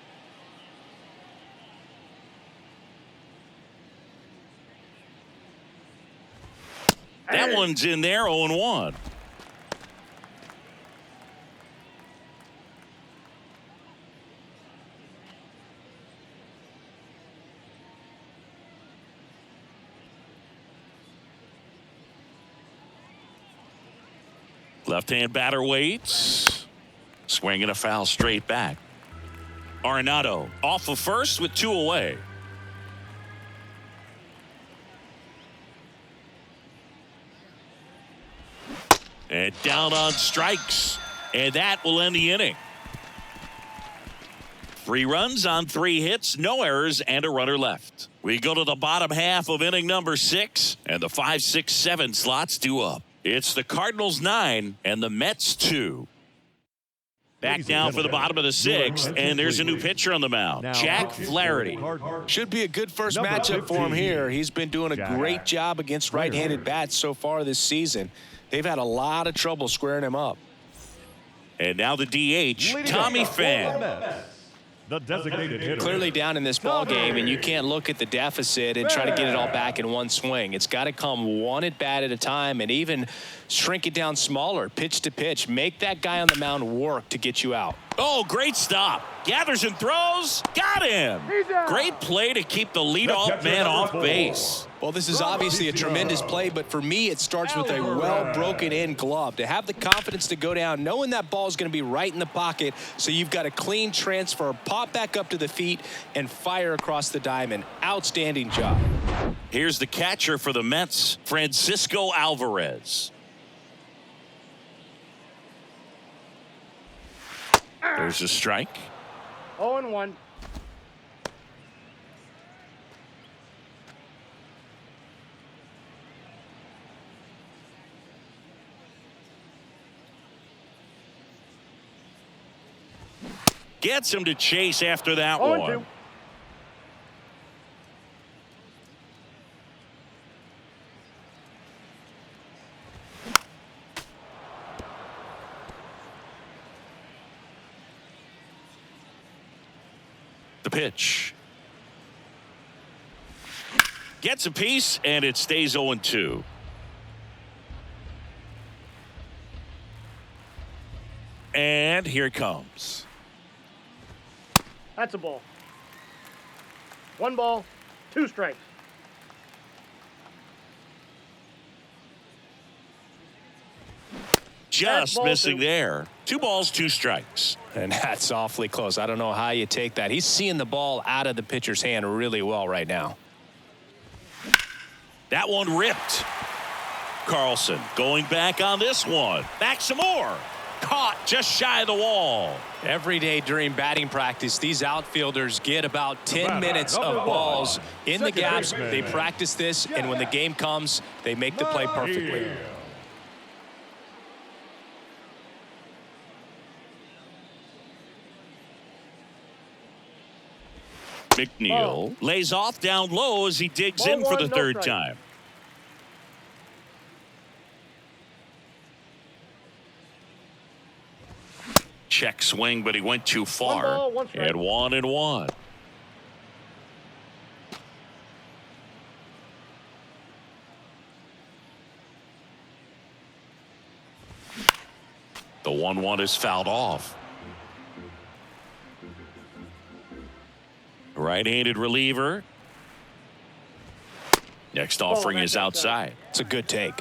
That one's in there, 0-1. Left-hand batter waits. Swinging a foul straight back. Arenado off of first with 2 away. And down on strikes. And that will end the inning. 3 runs on 3 hits, no errors, and a runner left. We go to the bottom half of inning number 6, and the 5, 6, 7 slots due up. It's the Cardinals 9 and the Mets 2. Back now for the bottom of the 6th, and there's a new pitcher on the mound, Jack Flaherty. Should be a good first matchup for him here. He's been doing a great job against right-handed bats so far this season. They've had a lot of trouble squaring him up. And now the DH, Tommy Pham. The designated hitter. Clearly down in this ball game, and you can't look at the deficit and try to get it all back in one swing. It's got to come one at bat at a time, and even shrink it down smaller, pitch to pitch. Make that guy on the mound work to get you out. Oh, great stop. Gathers and throws. Got him. Great play to keep the leadoff man off base. Well, this is obviously a tremendous play, but for me, it starts with a well-broken-in glove. To have the confidence to go down, knowing that ball is going to be right in the pocket, so you've got a clean transfer, pop back up to the feet, and fire across the diamond. Outstanding job. Here's the catcher for the Mets, Francisco Alvarez. There's a strike. 0-1. Gets him to chase after that one. 0-2. The pitch. Gets a piece, and it stays 0-2. And here it comes. That's a ball. 1 ball, 2 strikes. Just missing there. 2 balls, 2 strikes. And that's awfully close. I don't know how you take that. He's seeing the ball out of the pitcher's hand really well right now. That one ripped. Carlson going back on this one. Back some more. Caught just shy of the wall. Every day during batting practice, these outfielders get about 10 minutes of balls in the gaps. They practice this, and when the game comes, they make the play perfectly. McNeil lays off down low as he digs in for the 3rd time. Check swing, but he went too far. 1 ball, 1 strike. And 1-1. The 1-1 is fouled off. Right-handed reliever. Next offering is outside. It's a good take.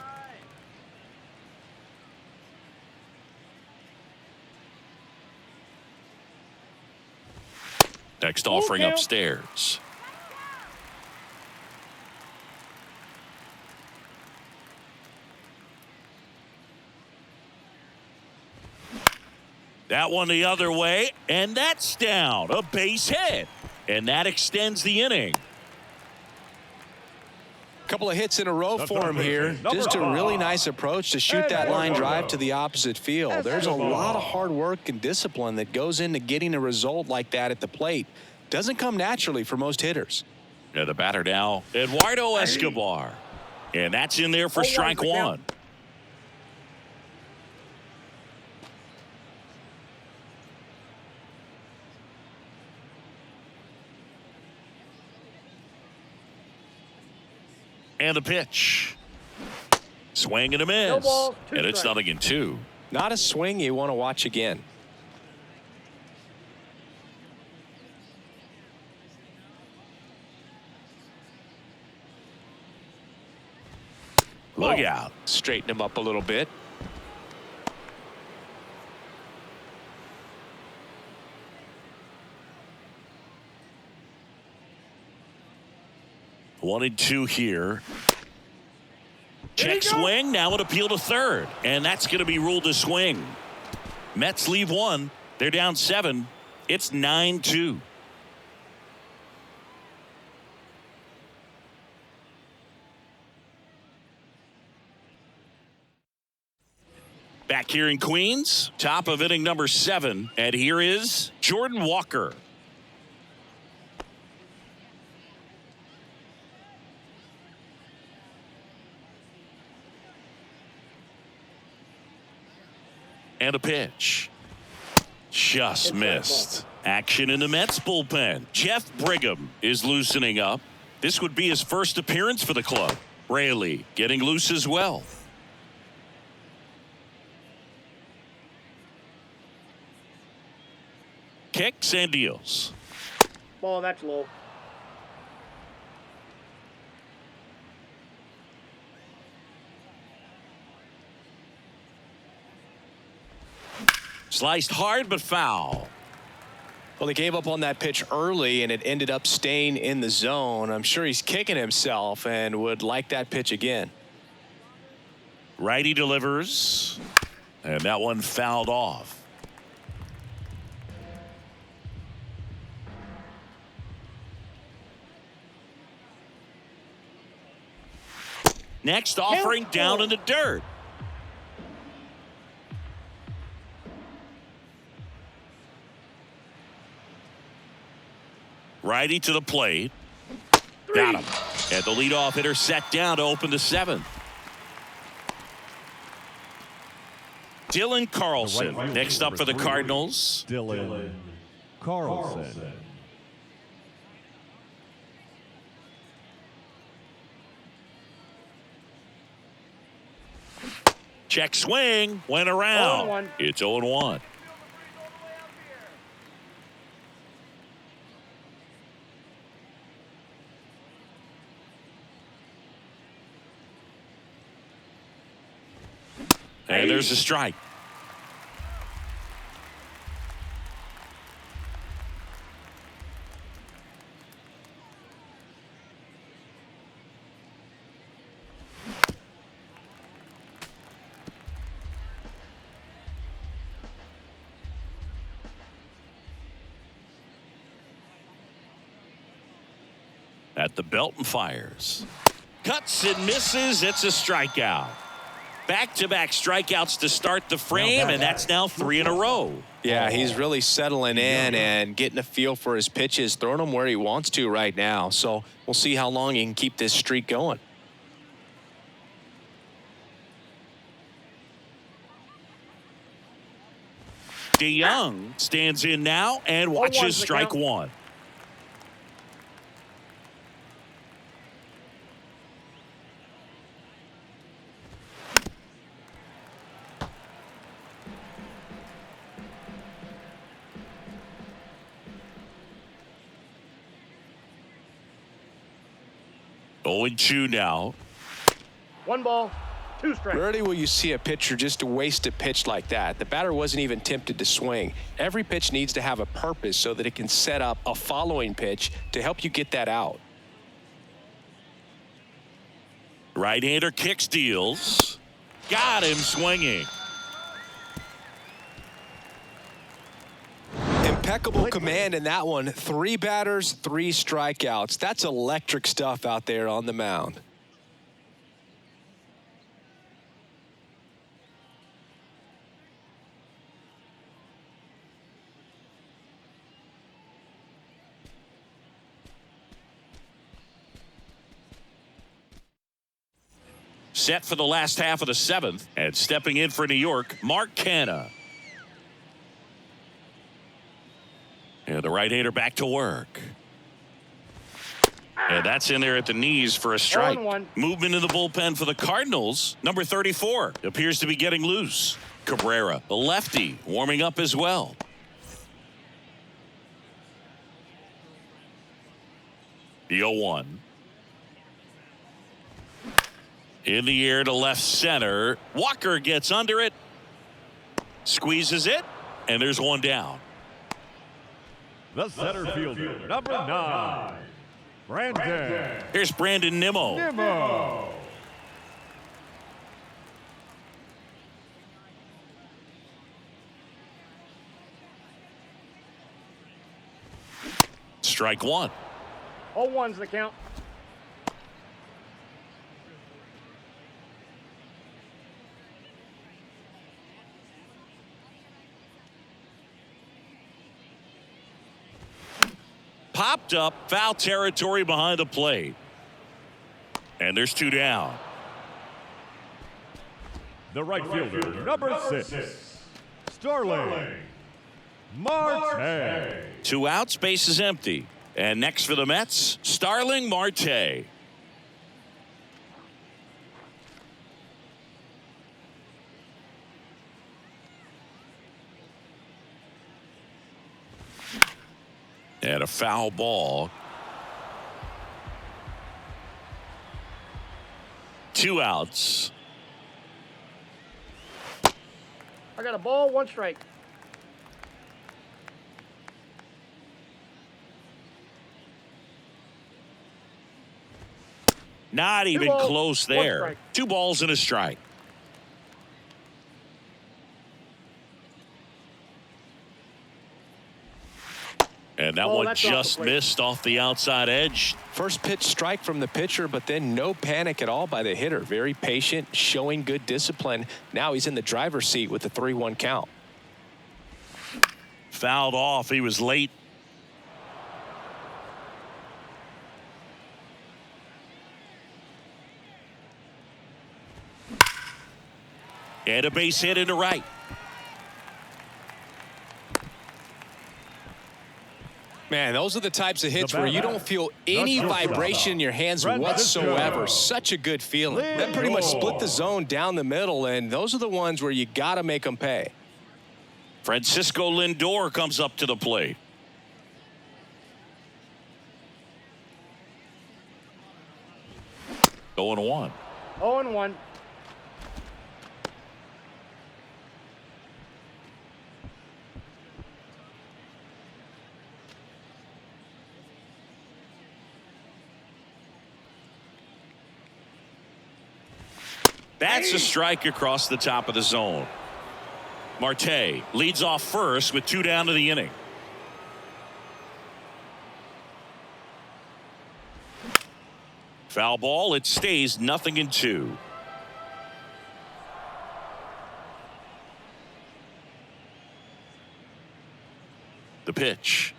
Next offering upstairs. That one the other way, and that's down. A base hit. And that extends the inning. Couple of hits in a row for him here. Just a really nice approach to shoot that line drive to the opposite field. There's a lot of hard work and discipline that goes into getting a result like that at the plate. Doesn't come naturally for most hitters. Yeah, the batter now, Eduardo Escobar. And that's in there for strike 1. And the pitch. Swing and a No miss. ball, two And it's strikes. 0-2. Not a swing you want to watch again. Look out. Straighten him up a little bit. One and two here. Check swing. Now an appeal to third. And that's going to be ruled a swing. Mets leave one. They're down 7. It's 9-2. Back here in Queens, top of inning number 7. And here is Jordan Walker. And a pitch. Just missed. Action in the Mets bullpen. Jeff Brigham is loosening up. This would be his first appearance for the club. Raley getting loose as well. Kicks and deals. Ball, that's low. Sliced hard but foul. Well, they gave up on that pitch early, and it ended up staying in the zone. I'm sure he's kicking himself and would like that pitch again. Righty delivers. And that one fouled off. Next offering down in the dirt. Righty to the plate. Got him. And the leadoff hitter set down to open the 7th. Dylan Carlson next up for the Cardinals. Dylan Carlson. Check swing. Went around. 0-1. It's 0-1. And there's a strike. At the belt and fires. Cuts and misses. It's a strikeout. Back-to-back strikeouts to start the frame, and that's now 3 in a row. Yeah, he's really settling in and getting a feel for his pitches, throwing them where he wants to right now. So we'll see how long he can keep this streak going. DeYoung stands in now and watches strike one. Oh, and 2 now. 1 ball, 2 strikes. Rarely will you see a pitcher just waste a pitch like that. The batter wasn't even tempted to swing. Every pitch needs to have a purpose so that it can set up a following pitch to help you get that out. Right-hander kicks, deals. Got him swinging. Impeccable command in that one. 3 batters, 3 strikeouts. That's electric stuff out there on the mound. Set for the last half of the 7th, and stepping in for New York, Mark Canha. And the right-hander back to work. And that's in there at the knees for a strike. 0-1. Movement in the bullpen for the Cardinals. Number 34 appears to be getting loose. Cabrera, the lefty, warming up as well. The 0-1. In the air to left center. Walker gets under it. Squeezes it. And there's one down. The center fielder, number 9, Brandon. Here's Brandon Nimmo. Nimmo. Strike one. 0-1's the count. Popped up, foul territory behind the plate. And there's two down. The right fielder, number 6, Starling Marte. 2 outs, base is empty. And next for the Mets, Starling Marte. And a foul ball. 2 outs. I got a ball, 1 strike. Not even balls, close 1 there. strike. 2 balls and a strike. And that one That's off the just plate. missed off the outside edge. First pitch strike from the pitcher, but then no panic at all by the hitter. Very patient, showing good discipline. Now he's in the driver's seat with the 3-1 count. Fouled off. He was late. And a base hit into right. Man, those are the types of hits The where you batter, don't feel any the vibration in your hands Francisco whatsoever. Such a good feeling. That pretty much split the zone down the middle, and those are the ones where you got to make them pay. Francisco Lindor comes up to the plate. Going 1. 0-1. That's a strike across the top of the zone. Marte leads off first with 2 down to the inning. Foul ball. It stays 0-2. The pitch.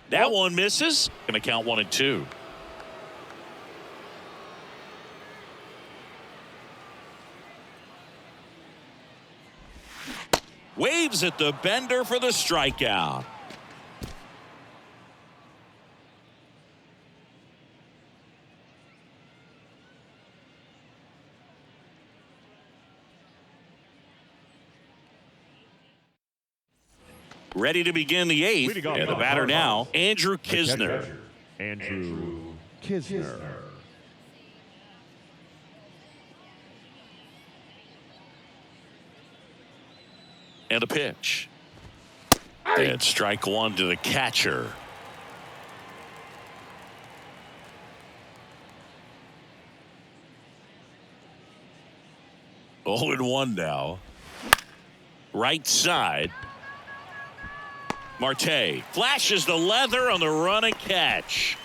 That one misses. Going to count 1-2. Waves at the bender for the strikeout. Ready to begin the 8th. And the batter now, Andrew Kisner. Andrew Kisner. And a pitch. And strike 1 to the catcher. Oh, and 1 now. Right side. Marte flashes the leather on the run and catch.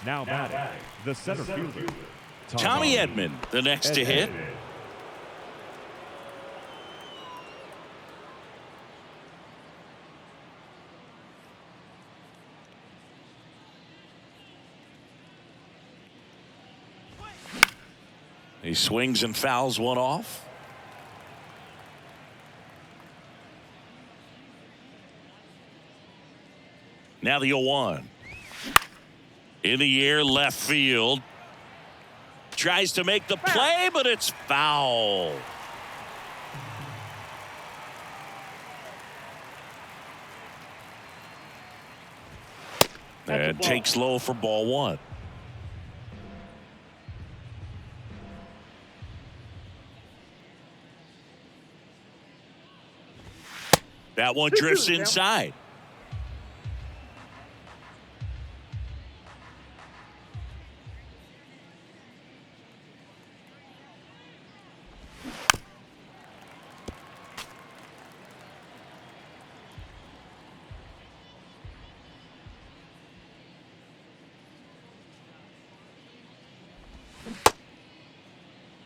Now batting, the center fielder, Tommy Edman, the next to hit. He swings and fouls one off. Now the 0-1. In the air, left field. Tries to make the play, but it's foul. And takes low for ball one. That one drifts inside.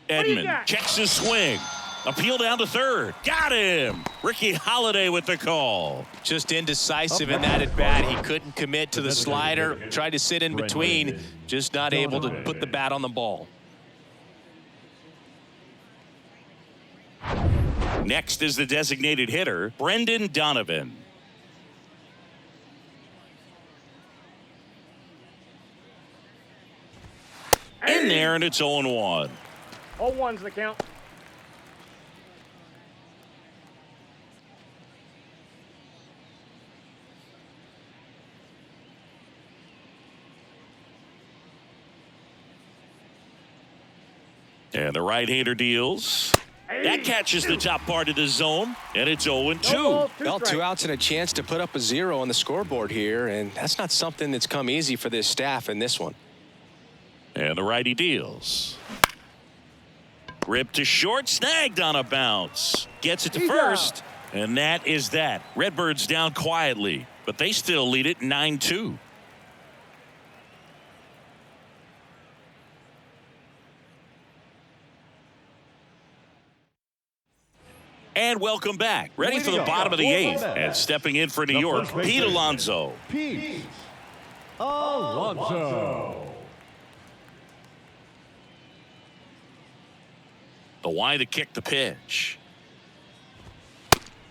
Edmund checks his swing. Appeal down to third. Got him. Ricky Holiday with the call. Just indecisive in that at bat. He couldn't commit to the slider. Tried to sit in between. Just not able to put the bat on the ball. Next is the designated hitter, Brendan Donovan. In there, and it's 0-1. All ones the count. And the right-hander deals. That catches the top part of the zone, and it's 0-2. Well, 2 outs and a chance to put up a 0 on the scoreboard here, and that's not something that's come easy for this staff in this one. And the righty deals. Ripped to short, snagged on a bounce. Gets it to first, and that is that. Redbirds down quietly, but they still lead it 9-2. And welcome back. Ready for the bottom of the 8th. And stepping in for New York, Pete Alonso. Pete Alonso. The Y to kick the pitch.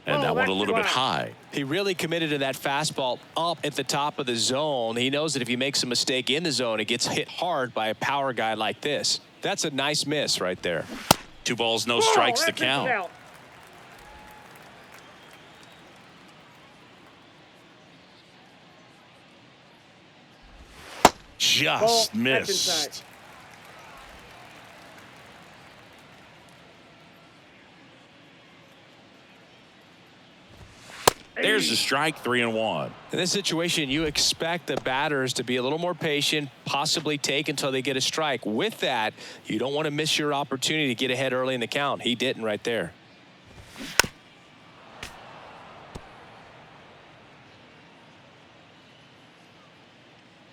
And that one a little bit high. He really committed to that fastball up at the top of the zone. He knows that if he makes a mistake in the zone, it gets hit hard by a power guy like this. That's a nice miss right there. 2 balls, no strikes to count. Just missed. There's a strike, 3-1. In this situation, you expect the batters to be a little more patient, possibly take until they get a strike. With that, you don't want to miss your opportunity to get ahead early in the count. He didn't right there.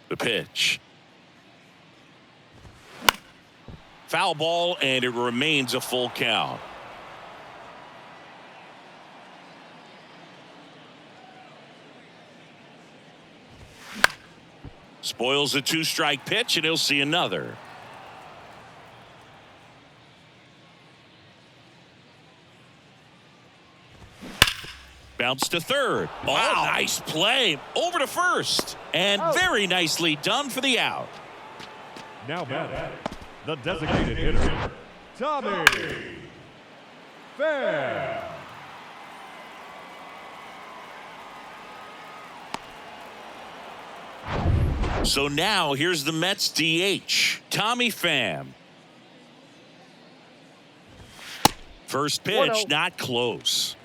The pitch. Foul ball, and it remains a full count. Spoils a 2-strike pitch, and he'll see another. Bounce to third. Wow, nice play. Over to first. And very nicely done for the out. Now batting, the designated hitter, Tommy Pham. So now here's the Mets DH, Tommy Pham. First pitch, not close.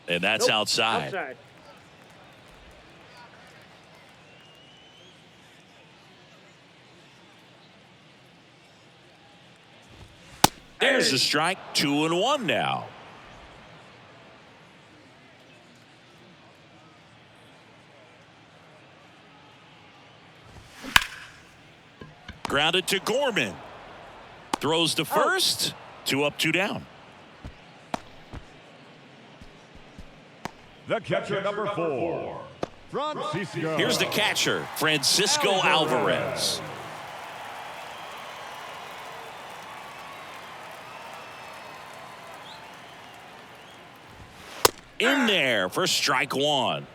And that's outside. There's a strike, 2-1 now. Grounded to Gorman. Throws to first. 2 up, 2 down. The catcher, number 4, Francisco. Here's the catcher, Francisco Alvarez. in there for strike one.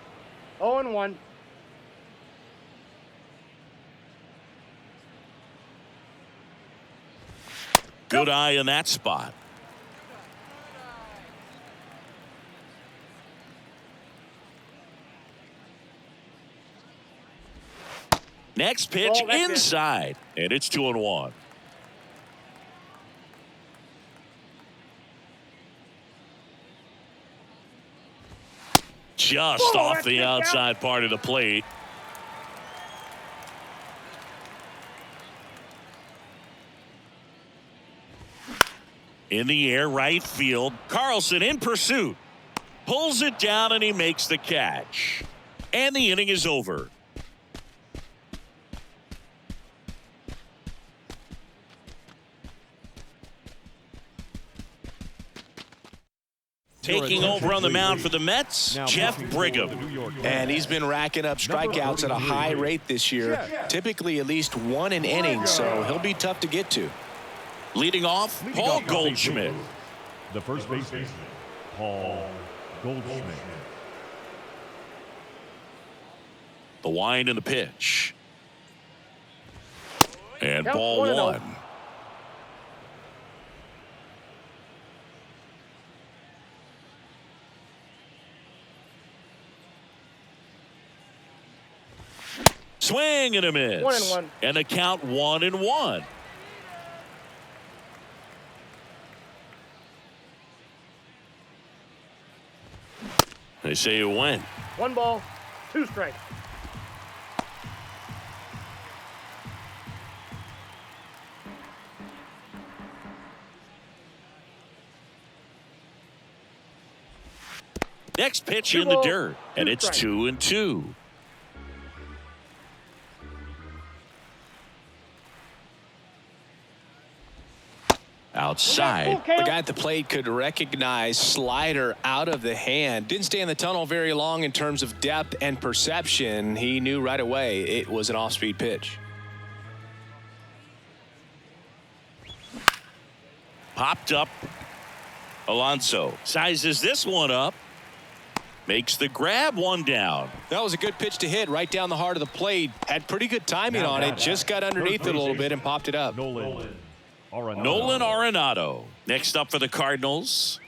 0-1. Good eye in that spot. Next pitch Oh, that's inside, and it's 2-1. Just off the outside part of the plate. In the air, right field. Carlson in pursuit. Pulls it down, and he makes the catch. And the inning is over. Taking over on the mound for the Mets, Jeff Brigham. And he's been racking up strikeouts at a high rate this year, typically at least one an inning, so he'll be tough to get to. Leading off, Paul Goldschmidt. The first baseman, Paul Goldschmidt. The wind and the pitch. And Count ball 1-0. one. Swing and a miss. 1-1. And the count 1-1. They say you win. 1 ball, 2 strikes. Next pitch Two in the ball, dirt, and two it's strikes. 2-2. Outside. The guy at the plate could recognize slider out of the hand. Didn't stay in the tunnel very long in terms of depth and perception. He knew right away it was an off-speed pitch. Popped up. Alonso sizes this one up. Makes the grab, 1 down. That was a good pitch to hit right down the heart of the plate. Had pretty good timing on it. Just got underneath it a little bit and popped it up. Nolan Arenado. Next up for the Cardinals.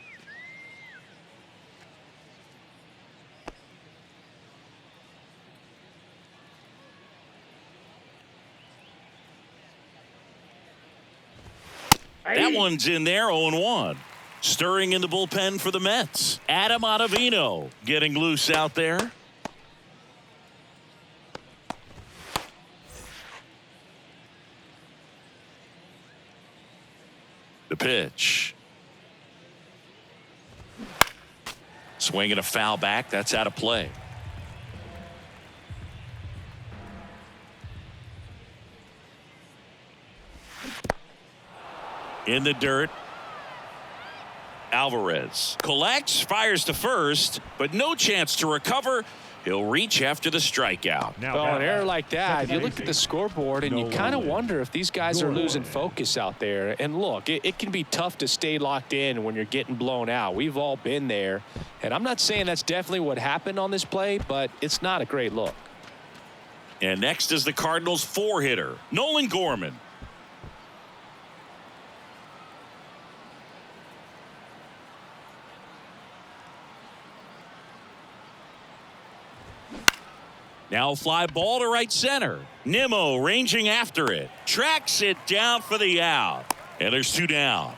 That one's in there, 0-1. Stirring in the bullpen for the Mets. Adam Ottavino getting loose out there. The pitch. Swinging a foul back. That's out of play. In the dirt. Alvarez collects, fires to first, but no chance to recover. He'll reach after the strikeout. Well, an error like that, you look at the scoreboard and you kind of wonder if these guys are losing focus out there. And look, it can be tough to stay locked in when you're getting blown out. We've all been there. And I'm not saying that's definitely what happened on this play, but it's not a great look. And next is the Cardinals' 4-hitter, Nolan Gorman. Now fly ball to right center. Nimmo ranging after it. Tracks it down for the out. And there's 2 down.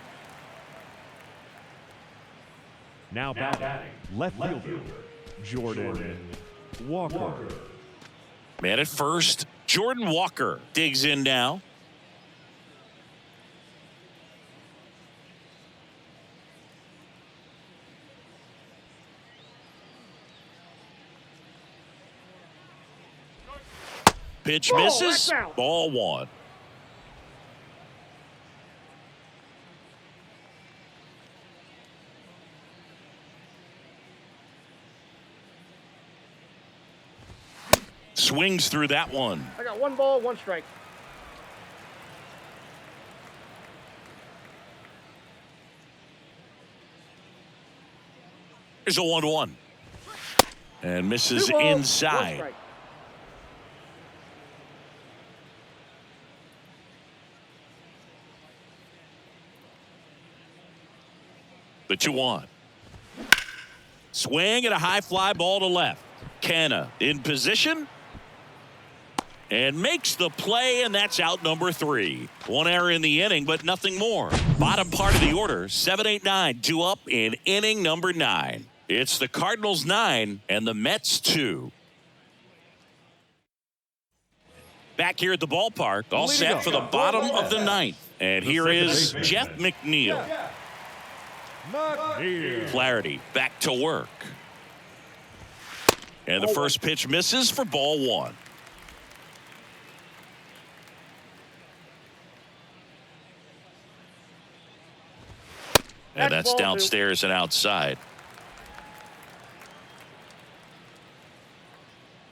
Now batting, left fielder, Jordan Walker. Man at first, Jordan Walker digs in now. Pitch misses. that's out. Ball 1. Swings through that one. I got 1 ball, 1 strike. Here's a 1-1. And misses 2 balls, 1 inside. strike. The 2-1. Swing and a high fly ball to left. Canna in position. And makes the play, and that's out number 3. 1 error in the inning, but nothing more. Bottom part of the order, 7, 8, 9, 2 up in inning number 9. It's the Cardinals 9 and the Mets 2. Back here at the ballpark, all set for the bottom of the 9th. And here is Jeff McNeil. Flaherty back to work. And the first pitch misses for ball 1. And that's downstairs and outside.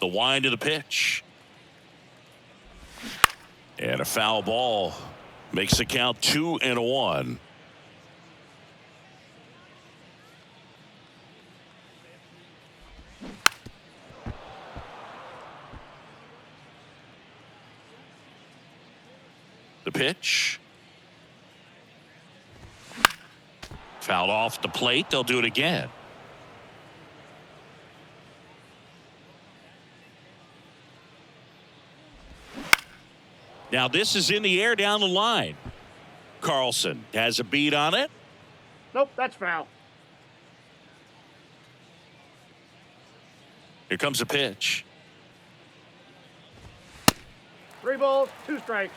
The wind of the pitch. And a foul ball makes the count 2-1. The pitch. Fouled off the plate. They'll do it again. Now this is in the air down the line. Carlson has a beat on it. Nope, that's foul. Here comes a pitch. 3 balls, 2 strikes.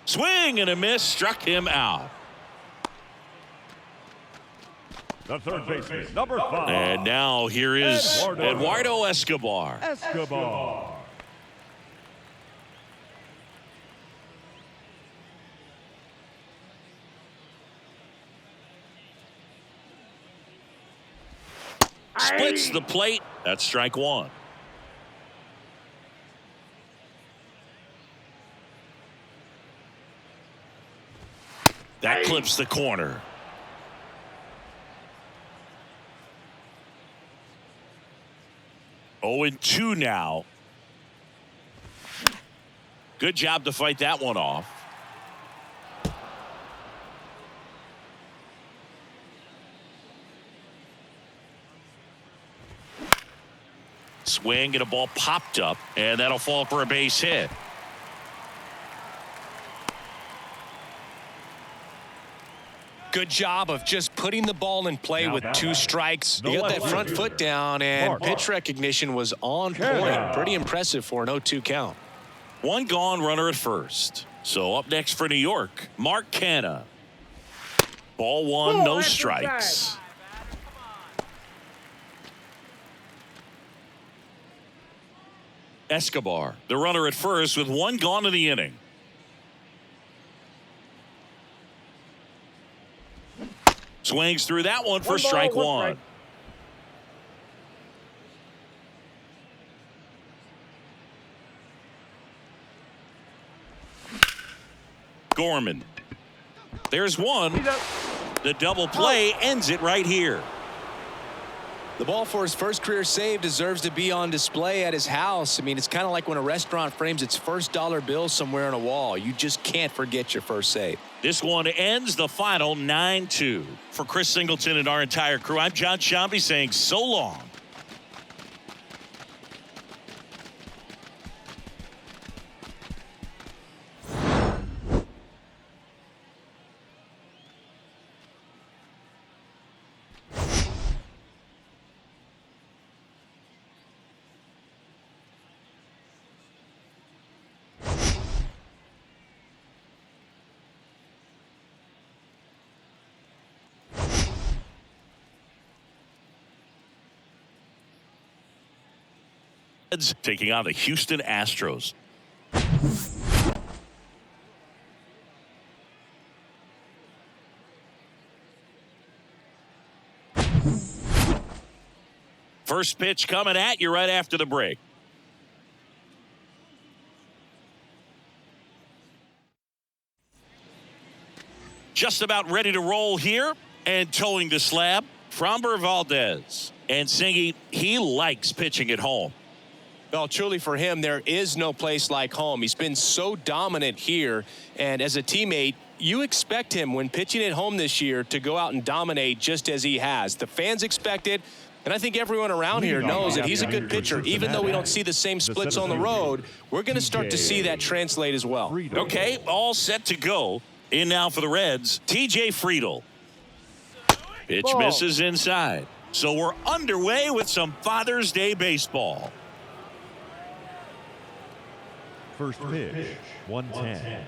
Swing and a miss, struck him out. The third baseman, number 5. And now here is Eduardo Escobar. Splits the plate. That's strike 1. That clips the corner. Oh, and 2 now. Good job to fight that one off. Swing and a ball popped up, and that'll fall for a base hit. Good job of just putting the ball in play with 2 strikes. He got that front foot down, and pitch recognition was on point. Pretty impressive for an 0-2 count. 1 gone, runner at first. So up next for New York, Mark Canha. Ball 1, no strikes. Escobar, the runner at first with 1 gone in the inning. Swings through that one for strike 1. Gorman. There's 1. The double play ends it right here. The ball for his first career save deserves to be on display at his house. I mean, it's kind of like when a restaurant frames its first dollar bill somewhere on a wall. You just can't forget your first save. This one ends the final 9-2. For Chris Singleton and our entire crew, I'm John Shambi saying so long. Taking on the Houston Astros. First pitch coming at you right after the break. just about ready to roll here and towing the slab. Framber Valdez. And Singy, he likes pitching at home. Well, truly for him, there is no place like home. He's been so dominant here. And as a teammate, you expect him when pitching at home this year to go out and dominate just as he has. The fans expect it. And I think everyone around here knows that he's a good pitcher. Even though we don't see the same splits on the road, we're going to start to see that translate as well. Okay, all set to go. In now for the Reds, TJ Friedel. Pitch misses inside. So we're underway with some Father's Day baseball. First pitch, 110.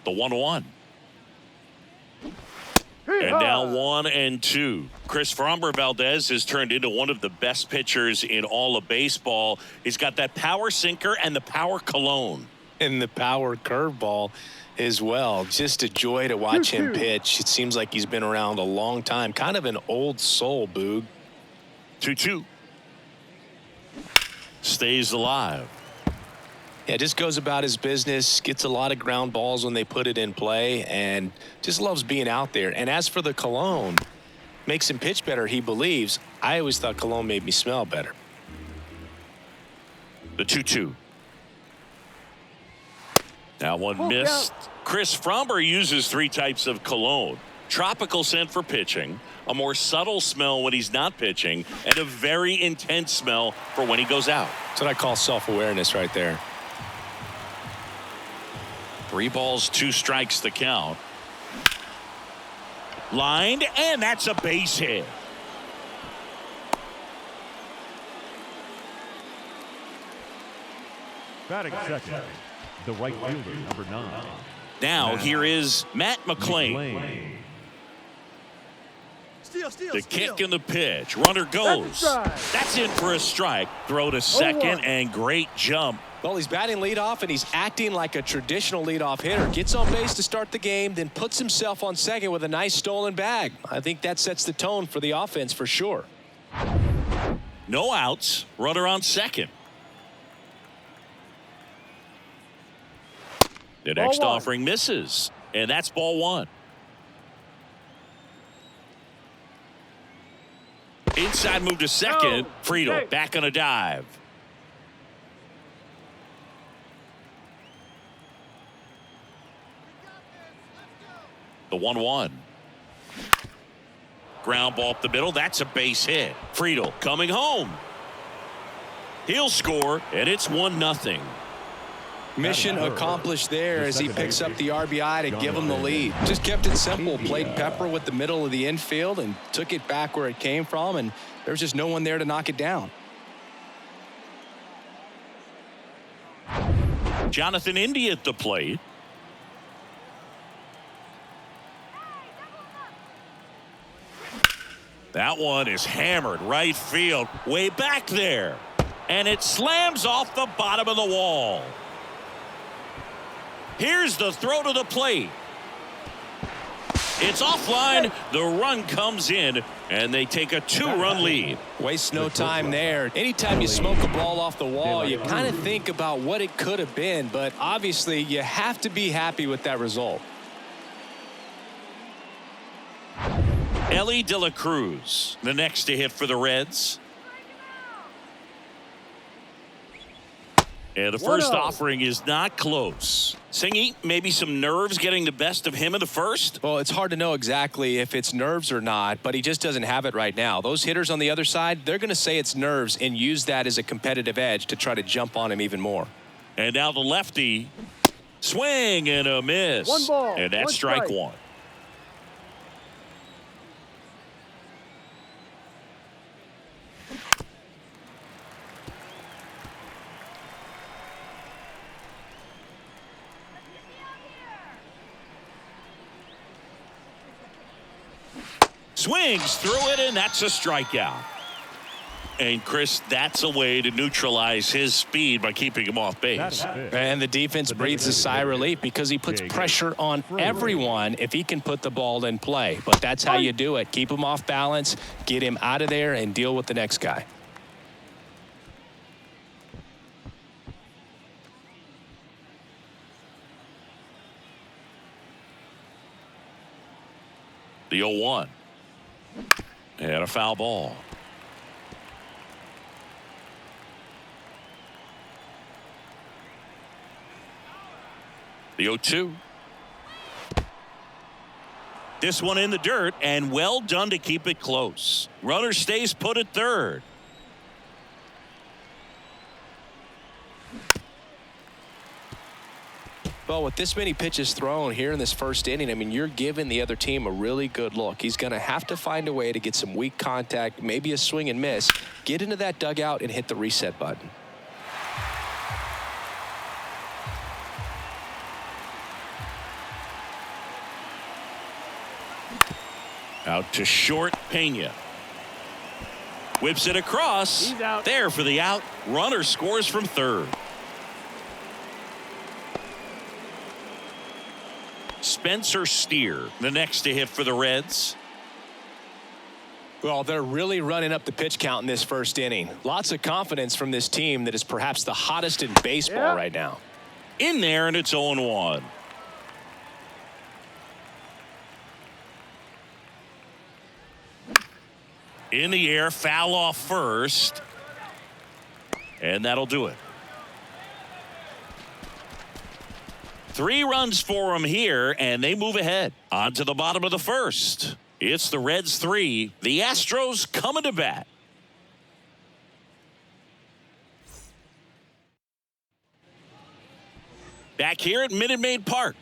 The 1-1. And now 1-2. Chris Framber Valdez has turned into one of the best pitchers in all of baseball. He's got that power sinker and the power cologne. And the power curveball as well. Just a joy to watch him pitch. It seems like he's been around a long time. Kind of an old soul, Boog. 2-2. Stays alive. Yeah, just goes about his business, gets a lot of ground balls when they put it in play, and just loves being out there. And as for the cologne, makes him pitch better, he believes. I always thought cologne made me smell better. The 2-2. Now one missed. Chris Framber uses 3 types of cologne. Tropical scent for pitching, a more subtle smell when he's not pitching, and a very intense smell for when he goes out. That's what I call self-awareness right there. 3 balls, 2 strikes the count. Lined, and that's a base hit. Batting second, the right fielder, number 9. Now here is Matt McClain. The kick and the pitch. Runner goes. That's in for a strike. Throw to second and great jump. Well, he's batting leadoff, and he's acting like a traditional leadoff hitter. Gets on base to start the game, then puts himself on second with a nice stolen bag. I think that sets the tone for the offense for sure. No outs. Runner on second. The next offering misses, and that's ball 1. Inside move to second. Friedel back on a dive. The 1-1. Ground ball up the middle. That's a base hit. Friedel coming home. He'll score, and it's 1-0. Mission accomplished there as he picks up the RBI to give him the lead. Just kept it simple. Played pepper with the middle of the infield and took it back where it came from, and there's just no one there to knock it down. Jonathan India at the plate. That one is hammered right field, way back there. And it slams off the bottom of the wall. Here's the throw to the plate. It's offline. The run comes in, and they take a 2-run lead. Waste no time there. Anytime you smoke a ball off the wall, you kind of think about what it could have been, but obviously you have to be happy with that result. Ellie De La Cruz, the next to hit for the Reds. And the first offering is not close. Singy, maybe some nerves getting the best of him in the first? Well, it's hard to know exactly if it's nerves or not, but he just doesn't have it right now. Those hitters on the other side, they're going to say it's nerves and use that as a competitive edge to try to jump on him even more. And now the lefty. Swing and a miss. 1 ball, and that's 1 strike strike. 1. Swings through it, and that's a strikeout. And Chris, that's a way to neutralize his speed by keeping him off base. And the defense breathes a sigh of relief because he puts pressure on everyone if he can put the ball in play. But that's how you do it. Keep him off balance, get him out of there, and deal with the next guy. The 0-1. And a foul ball. The 0-2. This one in the dirt, and well done to keep it close. Runner stays put at third. Well, with this many pitches thrown here in this first inning, I mean, you're giving the other team a really good look. He's going to have to find a way to get some weak contact, maybe a swing and miss, get into that dugout and hit the reset button. Out to short, Pena. Whips it across. He's out. There for the out. Runner scores from third. Spencer Steer, the next to hit for the Reds. Well, they're really running up the pitch count in this first inning. Lots of confidence from this team that is perhaps the hottest in baseball right now. In there, and it's 0-1. In the air, foul off first. And that'll do it. 3 runs for them here, and they move ahead. On to the bottom of the first. It's the Reds 3. The Astros coming to bat. Back here at Minute Maid Park.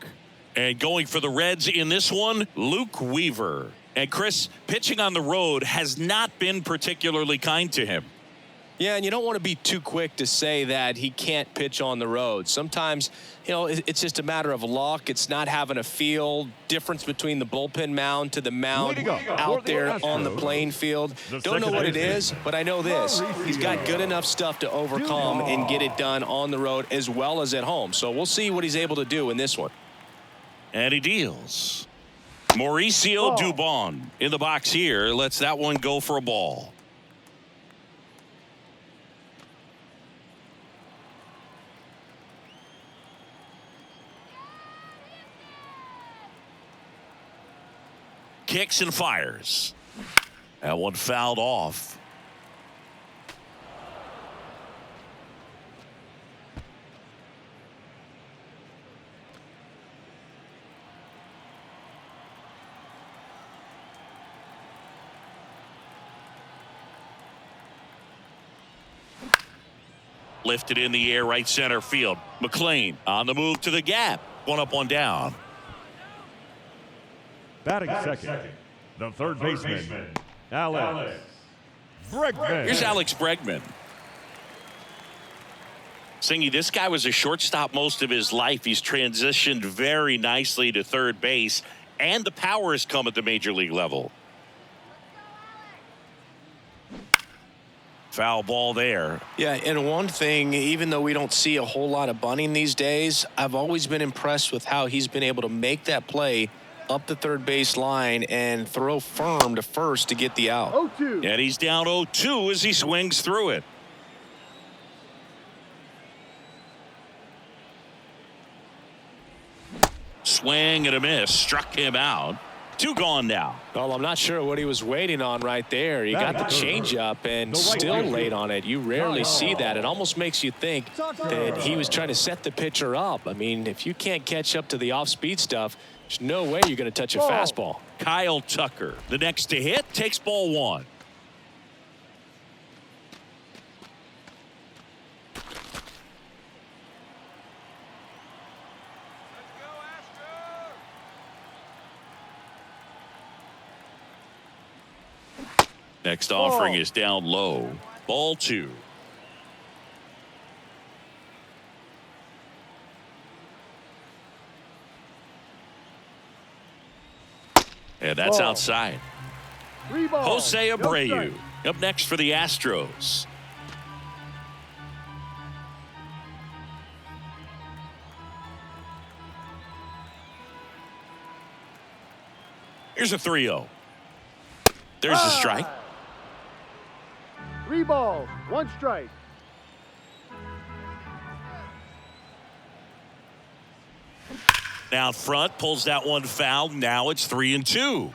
And going for the Reds in this one, Luke Weaver. And Chris, pitching on the road has not been particularly kind to him. Yeah, and you don't want to be too quick to say that he can't pitch on the road. Sometimes, you know, it's just a matter of luck. It's not having a feel. Difference between the bullpen mound to the mound out there on the playing field. Don't know what it is, but I know this. He's got good enough stuff to overcome and get it done on the road as well as at home. So we'll see what he's able to do in this one. And he deals. Mauricio Dubon in the box here. Lets that one go for a ball. Kicks and fires. That one fouled off. Lifted in the air, right center field. McLean on the move to the gap. One up, one down. Batting second, the third baseman, Alex Bregman. Here's Alex Bregman. Singy, this guy was a shortstop most of his life. He's transitioned very nicely to third base, and the power has come at the major league level. Foul ball there. Yeah, and one thing, even though we don't see a whole lot of bunting these days, I've always been impressed with how he's been able to make that play up the third base line and throw firm to first to get the out. 0-2. And he's down 0-2 as he swings through it. Swing and a miss. Struck him out. 2 gone now. Well, I'm not sure what he was waiting on right there. He got the changeup and still late on it. You rarely see that. It almost makes you think that he was trying to set the pitcher up. I mean, if you can't catch up to the off-speed stuff, there's no way you're going to touch a fastball. Kyle Tucker, the next to hit, takes ball 1. Next offering is down low. Ball 2. And that's outside. Three balls. Jose No Abreu. strike. Up next for the Astros. Here's a 3-0. There's a strike. 3 balls, 1 strike. Out front, pulls that one foul. Now it's 3-2.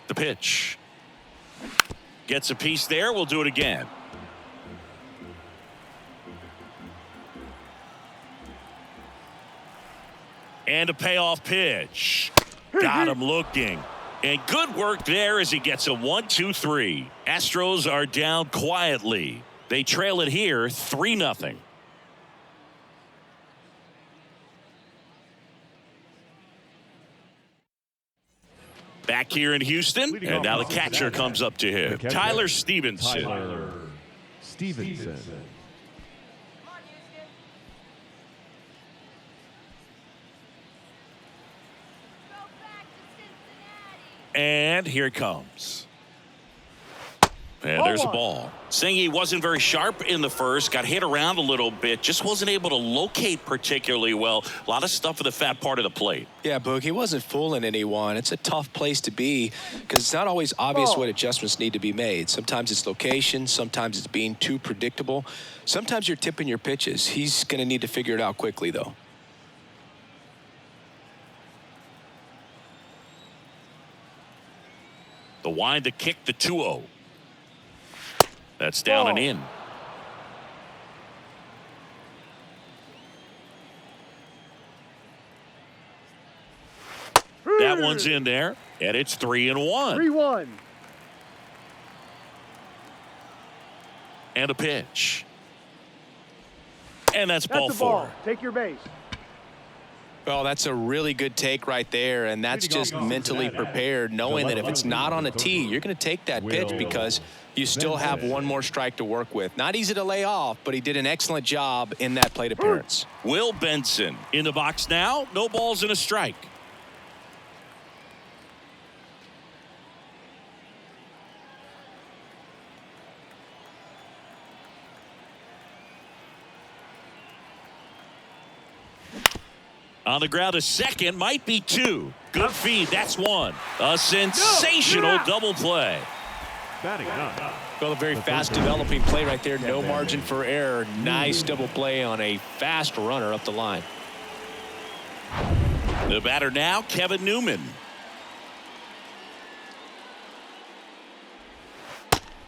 The pitch. Gets a piece there. We'll do it again. And a payoff pitch. Got him looking. And good work there as he gets a 1-2-3. Astros are down quietly. They trail it here 3-0. Back here in Houston, and now the catcher comes up to him. Tyler Stevenson. Tyler Stevenson. And here it comes. And there's a ball. Saying he wasn't very sharp in the first, got hit around a little bit, just wasn't able to locate particularly well. A lot of stuff at the fat part of the plate. Yeah, Boog, he wasn't fooling anyone. It's a tough place to be because it's not always obvious what adjustments need to be made. Sometimes it's location, sometimes it's being too predictable. Sometimes you're tipping your pitches. He's going to need to figure it out quickly, though. The wind to kick the 2-0. That's down and in. That one's in there, and it's 3-1. 3-1. And a pitch. And that's ball the 4. ball. Take your base. Well, that's a really good take right there, and that's just mentally prepared, knowing that if it's not on a tee, you're going to take that pitch because you still have one more strike to work with. Not easy to lay off, but he did an excellent job in that plate appearance. Will Benson in the box now. No balls and a strike. On the ground, a second, might be 2. Good feed, that's 1. A sensational double play. Batting ninth. Well, a very fast developing play right there. No margin for error. Nice double play on a fast runner up the line. The batter now, Kevin Newman.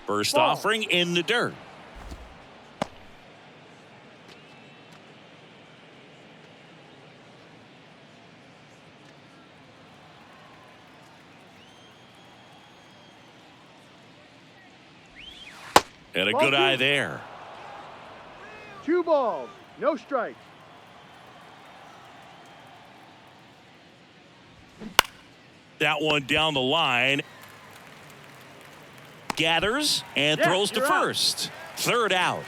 First offering in the dirt. And a good eye there. 2 balls, no strikes. That one down the line. Gathers and throws to first. Third out.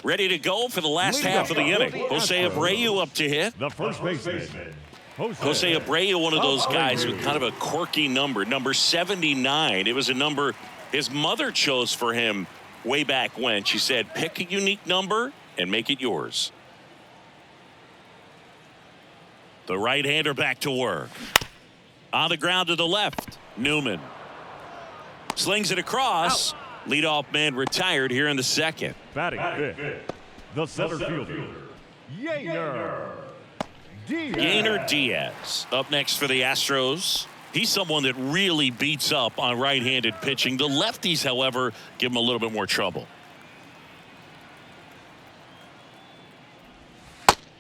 Ready to go for the last half of the inning. Jose Abreu up to hit. The first baseman, Jose Abreu, one of those guys with kind of a quirky number, number 79. It was a number his mother chose for him way back when. She said, pick a unique number and make it yours. The right-hander back to work. On the ground to the left, Newman. Slings it across. Leadoff man retired here in the second. Batting fifth, the center fielder, Yainer Diaz up next for the Astros. He's someone that really beats up on right-handed pitching. The lefties, however, give him a little bit more trouble.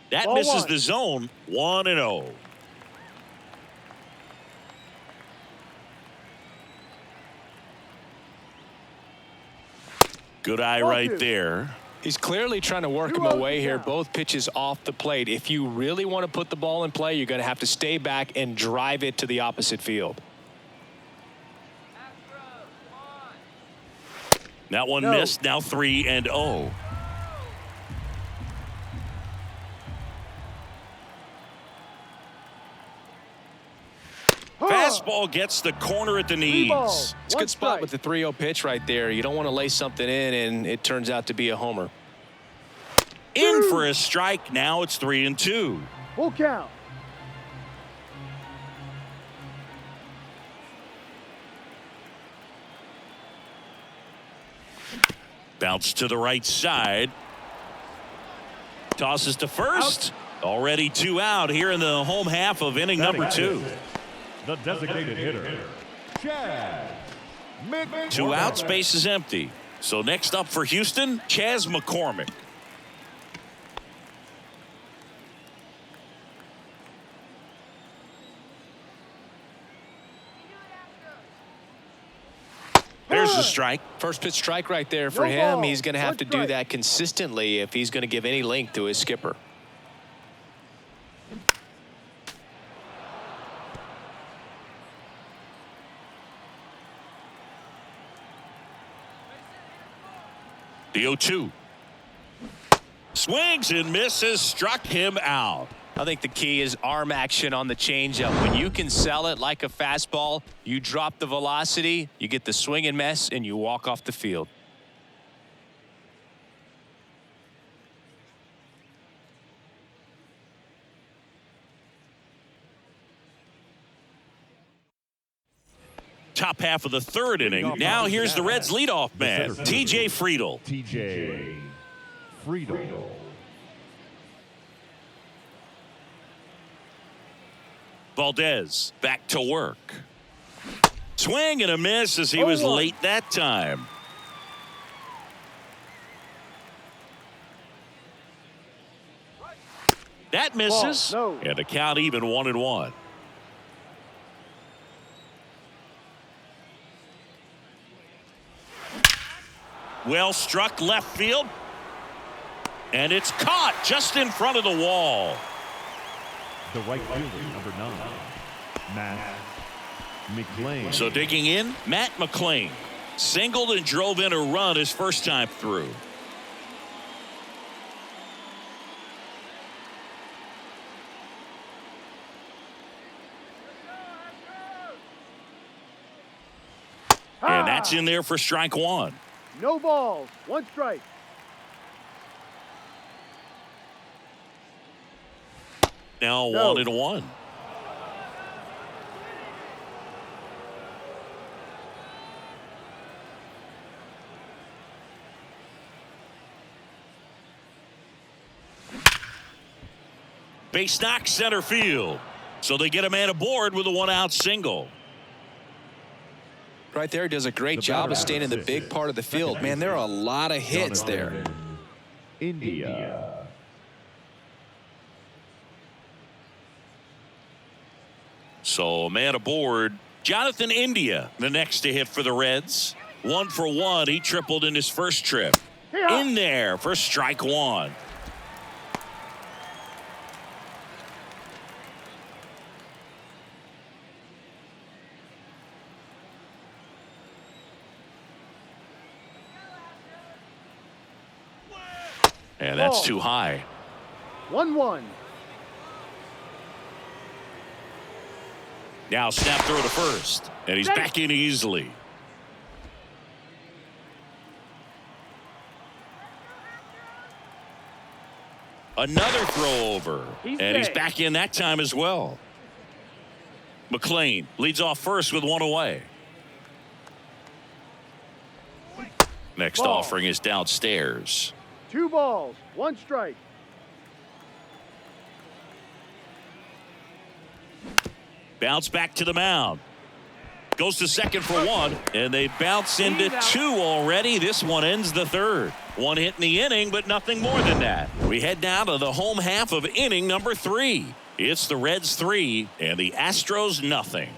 That misses the zone. 1-0. Good eye right there. He's clearly trying to work him away here. Both pitches off the plate. If you really want to put the ball in play, you're going to have to stay back and drive it to the opposite field. That one missed. Now 3-0. Fastball gets the corner at the knees. It's a good spot with the 3-0 pitch right there. You don't want to lay something in, and it turns out to be a homer. In for a strike. Now it's 3-2. Full count. Bounce to the right side. Tosses to first. Out. Already 2 out here in the home half of inning number 2. The designated hitter, Chaz. 2 out, space is empty. So next up for Houston, Chas McCormick. There's the strike. First pitch strike right there for him. He's going to have to do that consistently if he's going to give any length to his skipper. The 0-2. Swings and misses, struck him out. I think the key is arm action on the changeup. When you can sell it like a fastball, you drop the velocity, you get the swing and miss, and you walk off the field. Top half of the 3rd inning. Now here's the Reds' leadoff man, T.J. Friedl. T.J. Friedl. Valdez back to work. Swing and a miss as he was late that time. That misses. And the count even 1-1. Well struck left field. And it's caught just in front of the wall. The right fielder, number 9, Matt McLain. So digging in, Matt McLain. Singled and drove in a run his first time through. And that's in there for strike 1. No balls. 1 strike. Now 1-1. Base knock center field. So they get a man aboard with a 1-out single. Right there, he does a great job of staying in the big part of the field. Man, there are a lot of hits there. India. So man aboard. Jonathan India, the next to hit for the Reds. 1 for 1. He tripled in his first trip. In there for strike 1. And that's too high. 1-1. Now snap throw to first. And he's back in easily. Another throw over. And he's back in that time as well. McLain leads off first with 1 away. Next offering is downstairs. 2 balls. 1 strike. Bounce back to the mound. Goes to second for 1. And they bounce into 2 already. This one ends the 3rd. 1 hit in the inning, but nothing more than that. We head down to the home half of inning number 3. It's the Reds 3 and the Astros nothing.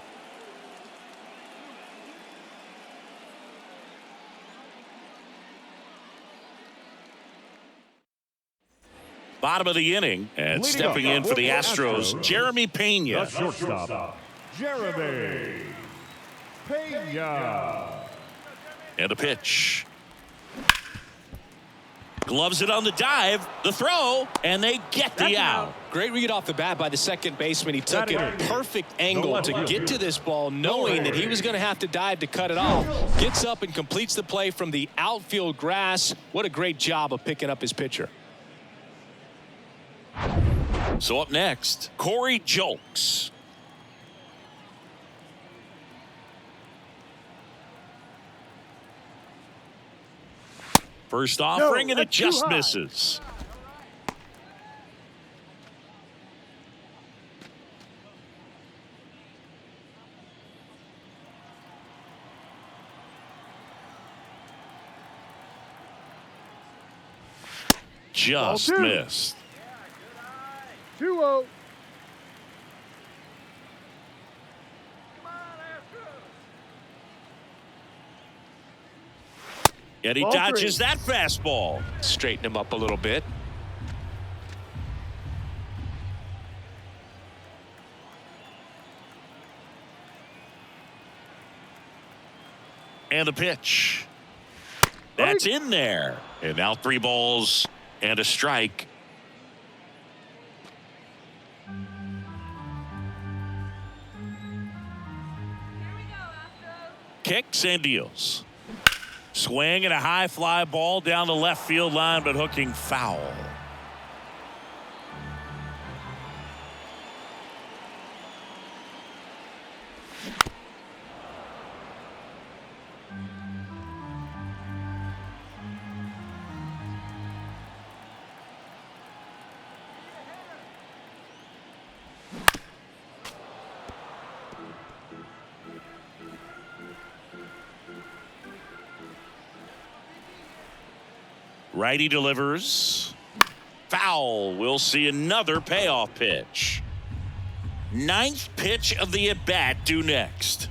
Bottom of the inning, and stepping in for the Astros, Jeremy Pena. The shortstop, Jeremy Pena. And a pitch. Gloves it on the dive, the throw, and they get the out. Great read off the bat by the second baseman. He took a perfect angle to get to this ball, knowing that he was going to have to dive to cut it off. Gets up and completes the play from the outfield grass. What a great job of picking up his pitcher. So up next, Corey Julks. First offering, and it just misses. Just missed. 2-0. And he dodges that fastball. Straighten him up a little bit. And the pitch. That's in there. And now 3 balls and a strike. Kicks and deals. Swing and a high fly ball down the left field line, but hooking foul. Righty delivers. Foul. We'll see another payoff pitch. 9th pitch of the at-bat due next.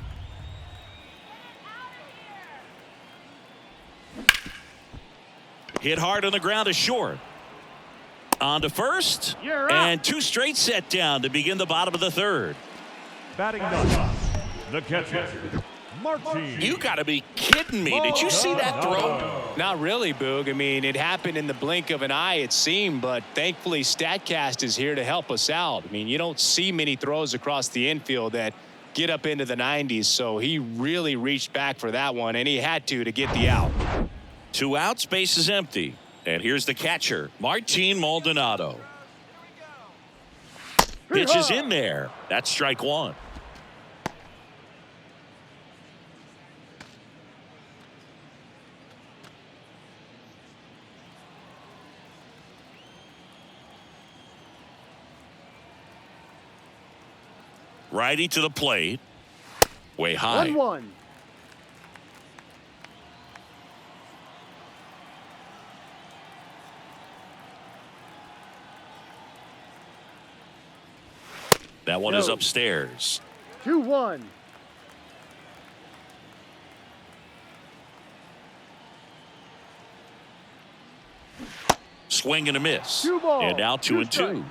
Hit hard on the ground is short. On to first. And 2 straight set down to begin the bottom of the 3rd. Batting ninth, the catcher, Martin. You got to be kidding me. Did you see that throw? Not really, Boog. I mean, it happened in the blink of an eye, it seemed, but thankfully StatCast is here to help us out. I mean, you don't see many throws across the infield that get up into the 90s, so he really reached back for that one, and he had to get the out. 2 outs, base is empty. And here's the catcher, Martin Maldonado. Pitch is in there. That's strike 1. Righty to the plate. Way high. 1-1. That one is upstairs. 2-1. Swing and a miss. 2 balls. And now 2 and 2.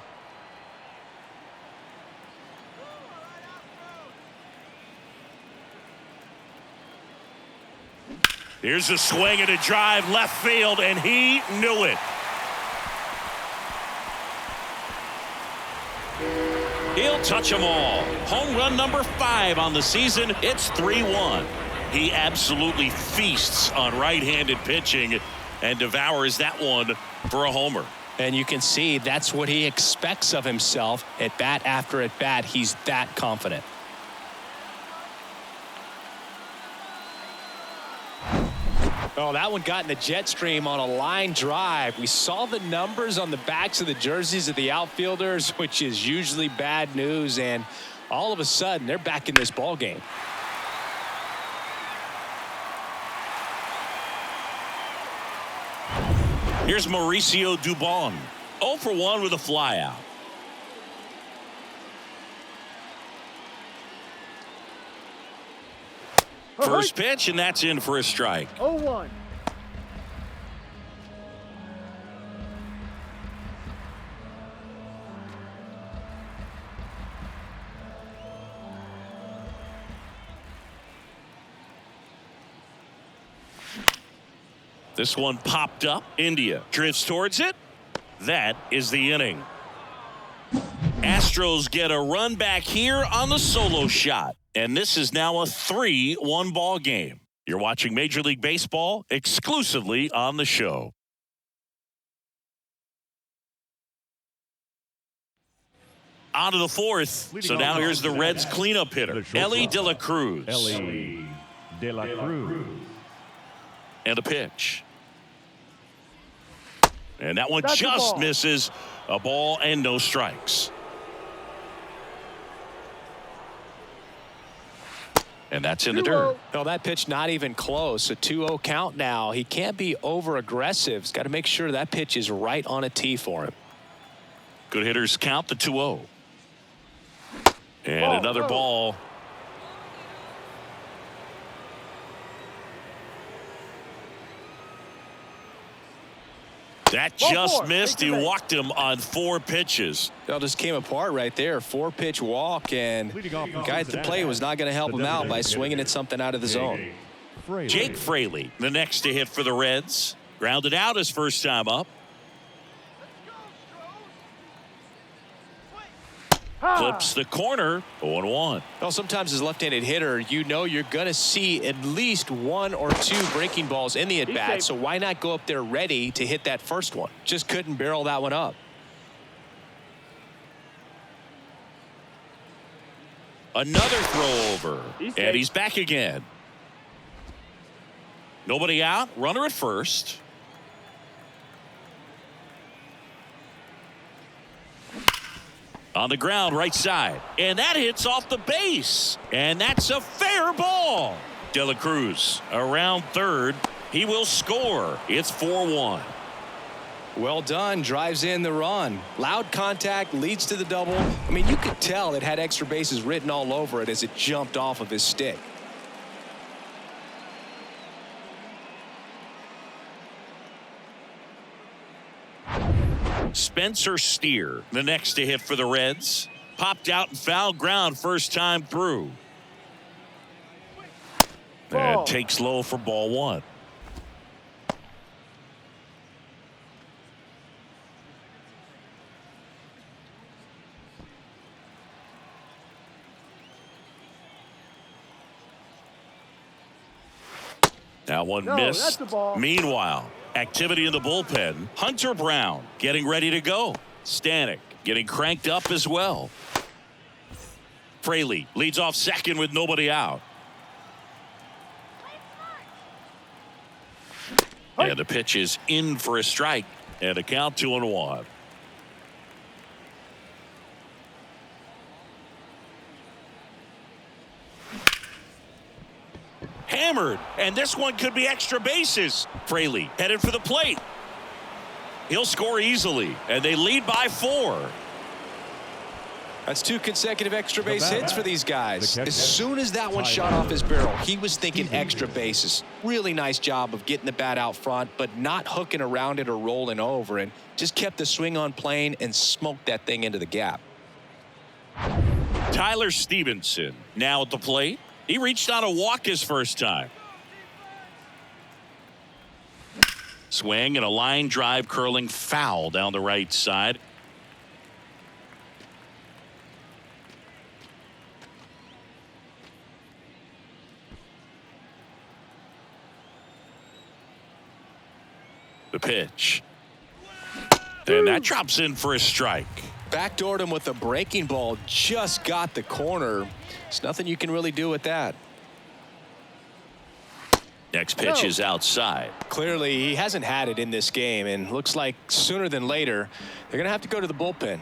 Here's a swing and a drive left field, and he knew it. He'll touch them all. Home run number 5 on the season. It's 3-1. He absolutely feasts on right-handed pitching and devours that one for a homer. And you can see that's what he expects of himself at bat after at bat. He's that confident. Oh, that one got in the jet stream on a line drive. We saw the numbers on the backs of the jerseys of the outfielders, which is usually bad news, and all of a sudden they're back in this ball game. Here's Mauricio Dubon, 0 for 1 with a flyout. First pitch, and that's in for a strike. 0-1. This one popped up. India drifts towards it. That is the inning. Astros get a run back here on the solo shot. And this is now a 3-1 ball game. You're watching Major League Baseball exclusively on the show. On to the fourth. So now here's the Reds cleanup hitter, Ellie De La Cruz. Ellie De La Cruz. And a pitch. And that one just misses. A ball and no strikes. And that's in the dirt. No, that pitch not even close. A 2-0 count now. He can't be over aggressive. He's got to make sure that pitch is right on a tee for him. Good hitters count the 2-0. And another ball. That just missed. He walked him on 4 pitches. It all just came apart right there. 4-pitch walk, and the guy at the plate was not going to help him out by swinging at something out of the zone. Jake Fraley, the next to hit for the Reds. Grounded out his first time up. Clips the corner. 0-1. Well, sometimes as a left-handed hitter, you know you're going to see at least 1 or 2 breaking balls in the at-bat, so why not go up there ready to hit that first one? Just couldn't barrel that one up. Another throw over, and he's back again. Nobody out. Runner at first. On the ground, right side. And that hits off the base. And that's a fair ball. De La Cruz around third. He will score. It's 4-1. Well done. Drives in the run. Loud contact, leads to the double. I mean, you could tell it had extra bases written all over it as it jumped off of his stick. Spencer Steer, the next to hit for the Reds. Popped out and foul ground first time through. And takes low for ball 1. That one missed. Meanwhile, activity in the bullpen. Hunter Brown getting ready to go. Stanek getting cranked up as well. Fraley leads off second with nobody out. And the pitch is in for a strike. And a count 2-1. Hammered, and this one could be extra bases. Fraley headed for the plate. He'll score easily, and they lead by 4. That's 2 consecutive extra base hits for these guys. As soon as that one shot off his barrel, he was thinking extra bases. Really nice job of getting the bat out front, but not hooking around it or rolling over, and just kept the swing on plane and smoked that thing into the gap. Tyler Stevenson now at the plate. He reached out a walk his first time. Swing and a line drive curling foul down the right side. The pitch. And that drops in for a strike. Backdoored him with a breaking ball. Just got the corner. There's nothing you can really do with that. Next pitch is outside. Clearly, he hasn't had it in this game, and looks like sooner than later, they're going to have to go to the bullpen.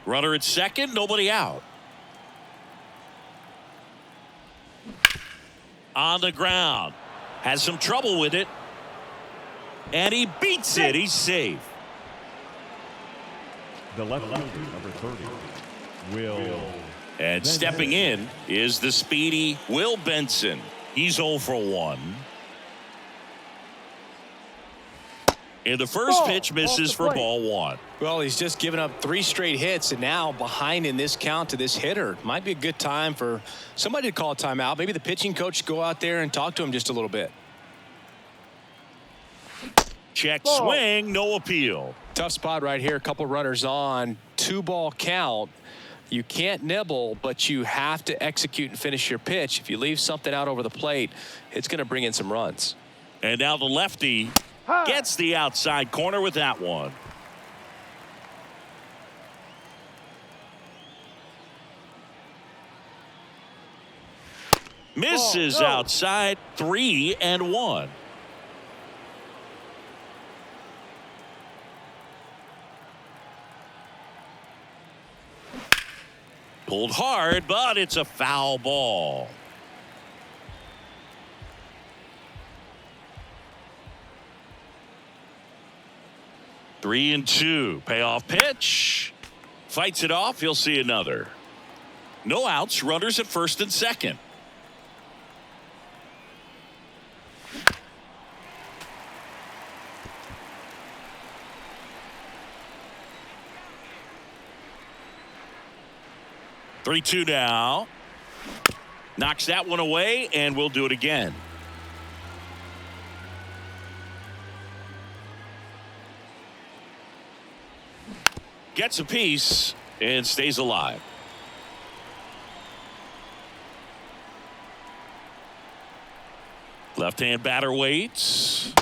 Runner at second, nobody out. On the ground. Has some trouble with it. And he beats it. He's safe. The left fielder, number 30, Will. And stepping in is the speedy Will Benson. He's 0 for 1. And the first pitch misses for ball 1. Well, he's just given up 3 straight hits, and now behind in this count to this hitter. Might be a good time for somebody to call a timeout. Maybe the pitching coach go out there and talk to him just a little bit. Check Ball. swing, no appeal. Tough spot right here. A couple runners on. 2-ball count. You can't nibble, but you have to execute and finish your pitch. If you leave something out over the plate, it's going to bring in some runs. And now the lefty gets the outside corner with that one. Misses outside, 3-1. Pulled hard, but it's a foul ball. Three and two. Payoff pitch. Fights it off. He'll see another. No outs. Runners at first and second. Three-two now. Knocks that one away, and we'll do it again. Gets a piece and stays alive. Left-hand batter waits.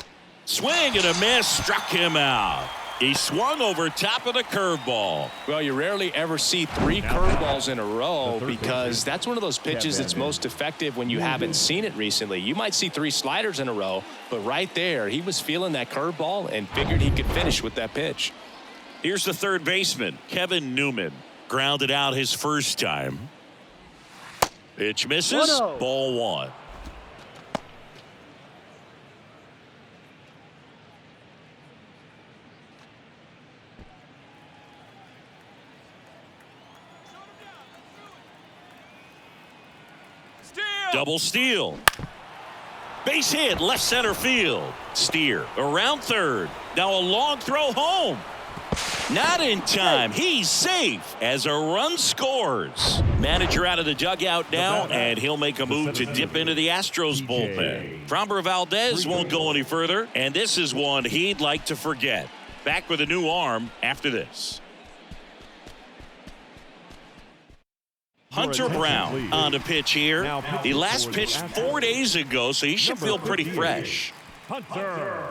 Swing and a miss. Struck him out. He swung over top of the curveball. Well, you rarely ever see 3 curveballs in a row because that's one of those pitches that's most effective when you haven't seen it recently. You might see 3 sliders in a row, but right there, he was feeling that curveball and figured he could finish with that pitch. Here's the third baseman, Kevin Newman. Grounded out his first time. Pitch misses. 1-0. Ball 1. Double steal. Base hit, left center field. Steer around third. Now a long throw home. Not in time. He's safe as a run scores. Manager out of the dugout now, and he'll make a move to dip into the Astros bullpen. Framber Valdez won't go any further, and this is one he'd like to forget. Back with a new arm after this. Hunter Brown on the pitch here. He last pitched 4 days ago, so he should feel pretty fresh. Hunter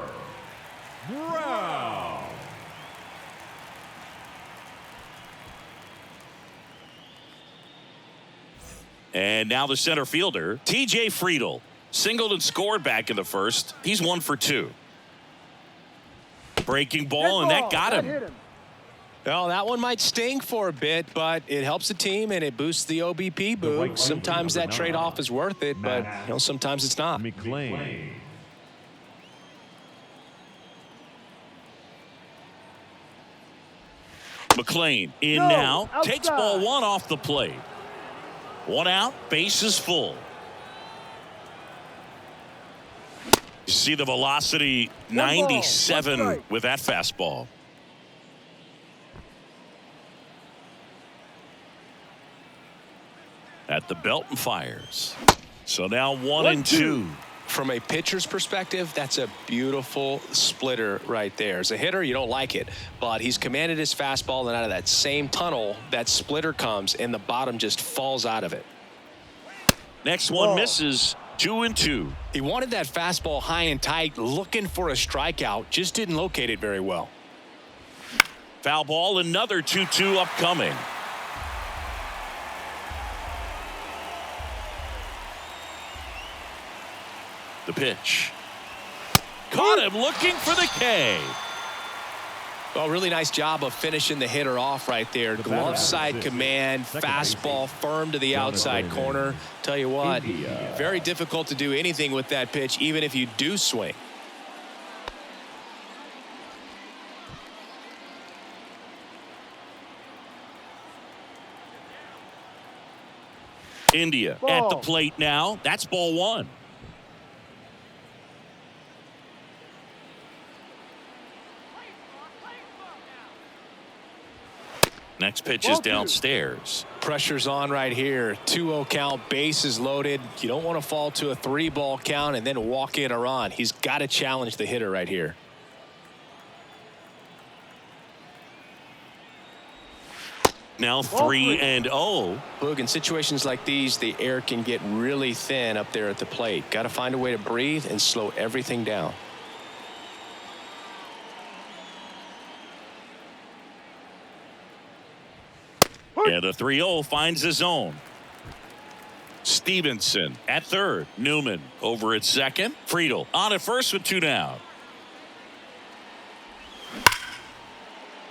Brown. And now the center fielder, T.J. Friedl. Singled and scored back in the first. He's 1 for 2. Breaking ball, and that got him. Well, that one might sting for a bit, but it helps the team and it boosts the OBP boom. Sometimes that trade-off is worth it, but sometimes it's not. McLean. McLean in now. Takes ball 1 off the plate. 1 out, base is full. You see the velocity, 97 with that fastball. At the belt and fires. So now 1 and 2. From a pitcher's perspective, that's a beautiful splitter right there. As a hitter, you don't like it, but he's commanded his fastball, and out of that same tunnel, that splitter comes, and the bottom just falls out of it. Next one misses. 2 and 2. He wanted that fastball high and tight, looking for a strikeout, just didn't locate it very well. Foul ball, another 2-2 upcoming. The pitch. Caught him looking for the K. Well, really nice job of finishing the hitter off right there. Glove side command, fastball firm to the outside corner. Tell you what, very difficult to do anything with that pitch, even if you do swing. India at the plate now. That's ball 1. Next pitch is downstairs. Pressure's on right here. 2-0 count, bases loaded. You don't want to fall to a 3-ball count and then walk in a run. He's got to challenge the hitter right here. Now 3-0. Boog, in situations like these, the air can get really thin up there at the plate. Got to find a way to breathe and slow everything down. And the 3-0 finds his zone. Stevenson at third. Newman over at second. Friedel on at first with 2 down.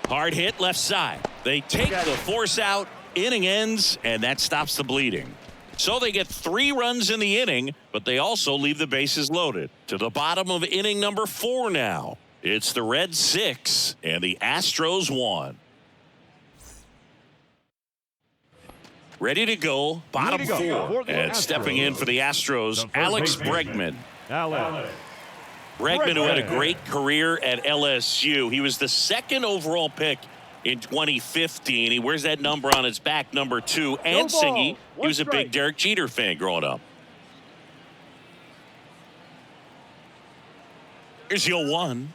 Hard hit left side. They take the force out. Inning ends, and that stops the bleeding. So they get 3 runs in the inning, but they also leave the bases loaded. To the bottom of inning number 4 now. It's the Reds 6 and the Astros 1. Ready to go, bottom 4. And stepping in for the Astros, Alex Bregman. Bregman, who had a great career at LSU. He was the 2nd overall pick in 2015. He wears that number on his back, number 2. And Singy, he was a big Derek Jeter fan growing up. Here's the 0-1.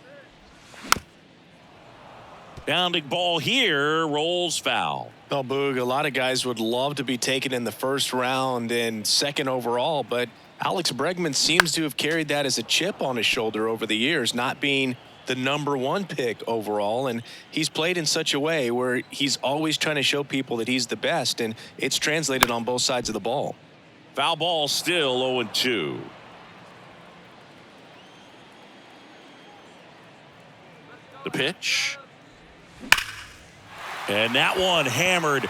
Bounding ball here, rolls foul. Oh, Boog, a lot of guys would love to be taken in the first round and 2nd overall, but Alex Bregman seems to have carried that as a chip on his shoulder over the years, not being the number 1 pick overall. And he's played in such a way where he's always trying to show people that he's the best, and it's translated on both sides of the ball. Foul ball still 0-2. The pitch. And that one hammered.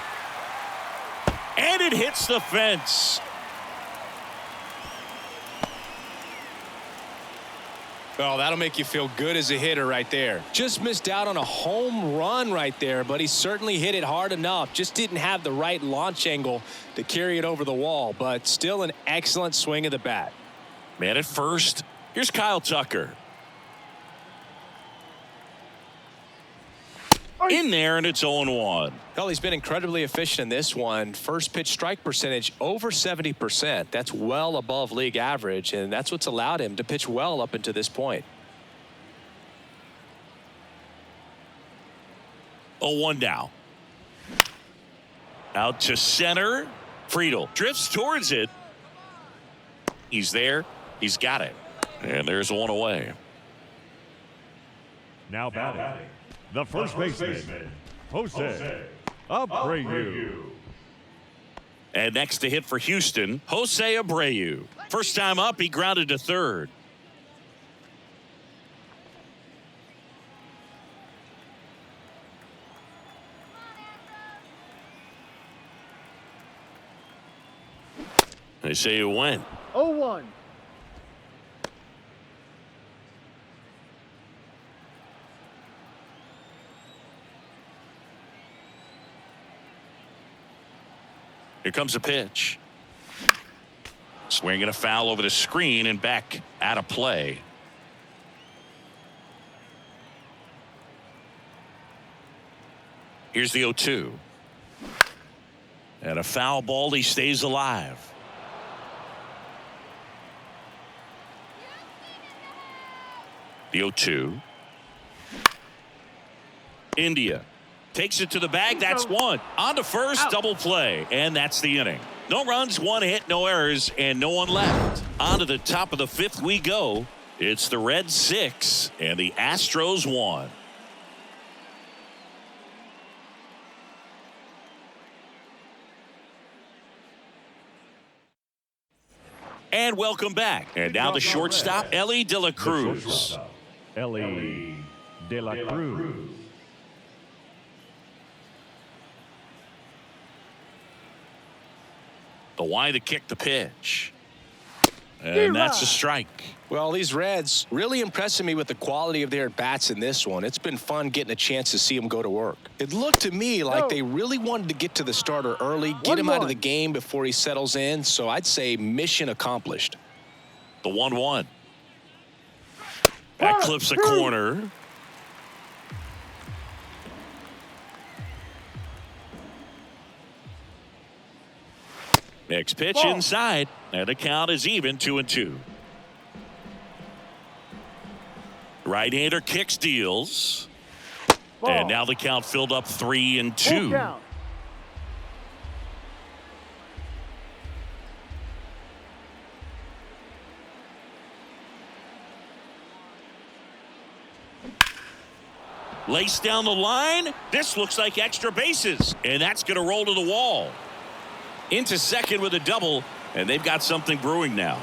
And it hits the fence. Oh, that'll make you feel good as a hitter right there. Just missed out on a home run right there, but he certainly hit it hard enough. Just didn't have the right launch angle to carry it over the wall, but still an excellent swing of the bat. Man at first. Here's Kyle Tucker. In there, and it's 0-1. Well, he's been incredibly efficient in this one. First pitch strike percentage over 70%. That's well above league average, and that's what's allowed him to pitch well up until this point. 0-1 now. Out to center. Friedel drifts towards it. He's there. He's got it. And there's 1 away. Now batting, the first baseman, Jose Abreu. And next to hit for Houston, Jose Abreu. First time up, he grounded to third. They say it went. 0-1. Here comes a pitch. Swinging a foul over the screen and back out of play. Here's the 0-2. And a foul ball. He stays alive. The 0-2. India takes it to the bag. That's one. On to first. Double play. And that's the inning. No runs, 1 hit, no errors, and no one left. On to the top of the 5th we go. It's the Reds 6 and the Astros 1. And welcome back. And now the shortstop, Ellie De La Cruz. Ellie De La Cruz. The Y to kick the pitch. And that's a strike. Well, these Reds really impressing me with the quality of their bats in this one. It's been fun getting a chance to see them go to work. It looked to me like they really wanted to get to the starter early, get him out of the game before he settles in. So I'd say mission accomplished. The 1-1. That clips a corner. Next pitch Ball. inside, and the count is even 2-2. Right-hander kicks, deals. Ball. And now the count filled up 3-2. Full count. Lace down the line. This looks like extra bases, and that's going to roll to the wall. Into second with a double, and they've got something brewing now.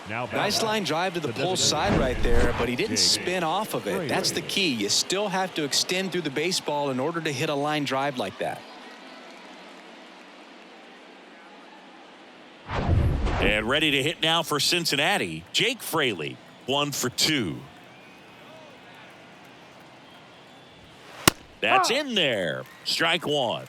Nice line drive to the pull side right there, but he didn't spin off of it. That's the key. You still have to extend through the baseball in order to hit a line drive like that. And ready to hit now for Cincinnati, Jake Fraley, 1 for 2. That's in there. Strike one.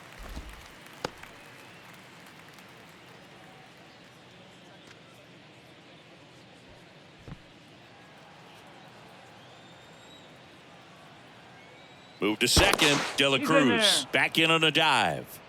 Move to second. De La Cruz back in on a dive.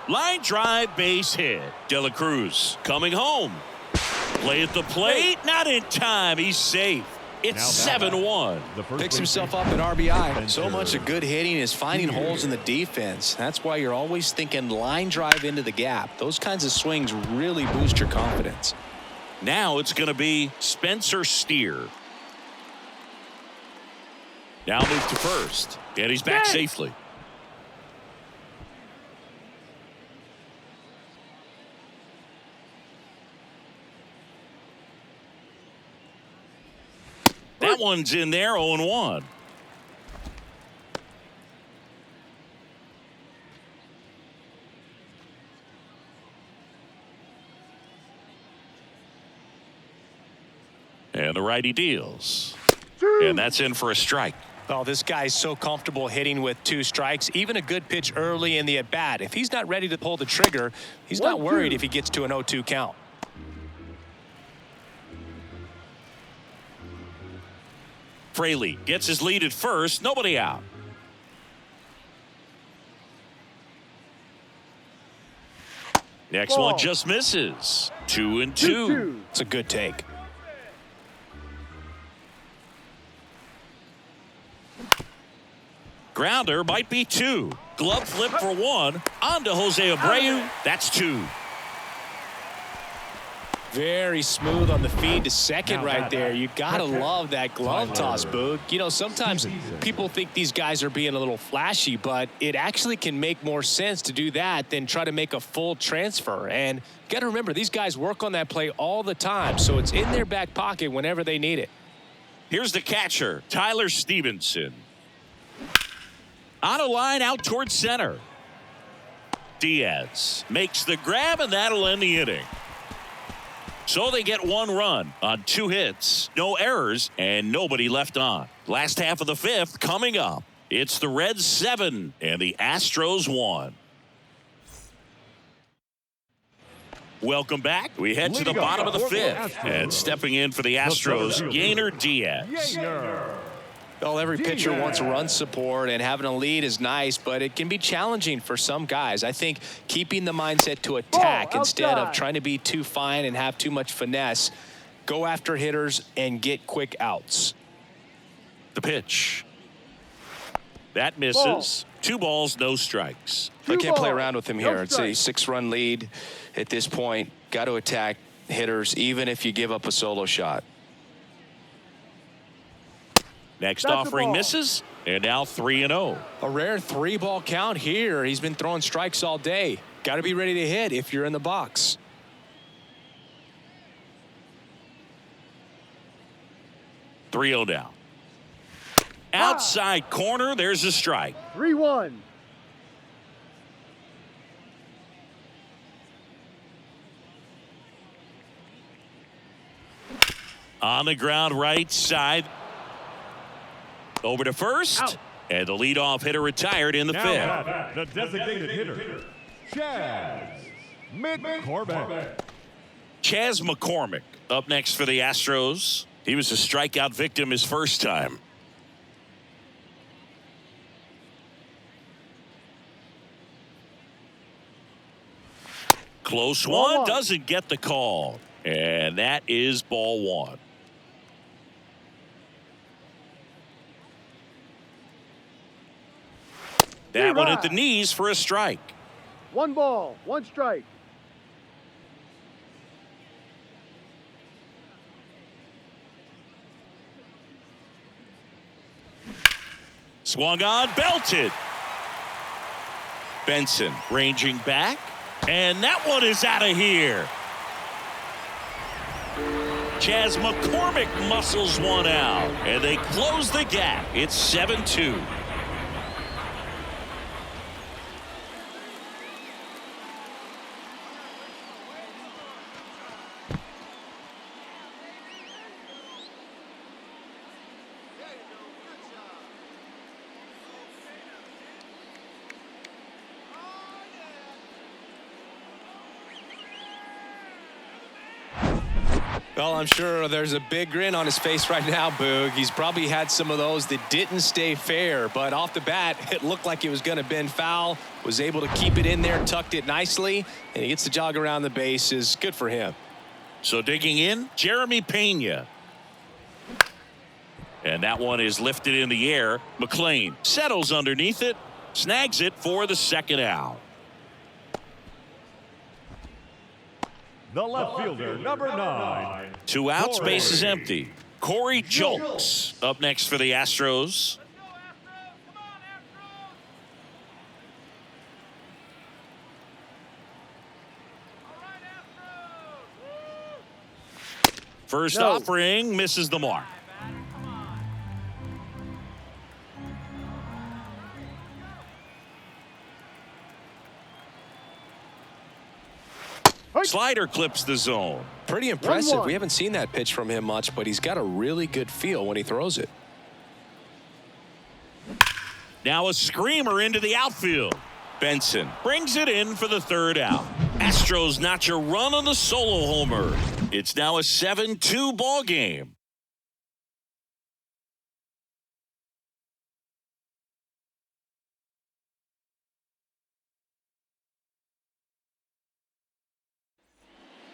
Line drive, base hit. De La Cruz coming home. Play at the plate. Not in time. He's safe. It's 7-1. Picks himself up an RBI. So much of good hitting is finding holes in the defense. That's why you're always thinking line drive into the gap. Those kinds of swings really boost your confidence. Now it's going to be Spencer Steer. Now move to first. And he's back safely. That one's in there, 0-1. And the righty deals. And that's in for a strike. Oh, this guy's so comfortable hitting with 2 strikes, even a good pitch early in the at-bat. If he's not ready to pull the trigger, he's not worried if he gets to an 0-2 count. Fraley gets his lead at first. Nobody out. Next one just misses. 2-2. It's a good take. Grounder might be 2. Glove flip for 1. On to Jose Abreu. That's 2. Very smooth on the feed to second right there. You gotta love that glove toss, Boog. You know, sometimes people think these guys are being a little flashy, but it actually can make more sense to do that than try to make a full transfer. And you gotta remember, these guys work on that play all the time, so it's in their back pocket whenever they need it. Here's the catcher, Tyler Stevenson. On a line out towards center. Diaz makes the grab, and that'll end the inning. So they get 1 run on 2 hits, no errors, and nobody left on. Last half of the 5th coming up. It's the Reds 7 and the Astros 1. Welcome back. We head to the bottom of the 5th. And stepping in for the Astros, Yainer Diaz. Well, every pitcher wants run support, and having a lead is nice, but it can be challenging for some guys. I think keeping the mindset to attack instead of trying to be too fine and have too much finesse, go after hitters and get quick outs. The pitch. That misses. 2 balls, no strikes. I can't play around with him here. It's a 6-run lead at this point. Got to attack hitters, even if you give up a solo shot. Next offering misses, and now 3-0. A rare 3-ball count here. He's been throwing strikes all day. Got to be ready to hit if you're in the box. Three-0 down. Outside corner, there's a strike. 3-1. On the ground, right side. Over to first. Out. And the leadoff hitter retired in the 5th. Now, the designated hitter, Chaz McCormick. Chas McCormick up next for the Astros. He was a strikeout victim his first time. Close one, doesn't get the call. And that is ball one. That one at the knees for a strike. 1 ball, 1 strike. Swung on, belted. Benson ranging back, and that one is out of here. Chas McCormick muscles one out, and they close the gap. It's 7-2. Well, I'm sure there's a big grin on his face right now, Boog. He's probably had some of those that didn't stay fair, but off the bat, it looked like it was going to bend foul, was able to keep it in there, tucked it nicely, and he gets the jog around the bases. Good for him. So digging in, Jeremy Pena. And that one is lifted in the air. McLean settles underneath it, snags it for the second out. The left fielder, number 9. 2 outs, base is empty. Corey Julks up next for the Astros. First offering misses the mark. Slider clips the zone. Pretty impressive. We haven't seen that pitch from him much, but he's got a really good feel when he throws it. Now a screamer into the outfield. Benson brings it in for the third out. Astros notch a run on the solo homer. It's now a 7-2 ball game.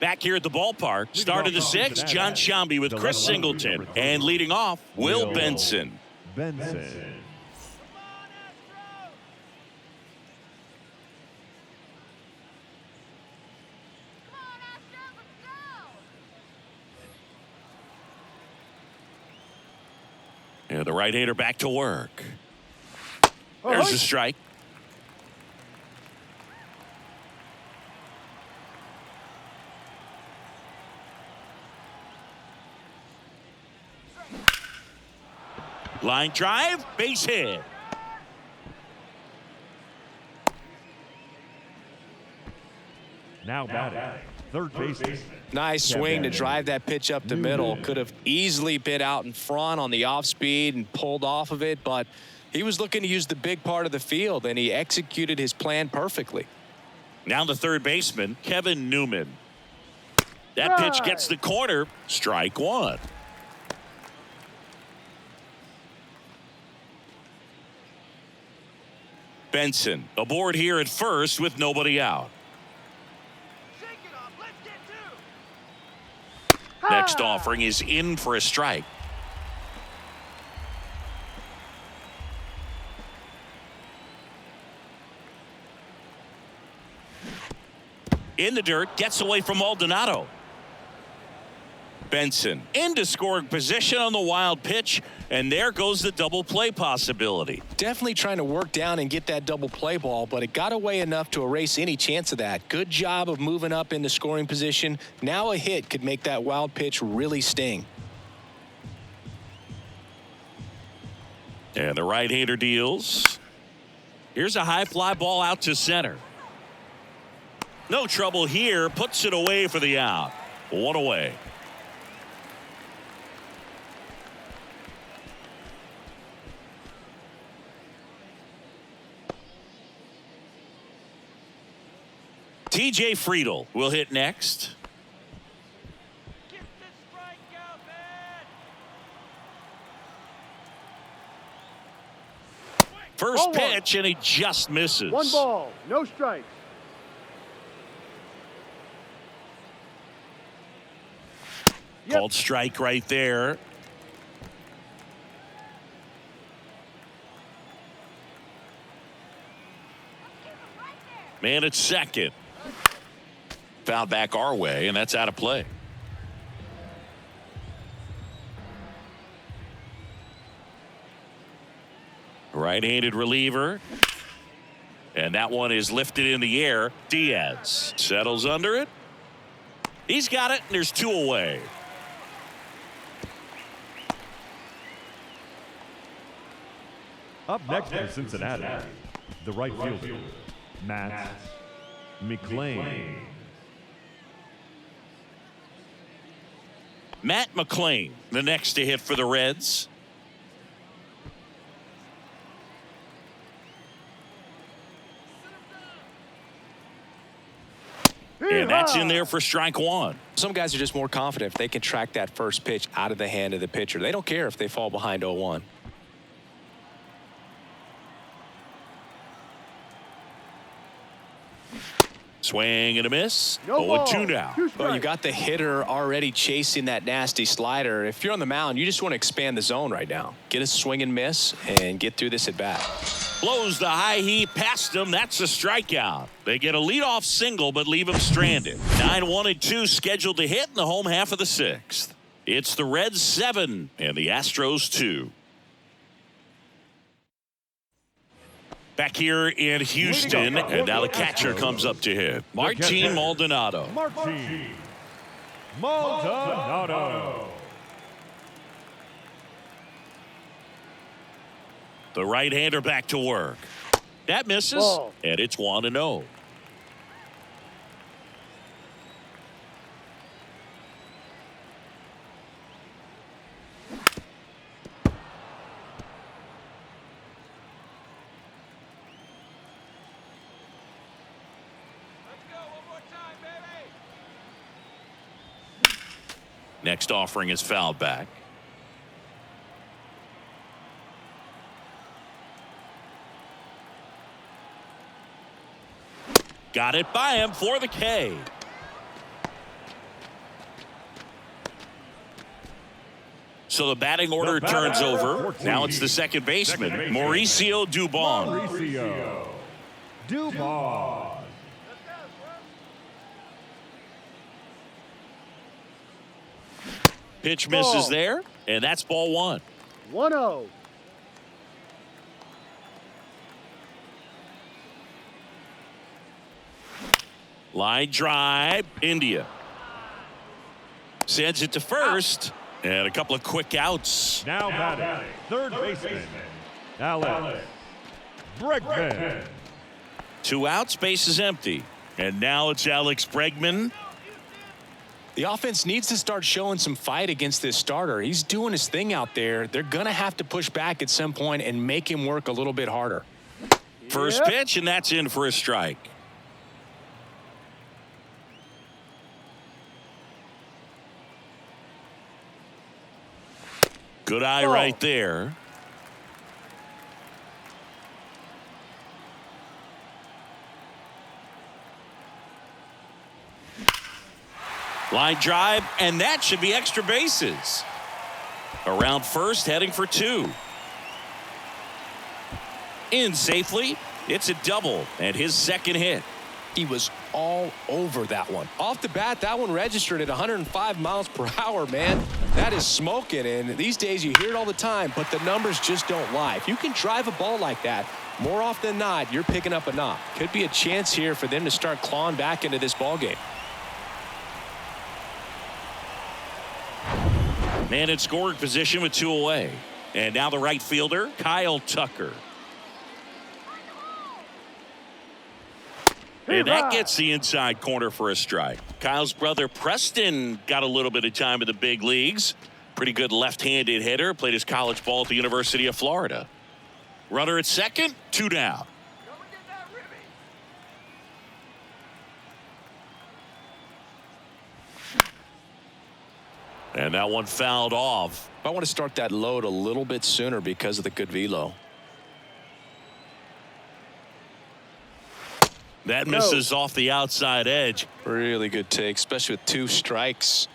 Back here at the ballpark, start of the 6th, John Sciambi with Chris Singleton. And leading off, Will Benson. And the right-hander back to work. There's a strike. Line drive, base hit. Now batting, third baseman. Nice swing to drive that pitch up the middle. Could have easily been out in front on the off speed and pulled off of it, but he was looking to use the big part of the field, and he executed his plan perfectly. Now the third baseman, Kevin Newman. That pitch gets the corner. Strike one. Benson aboard here at first with nobody out. Next offering is in for a strike. In the dirt, gets away from Maldonado. Benson into scoring position on the wild pitch, and there goes the double play possibility. Definitely trying to work down and get that double play ball, but it got away enough to erase any chance of that. Good job of moving up into scoring position. Now a hit could make that wild pitch really sting. And the right-hander deals. Here's a high fly ball out to center. No trouble here, puts it away for the out. One away. TJ Friedl will hit next. First Ball one. pitch, and he just misses. 1 ball, no strikes. Called strike right there. Man at second. Foul back our way, and that's out of play. Right-handed reliever. And that one is lifted in the air. Diaz settles under it. He's got it, and there's 2 away. Up next for Cincinnati, the right fielder, Matt McLain. Matt McLain, the next to hit for the Reds. And that's in there for strike 1. Some guys are just more confident if they can track that first pitch out of the hand of the pitcher. They don't care if they fall behind 0-1. Swing and a miss. No 0-2 ball, now. 2 Well, strikes. you got the hitter already chasing that nasty slider. If you're on the mound, you just want to expand the zone right now. Get a swing and miss and get through this at bat. Blows the high heat past him. That's a strikeout. They get a leadoff single, but leave him stranded. 9-1-2 scheduled to hit in the home half of the 6th. It's the Reds 7 and the Astros 2. Back here in Houston, and now the catcher comes up to hit. Martin Maldonado. Martin Maldonado. The right-hander back to work. That misses, Ball. and it's 1-0. Next offering is fouled back. Got it by him for the K. So the batting order turns over. Now it's the second baseman, Mauricio Dubon. Mauricio Dubon. Pitch misses Ball. there, and that's ball 1. 1-0. Line drive, India. Sends it to first, and a couple of quick outs. Now batting, third baseman, Alex Bregman. 2 outs, base is empty. And now it's Alex Bregman. The offense needs to start showing some fight against this starter. He's doing his thing out there. They're going to have to push back at some point and make him work a little bit harder. First pitch, and that's in for a strike. Good eye right there. Line drive, and that should be extra bases. Around first, heading for 2. In safely. It's a double and his second hit. He was all over that one. Off the bat, that one registered at 105 miles per hour, man. That is smoking, and these days you hear it all the time, but the numbers just don't lie. If you can drive a ball like that, more often than not, you're picking up a knock. Could be a chance here for them to start clawing back into this ball game. Man in scoring position with 2 away. And now the right fielder, Kyle Tucker. And that gets the inside corner for a strike. Kyle's brother Preston got a little bit of time in the big leagues. Pretty good left-handed hitter. Played his college ball at the University of Florida. Runner at second, 2 down. And that one fouled off. I want to start that load a little bit sooner because of the good velo. That misses off the outside edge. Really good take, especially with 2 strikes.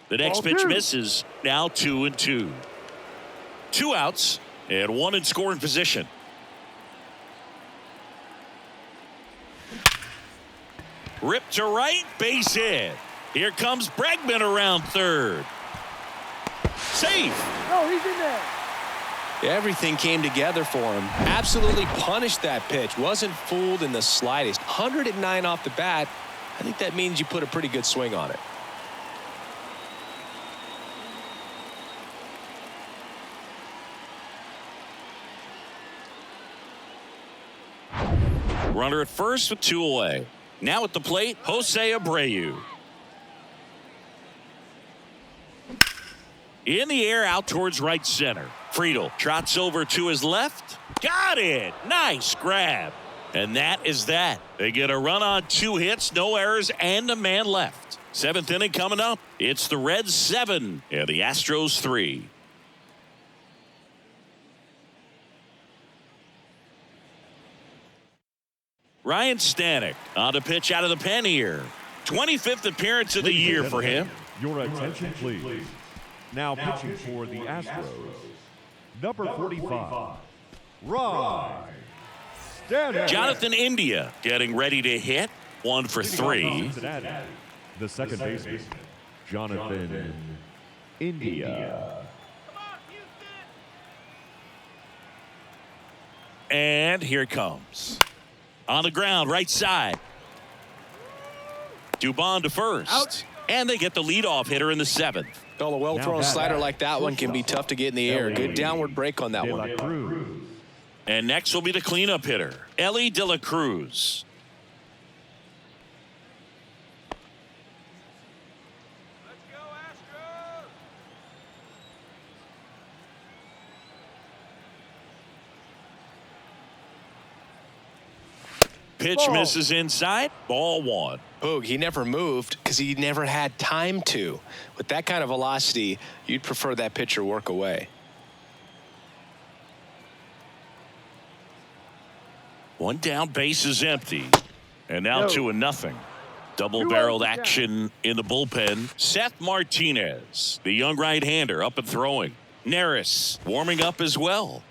The next pitch misses. Now 2-2. 2 outs and 1 in scoring position. Ripped to right, base hit. Here comes Bregman around third. Safe. No, he's in there. Everything came together for him. Absolutely punished that pitch. Wasn't fooled in the slightest. 109 off the bat. I think that means you put a pretty good swing on it. Runner at first with 2 away. Now at the plate, Jose Abreu. In the air out towards right center. Friedel trots over to his left. Got it. Nice grab. And that is that. They get a run on 2 hits, no errors, and a man left. 7th inning coming up. It's the Reds 7 and the Astros 3. Ryan Stanek on the pitch out of the pen here. 25th appearance of the year for him. Your attention, please. Now pitching for the Astros, number 45, Ryan Stanek. Jonathan India getting ready to hit. 1 for 3. The second baseman, Jonathan India. And here it comes. On the ground, right side. Dubon to first. Out. And they get the leadoff hitter in the 7th. Well, a well-thrown slider like that one can be tough to get in the air. Good downward break on that one. And next will be the cleanup hitter, Ellie De La Cruz. Pitch misses inside. Ball 1. Boog, he never moved because he never had time to. With that kind of velocity, you'd prefer that pitcher work away. 1 down, base is empty. And now 2-0. Double-barreled action in the bullpen. Seth Martinez, the young right-hander, up and throwing. Neris warming up as well.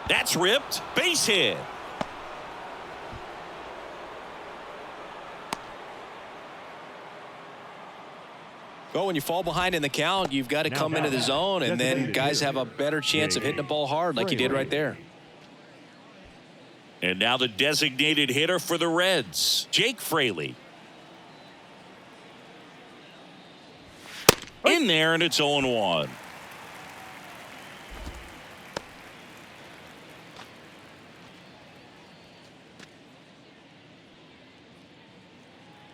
That's ripped. Base hit. Well, when you fall behind in the count, you've got to come into the zone, and then guys have a better chance of hitting the ball hard like you did right there. And now the designated hitter for the Reds, Jake Fraley. In there, and it's 0-1.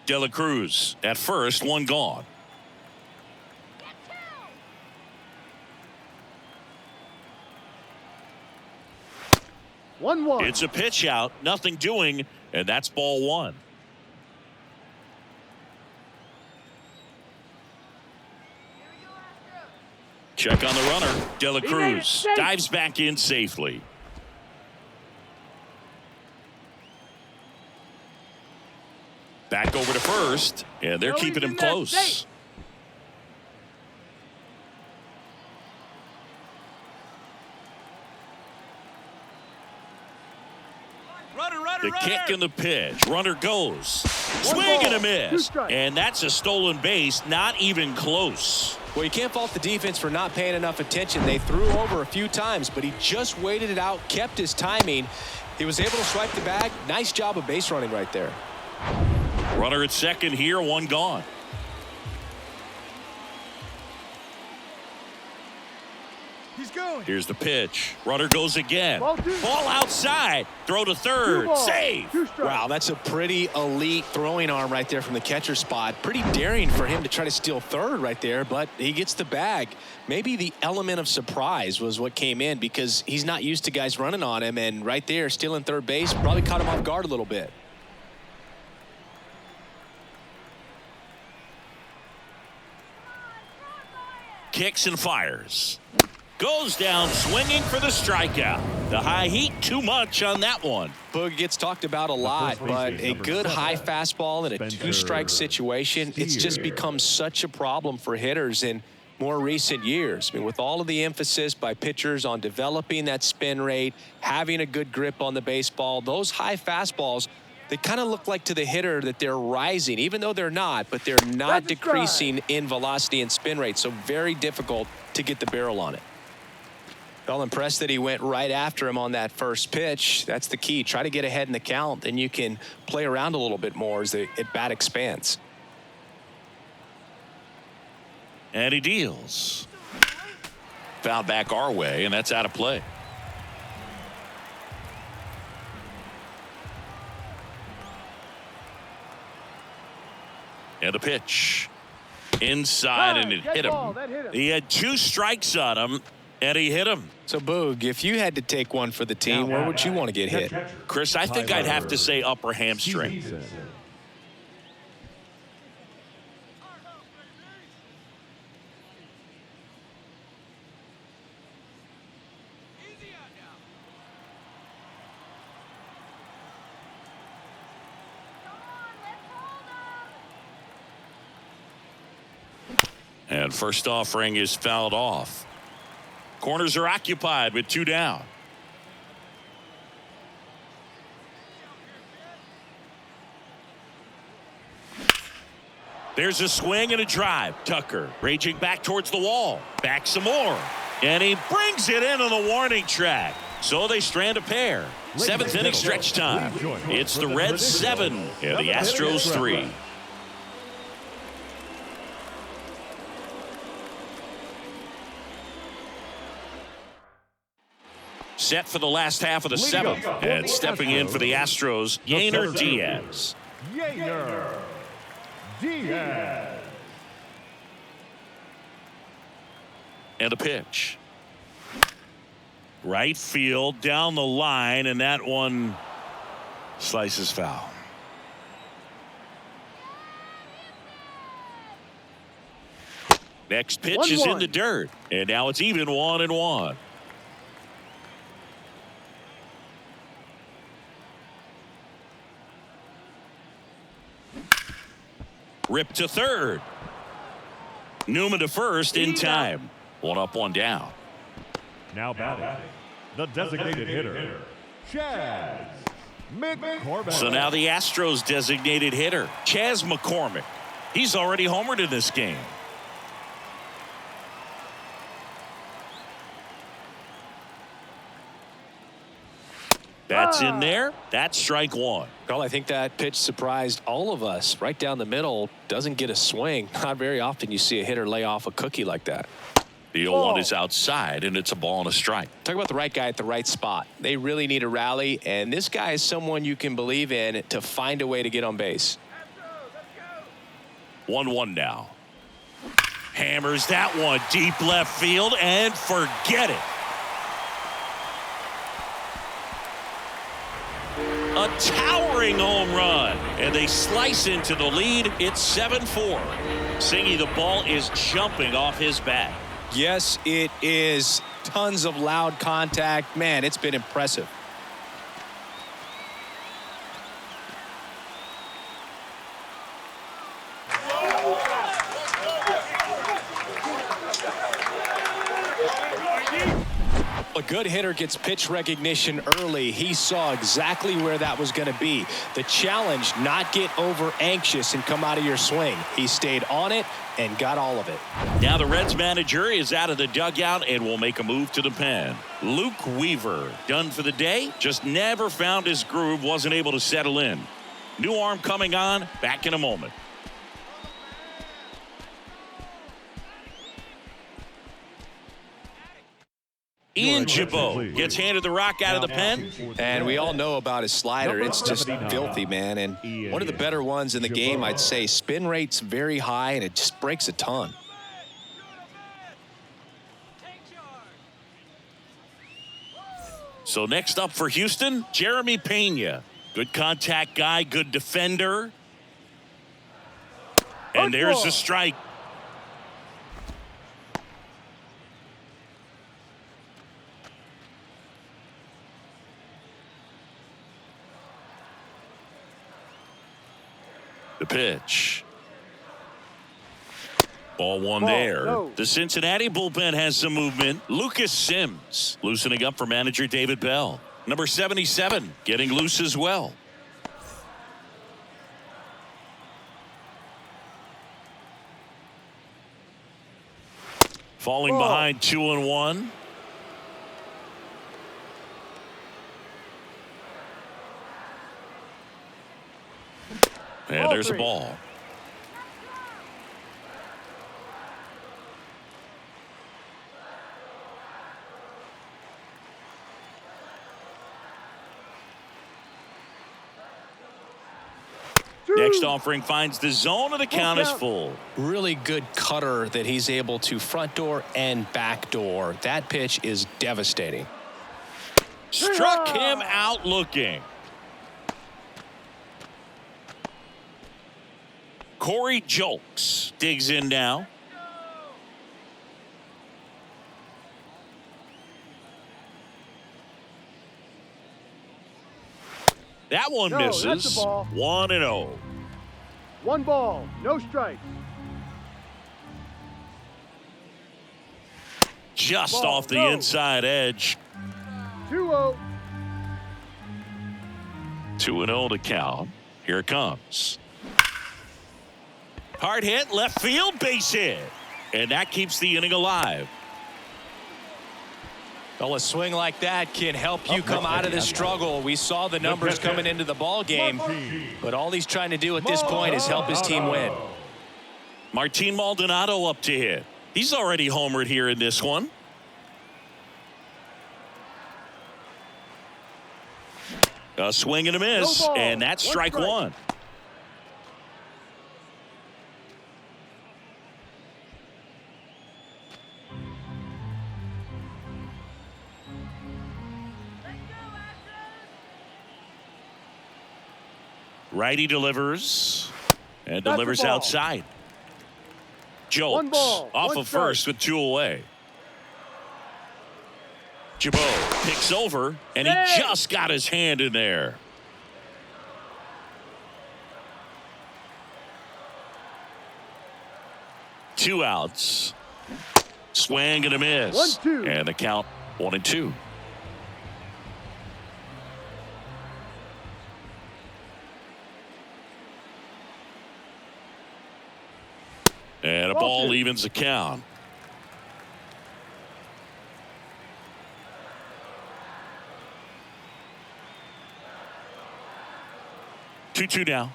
De La Cruz at first, 1 gone. It's a pitch out, nothing doing, and that's ball 1. Check on the runner. De La Cruz dives back in safely. Back over to first, and they're keeping him close. The kick and the pitch. Runner goes. Swing and a miss. And that's a stolen base, not even close. Well, you can't fault the defense for not paying enough attention. They threw over a few times, but he just waited it out, kept his timing. He was able to swipe the bag. Nice job of base running right there. Runner at second here, 1 gone. He's going. Here's the pitch. Runner goes again. Ball two. Ball outside. Throw to third. Save. Wow, that's a pretty elite throwing arm right there from the catcher spot. Pretty daring for him to try to steal third right there, but he gets the bag. Maybe the element of surprise was what came in because he's not used to guys running on him, and right there, stealing third base probably caught him off guard a little bit. Kicks and fires. Goes down swinging for the strikeout. The high heat, too much on that one. Boog gets talked about a lot, but a good high fastball in a two-strike situation, it's just become such a problem for hitters in more recent years. I mean, with all of the emphasis by pitchers on developing that spin rate, having a good grip on the baseball, those high fastballs, they kind of look like to the hitter that they're rising, even though they're not, but they're not decreasing in velocity and spin rate, so very difficult to get the barrel on it. Well, impressed that he went right after him on that first pitch. That's the key. Try to get ahead in the count, then you can play around a little bit more as the at-bat expands. And he deals. Foul back our way, and that's out of play. And a pitch. Inside, and it hit him. He had 2 strikes on him, and he hit him. So, Boog, if you had to take one for the team, where would you want to get hit? Chris, I think I'd have to say upper hamstring. And first offering is fouled off. Corners are occupied with 2 down. There's a swing and a drive. Tucker raging back towards the wall. Back some more. And he brings it in on the warning track. So they strand a pair. 7th inning stretch time. It's the Reds 7 and the Astros 3. Set for the last half of the 7th. And stepping in for the Astros, Yainer Diaz. Yainer Diaz. And a pitch. Right field down the line, and that one slices foul. Next pitch is in the dirt, and now it's even 1-1. Rip to third. Newman to first in time. 1 up, 1 down. Now batting, the designated hitter, Chaz McCormick. So now the Astros designated hitter, Chaz McCormick. He's already homered in this game. That's in there. That's strike 1. Well, I think that pitch surprised all of us. Right down the middle, doesn't get a swing. Not very often you see a hitter lay off a cookie like that. The 0-1 is outside, and it's a ball and a strike. Talk about the right guy at the right spot. They really need a rally, and this guy is someone you can believe in to find a way to get on base. 1-1 now. Hammers that one deep left field, and forget it. A towering home run, and they slice into the lead. It's 7-4. Singy, the ball is jumping off his bat. Yes, it is. Tons of loud contact. Man, it's been impressive. A good hitter gets pitch recognition early. He saw exactly where that was going to be. The challenge, not get over anxious and come out of your swing. He stayed on it and got all of it. Now the Reds manager is out of the dugout and will make a move to the pen. Luke Weaver done for the day. Just never found his groove. Wasn't able to settle in. New arm coming on. Back in a moment. Ian Jabot gets handed the rock out of the pen. And we all know about his slider. It's just filthy, man. And one of the better ones in the game, I'd say. Spin rate's very high, and it just breaks a ton. So next up for Houston, Jeremy Pena. Good contact guy, good defender. And there's the strike. The pitch. Ball one there. No. The Cincinnati bullpen has some movement. Lucas Sims loosening up for manager David Bell. Number 77 getting loose as well. Falling behind 2-1. And there's a ball. Next offering finds the zone, and the count is full. Really good cutter that he's able to front door and back door. That pitch is devastating. Struck him out looking. Corey Julks digs in now. That one misses. That's a ball. 1-0. 1 ball, no strikes. Just Ball, off the go. inside edge. 2-0. 2-0 to count. Here it comes. Hard hit, left field, base hit. And that keeps the inning alive. Well, a swing like that can help you come out of this struggle. We saw the numbers coming into the ball game, but all he's trying to do at this point is help his team win. Martin Maldonado up to hit. He's already homered here in this one. A swing and a miss, and that's strike one. Righty delivers and delivers outside. Jolks off of first with 2 away. Jabot picks over, and he just got his hand in there. Two outs. Swing and a miss. 1-2. And the count 1-2. And a ball evens the count. Two now.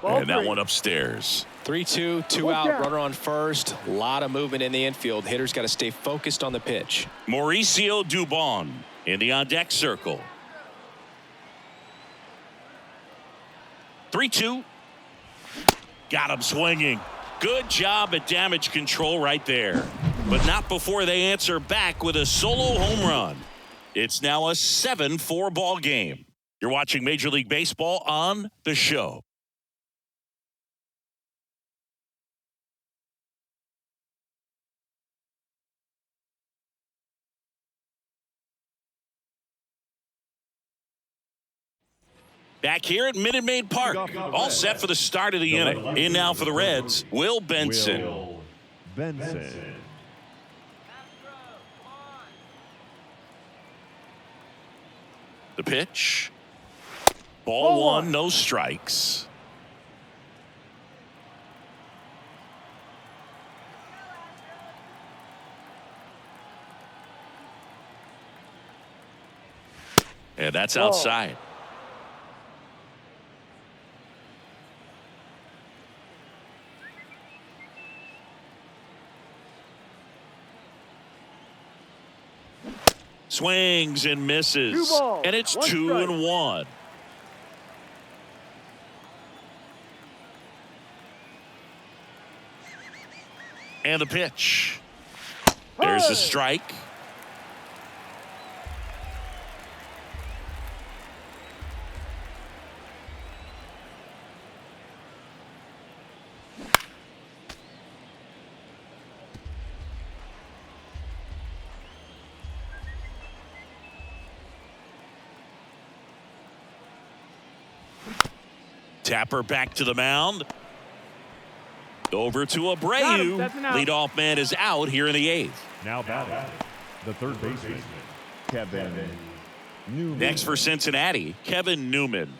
And that one upstairs. 3-2, 2 out, runner on first. A lot of movement in the infield. Hitters got to stay focused on the pitch. Mauricio Dubon in the on-deck circle. 3-2. Got him swinging. Good job at damage control right there. But not before they answer back with a solo home run. It's now a 7-4 ball game. You're watching Major League Baseball on The Show. Back here at Minute Maid Park, all set for the start of the inning. In now for the Reds, Will Benson. Will Benson. The pitch. Ball one, no strikes. And that's outside. swings and misses. 2 balls, And it's 1 strike. 2-1. And the pitch. There's the strike. Tapper back to the mound. Over to Abreu. That's an out. Leadoff man is out here in the 8th. Now batting, the third baseman, Kevin Newman. Next for Cincinnati, Kevin Newman.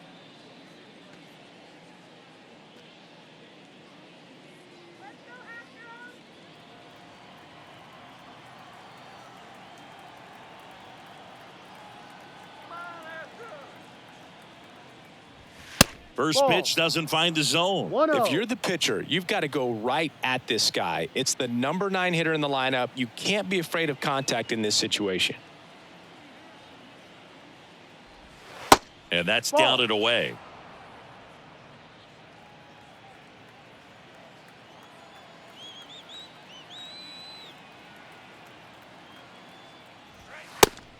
First Ball. pitch doesn't find the zone. 1-0. If you're the pitcher, you've got to go right at this guy. It's the number 9 hitter in the lineup. You can't be afraid of contact in this situation. And that's Ball. down and away.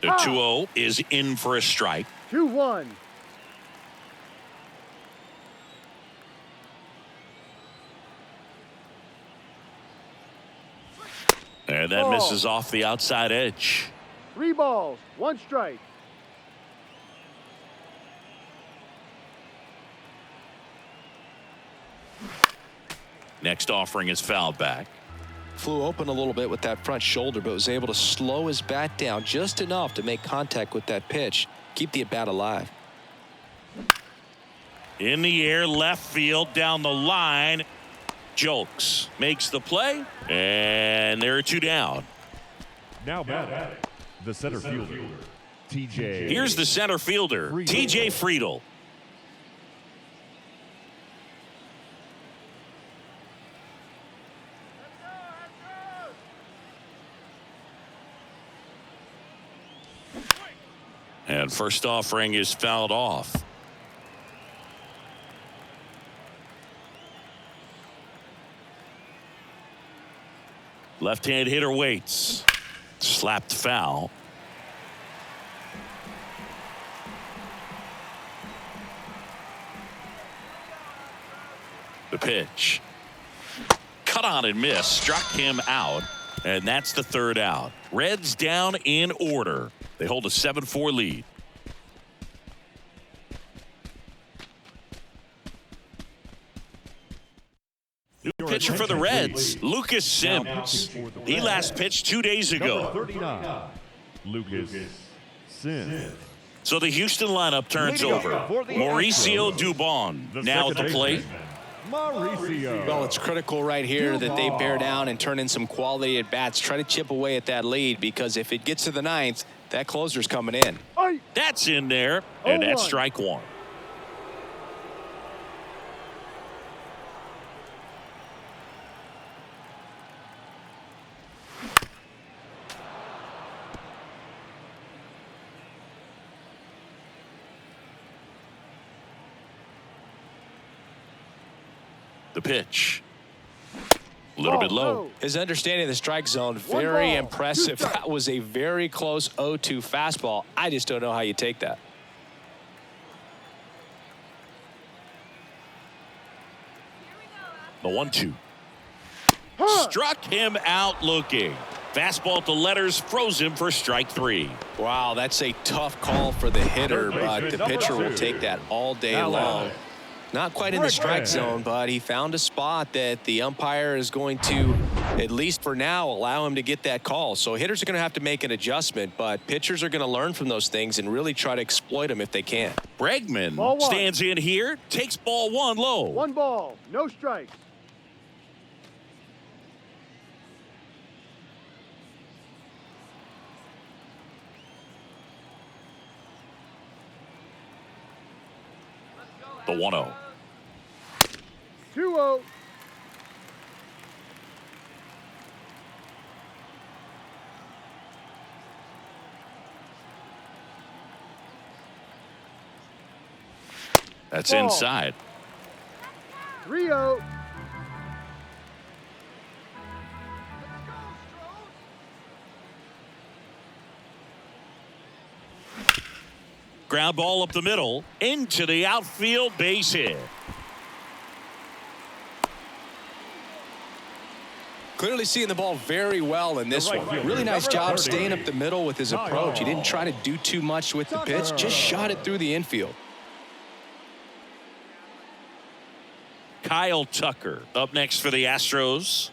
The 2-0 is in for a strike. 2-1. And that Ball. misses off the outside edge. 3 balls, 1 strike. Next offering is fouled back. Flew open a little bit with that front shoulder, but was able to slow his bat down just enough to make contact with that pitch. Keep the at-bat alive. In the air, left field, down the line. Jolks makes the play, and there are 2 down. Now batting, the center fielder, TJ. Here's the center fielder, TJ Friedel. And first offering is fouled off. Left-hand hitter waits. Slapped foul. The pitch. Cut on and miss. Struck him out. And that's the 3rd out. Reds down in order. They hold a 7-4 lead. New pitcher for the Reds, Lucas Sims. He last pitched 2 days Number ago. 39, Lucas Sims. So the Houston lineup turns over. Mauricio Dubon now at the plate. Mauricio. Well, it's critical right here that they bear down and turn in some quality at bats. Try to chip away at that lead, because if it gets to the 9th, that closer's coming in. That's in there, and that's 0-1. strike 1. The pitch. A little bit low. His understanding of the strike zone, 1 very ball, impressive. 2 strikes. That was a very close 0-2 fastball. I just don't know how you take that. The 1-2. Struck him out looking. Fastball at the letters, froze him for strike 3. Wow, that's a tough call for the hitter, but the pitcher will take that all day long. Not quite in the strike zone, but he found a spot that the umpire is going to, at least for now, allow him to get that call. So hitters are going to have to make an adjustment, but pitchers are going to learn from those things and really try to exploit them if they can. Bregman Ball 1. stands in here, takes ball 1 low. 1 ball, no strike. The 1-0. 2-0. That's Ball. inside. 3-0. Ground ball up the middle into the outfield, base hit. Clearly seeing the ball very well in this one. Really nice job staying up the middle with his approach. He didn't try to do too much with the pitch, just shot it through the infield. Kyle Tucker up next for the Astros.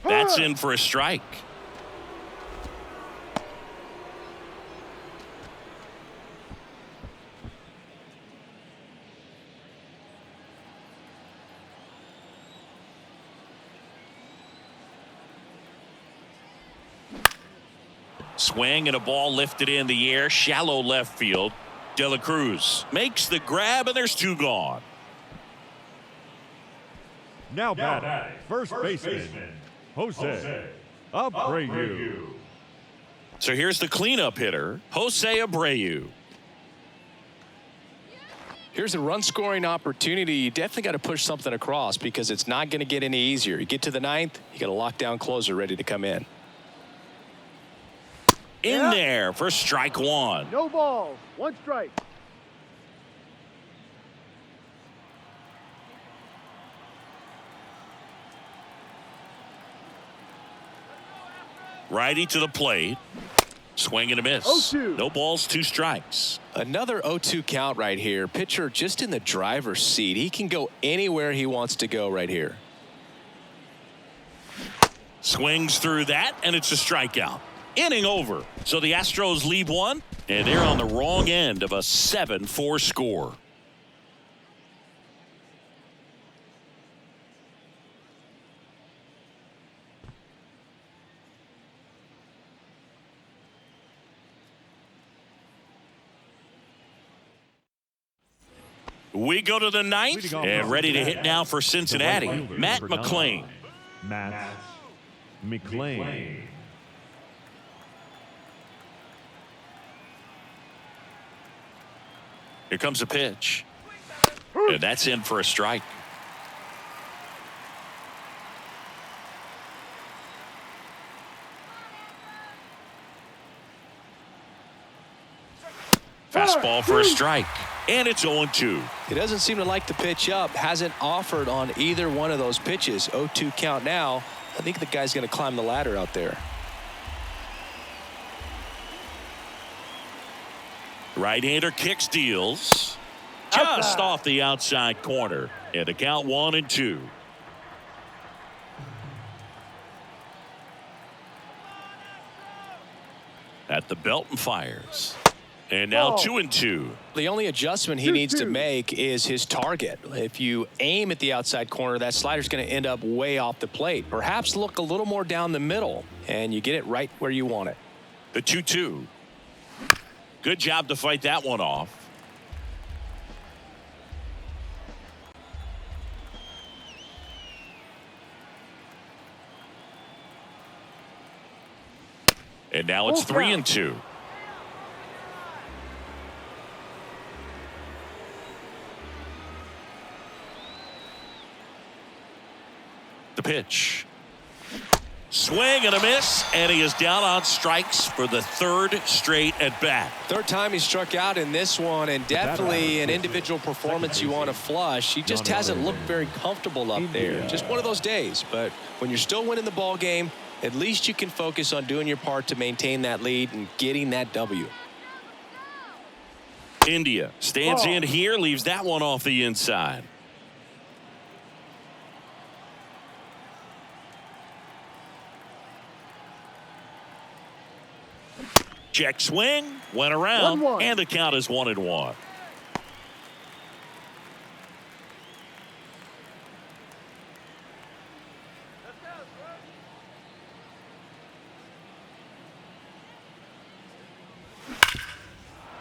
That's in for a strike. Swing and a ball lifted in the air, shallow left field. De La Cruz makes the grab, and there's two gone. Now batting, first baseman, Jose Abreu. So here's the cleanup hitter, Jose Abreu. Here's a run-scoring opportunity. You definitely got to push something across because it's not going to get any easier. You get to the ninth, you got a lockdown closer ready to come in. In there for strike one. No balls. 1 strike. Righty to the plate. Swing and a miss. 0-2. No balls, 2 strikes. Another 0-2 count right here. Pitcher just in the driver's seat. He can go anywhere he wants to go right here. Swings through that, and it's a strikeout. Inning over. So the Astros leave one, and they're on the wrong end of a 7-4 score. We go to the ninth, and ready to hit now for Cincinnati, Matt McClain. Matt McClain. Here comes a pitch. And that's in for a strike. Fastball for a strike. And it's 0-2. He doesn't seem to like the pitch up. Hasn't offered on either one of those pitches. 0-2 count now. I think the guy's going to climb the ladder out there. Right-hander kicks, deals. Just off the outside corner. And the count 1-2. At the belt and fires. And now 2-2. The only adjustment he needs to make is his target. If you aim at the outside corner, that slider's going to end up way off the plate. Perhaps look a little more down the middle, and you get it right where you want it. The 2-2. Good job to fight that one off. And now it's 3-2. The pitch. Swing and a miss, and he is down on strikes for the 3rd straight at bat. 3rd time he struck out in this one, and definitely an individual performance you want to flush. He just hasn't looked very comfortable up there. Just one of those days. But when you're still winning the ball game, at least you can focus on doing your part to maintain that lead and getting that W. India stands in here, leaves that one off the inside. Check swing, went around, 1-1. and the count is 1-1.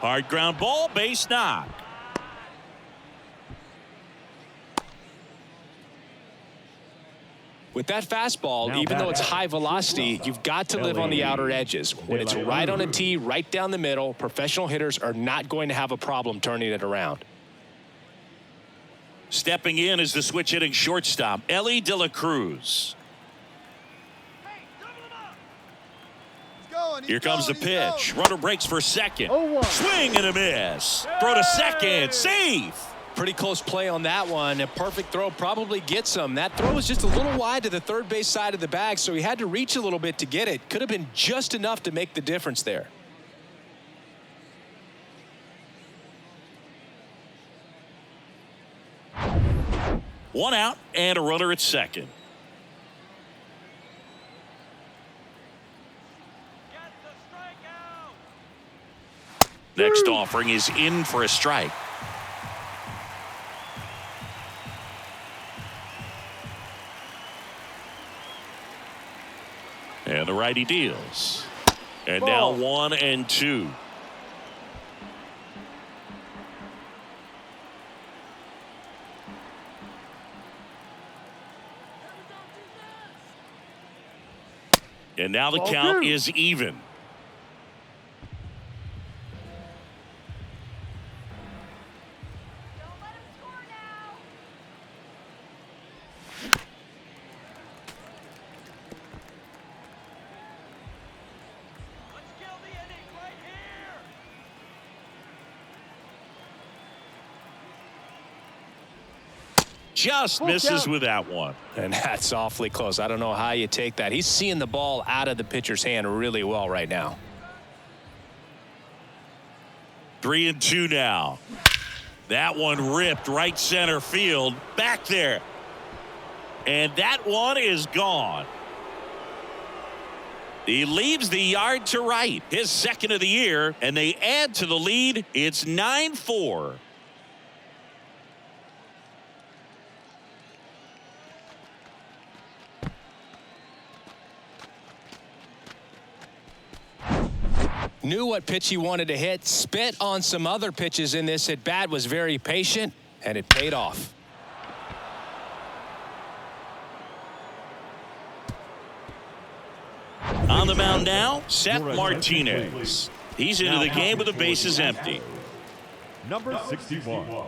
Hard ground ball, base knock. With that fastball, Now even though it's batting, high velocity, you've got to live on the outer edges. When it's right on a tee, right down the middle, professional hitters are not going to have a problem turning it around. Stepping in is the switch hitting shortstop, Ellie De La Cruz. Here comes the pitch. Runner breaks for second. 0-1. Swing and a miss. Throw to second. Safe. Pretty close play on that one. A perfect throw probably gets him. That throw was just a little wide to the third base side of the bag, so he had to reach a little bit to get it. Could have been just enough to make the difference there. One out and a runner at second. Next offering is in for a strike. And the righty deals. And now 1-2. And now the count is even. Just misses with that one. And that's awfully close. I don't know how you take that. He's seeing the ball out of the pitcher's hand really well right now. 3-2 now. That one ripped right center field. Back there. And that one is gone. He leaves the yard to right. His second of the year. And they add to the lead. It's 9-4. Knew what pitch he wanted to hit, spit on some other pitches in this at bat, was very patient, and it paid off. On the mound now, Seth Martinez. He's into the game with the bases empty. Number 61,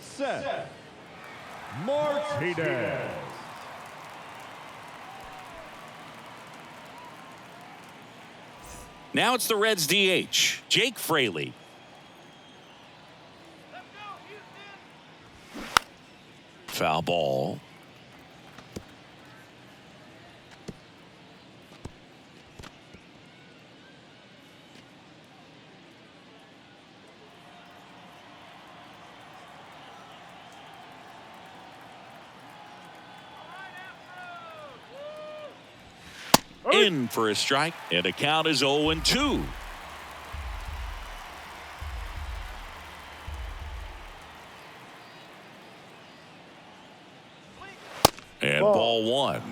Seth Martinez. Now it's the Reds DH, Jake Fraley. Foul ball. In for a strike, and the count is 0-2. And ball one.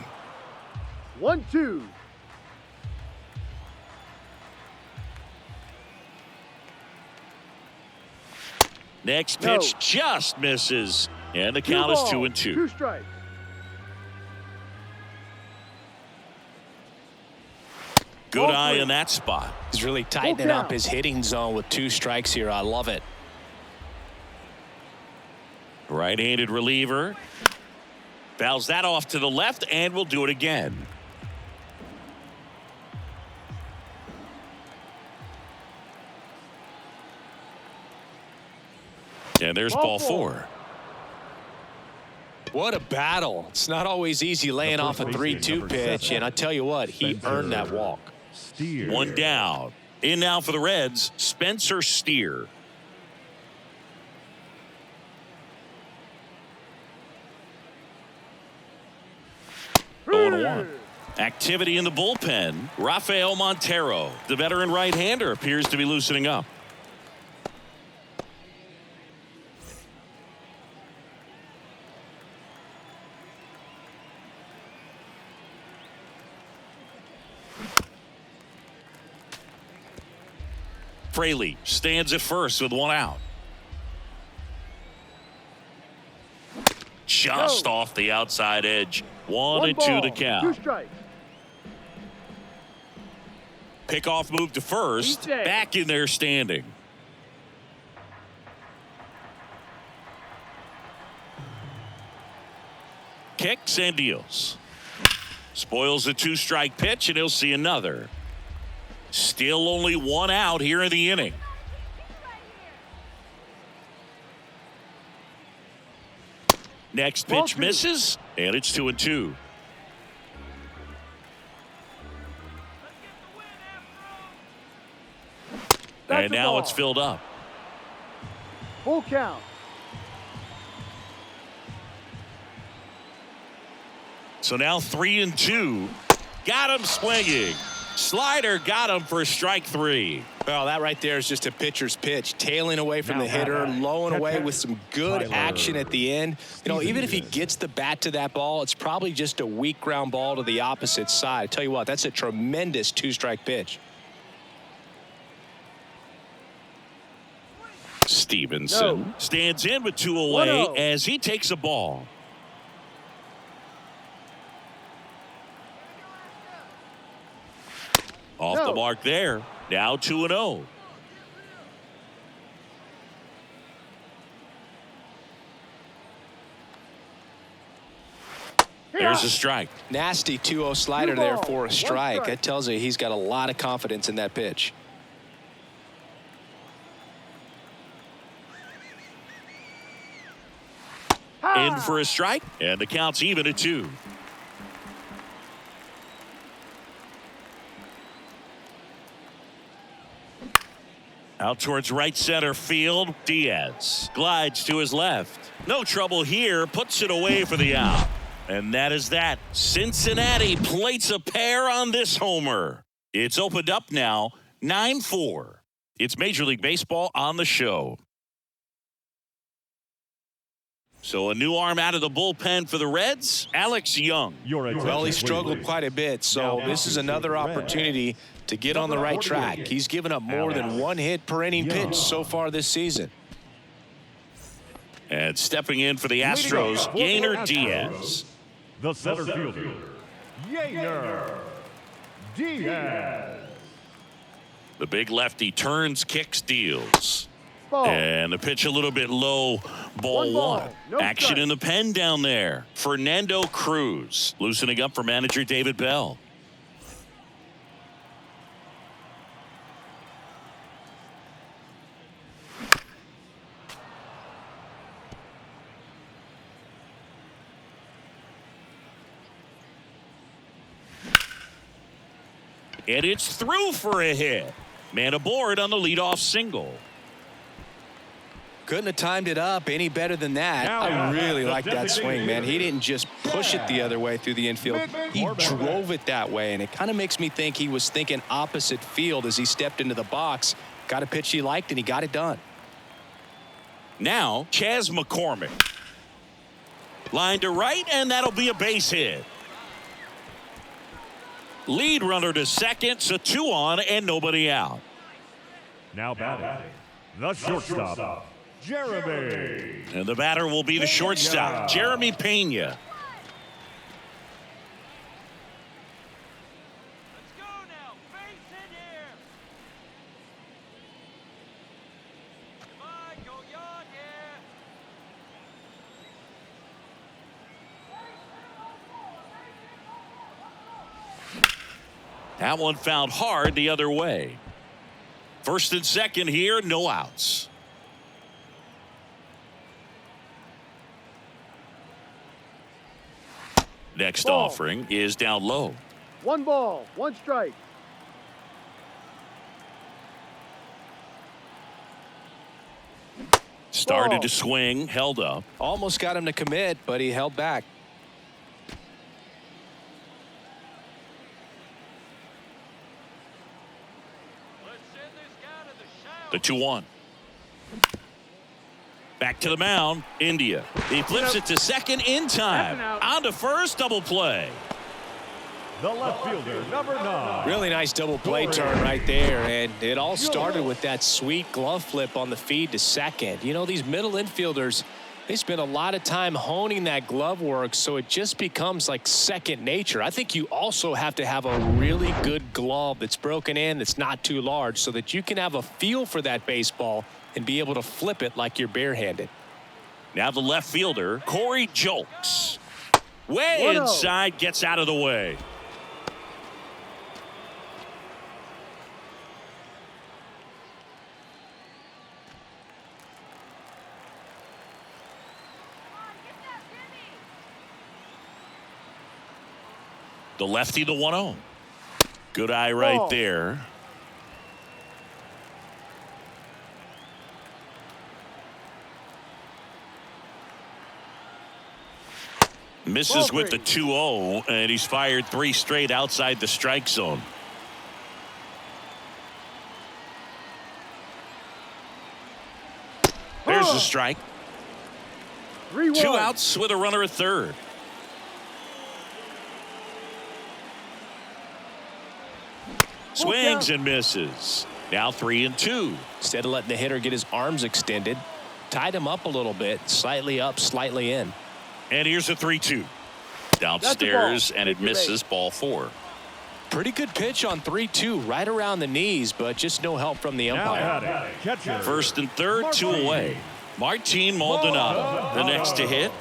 1-2. Next pitch just misses, and the count is 2-2. 2 strikes. Good eye in that spot. He's really tightening up his hitting zone with 2 strikes here. I love it. Right-handed reliever. Fouls that off to the left, and will do it again. And there's ball 4. What a battle. It's not always easy laying off a 3-2 pitch, and I tell you what, he earned that walk. Steer. One down. In now for the Reds, Spencer Steer. Activity in the bullpen. Rafael Montero, the veteran right-hander, appears to be loosening up. Fraley stands at first with 1 out. just off the outside edge. 1-2 to count. 2 strikes. Pickoff move to first. Back in there standing. Kicks and deals. Spoils a 2-strike pitch, and he'll see another. Still only 1 out here in the inning. Next pitch misses, and it's 2-2. And now it's filled up. Full count. So now 3-2. Got him swinging. Slider got him for strike 3. Well, that right there is just a pitcher's pitch, tailing away from the hitter, low and away with some good action at the end. You know, even if he gets the bat to that ball, it's probably just a weak ground ball to the opposite side. I tell you what, that's a tremendous 2-strike pitch. Stevenson stands in with 2 away as he takes a ball. Off the mark there. Now 2-0. There's a strike. Nasty 2-0 slider there for a strike. That tells you he's got a lot of confidence in that pitch. In for a strike, and the count's even at 2. Out towards right center field, Diaz glides to his left. No trouble here, puts it away for the out. And that is that. Cincinnati plates a pair on this homer. It's opened up now, 9-4. It's Major League Baseball on the show. So a new arm out of the bullpen for the Reds, Alex Young. Well, he struggled quite a bit, so this is another opportunity to get on the right track. He's given up more than 1 hit per inning pitch so far this season. And stepping in for the Astros, Yainer Diaz. The center fielder, Yainer Diaz. The big lefty turns, kicks, deals. And the pitch a little bit low, ball 1. Action in the pen down there. Fernando Cruz loosening up for manager David Bell. And it's through for a hit. Man aboard on the leadoff single. Couldn't have timed it up any better than that. I really like that swing, man. He didn't just push it the other way through the infield. He drove it that way, and it kind of makes me think he was thinking opposite field as he stepped into the box. Got a pitch he liked, and he got it done. Now, Chas McCormick. Line to right, and that'll be a base hit. Lead runner to second, so 2 on and nobody out. Now batting, the shortstop, Jeremy. And the batter will be the shortstop, Jeremy Pena. Let's go now. Base hit here. Come on, go yard here. That one found hard the other way. First and second here, no outs. Next offering is down low. 1 ball, 1 strike. Started to swing, held up. Almost got him to commit, but he held back. Let's send this guy to the The shower. 2-1. Back to the mound, India. He flips it to second in time. On to first, double play. The left fielder, number 9. Really nice double play turn right there, and it all started with that sweet glove flip on the feed to second. You know, these middle infielders, They spend a lot of time honing that glove work, so it just becomes like second nature. I think you also have to have a really good glove that's broken in, that's not too large, so that you can have a feel for that baseball and be able to flip it like you're barehanded. Now the left fielder, Corey Julks. Way 1-0. inside, gets out of the way. The lefty, the 1-0. Good eye right Ball. there. Misses Ball with the 2-0, and he's fired 3 straight outside the strike zone. There's the strike. 3-1. 2 outs with a runner at third. Swings and misses. Now 3-2. Instead of letting the hitter get his arms extended, tied him up a little bit, slightly up, slightly in. And here's a 3-2. Downstairs, and it misses, ball 4. Pretty good pitch on 3-2, right around the knees, but just no help from the Now umpire. batting, catcher. First and third, 2 away. Martin Maldonado, the next to hit.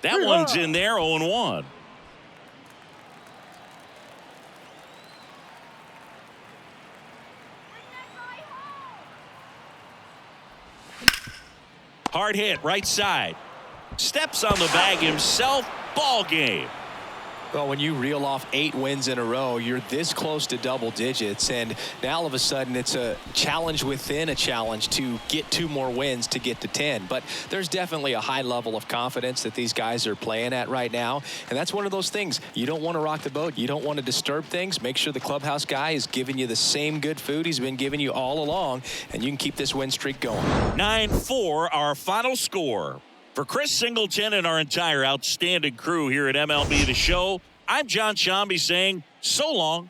That one's in there, 0-1. Hard hit, right side. Steps on the bag himself. Ball game. Well, when you reel off 8 wins in a row, you're this close to double digits, and now all of a sudden it's a challenge within a challenge to get 2 more wins to get to 10. But there's definitely a high level of confidence that these guys are playing at right now, and that's one of those things. You don't want to rock the boat. You don't want to disturb things. Make sure the clubhouse guy is giving you the same good food he's been giving you all along, and you can keep this win streak going. 9-4, our final score. For Chris Singleton and our entire outstanding crew here at MLB The Show, I'm John Shambi saying so long.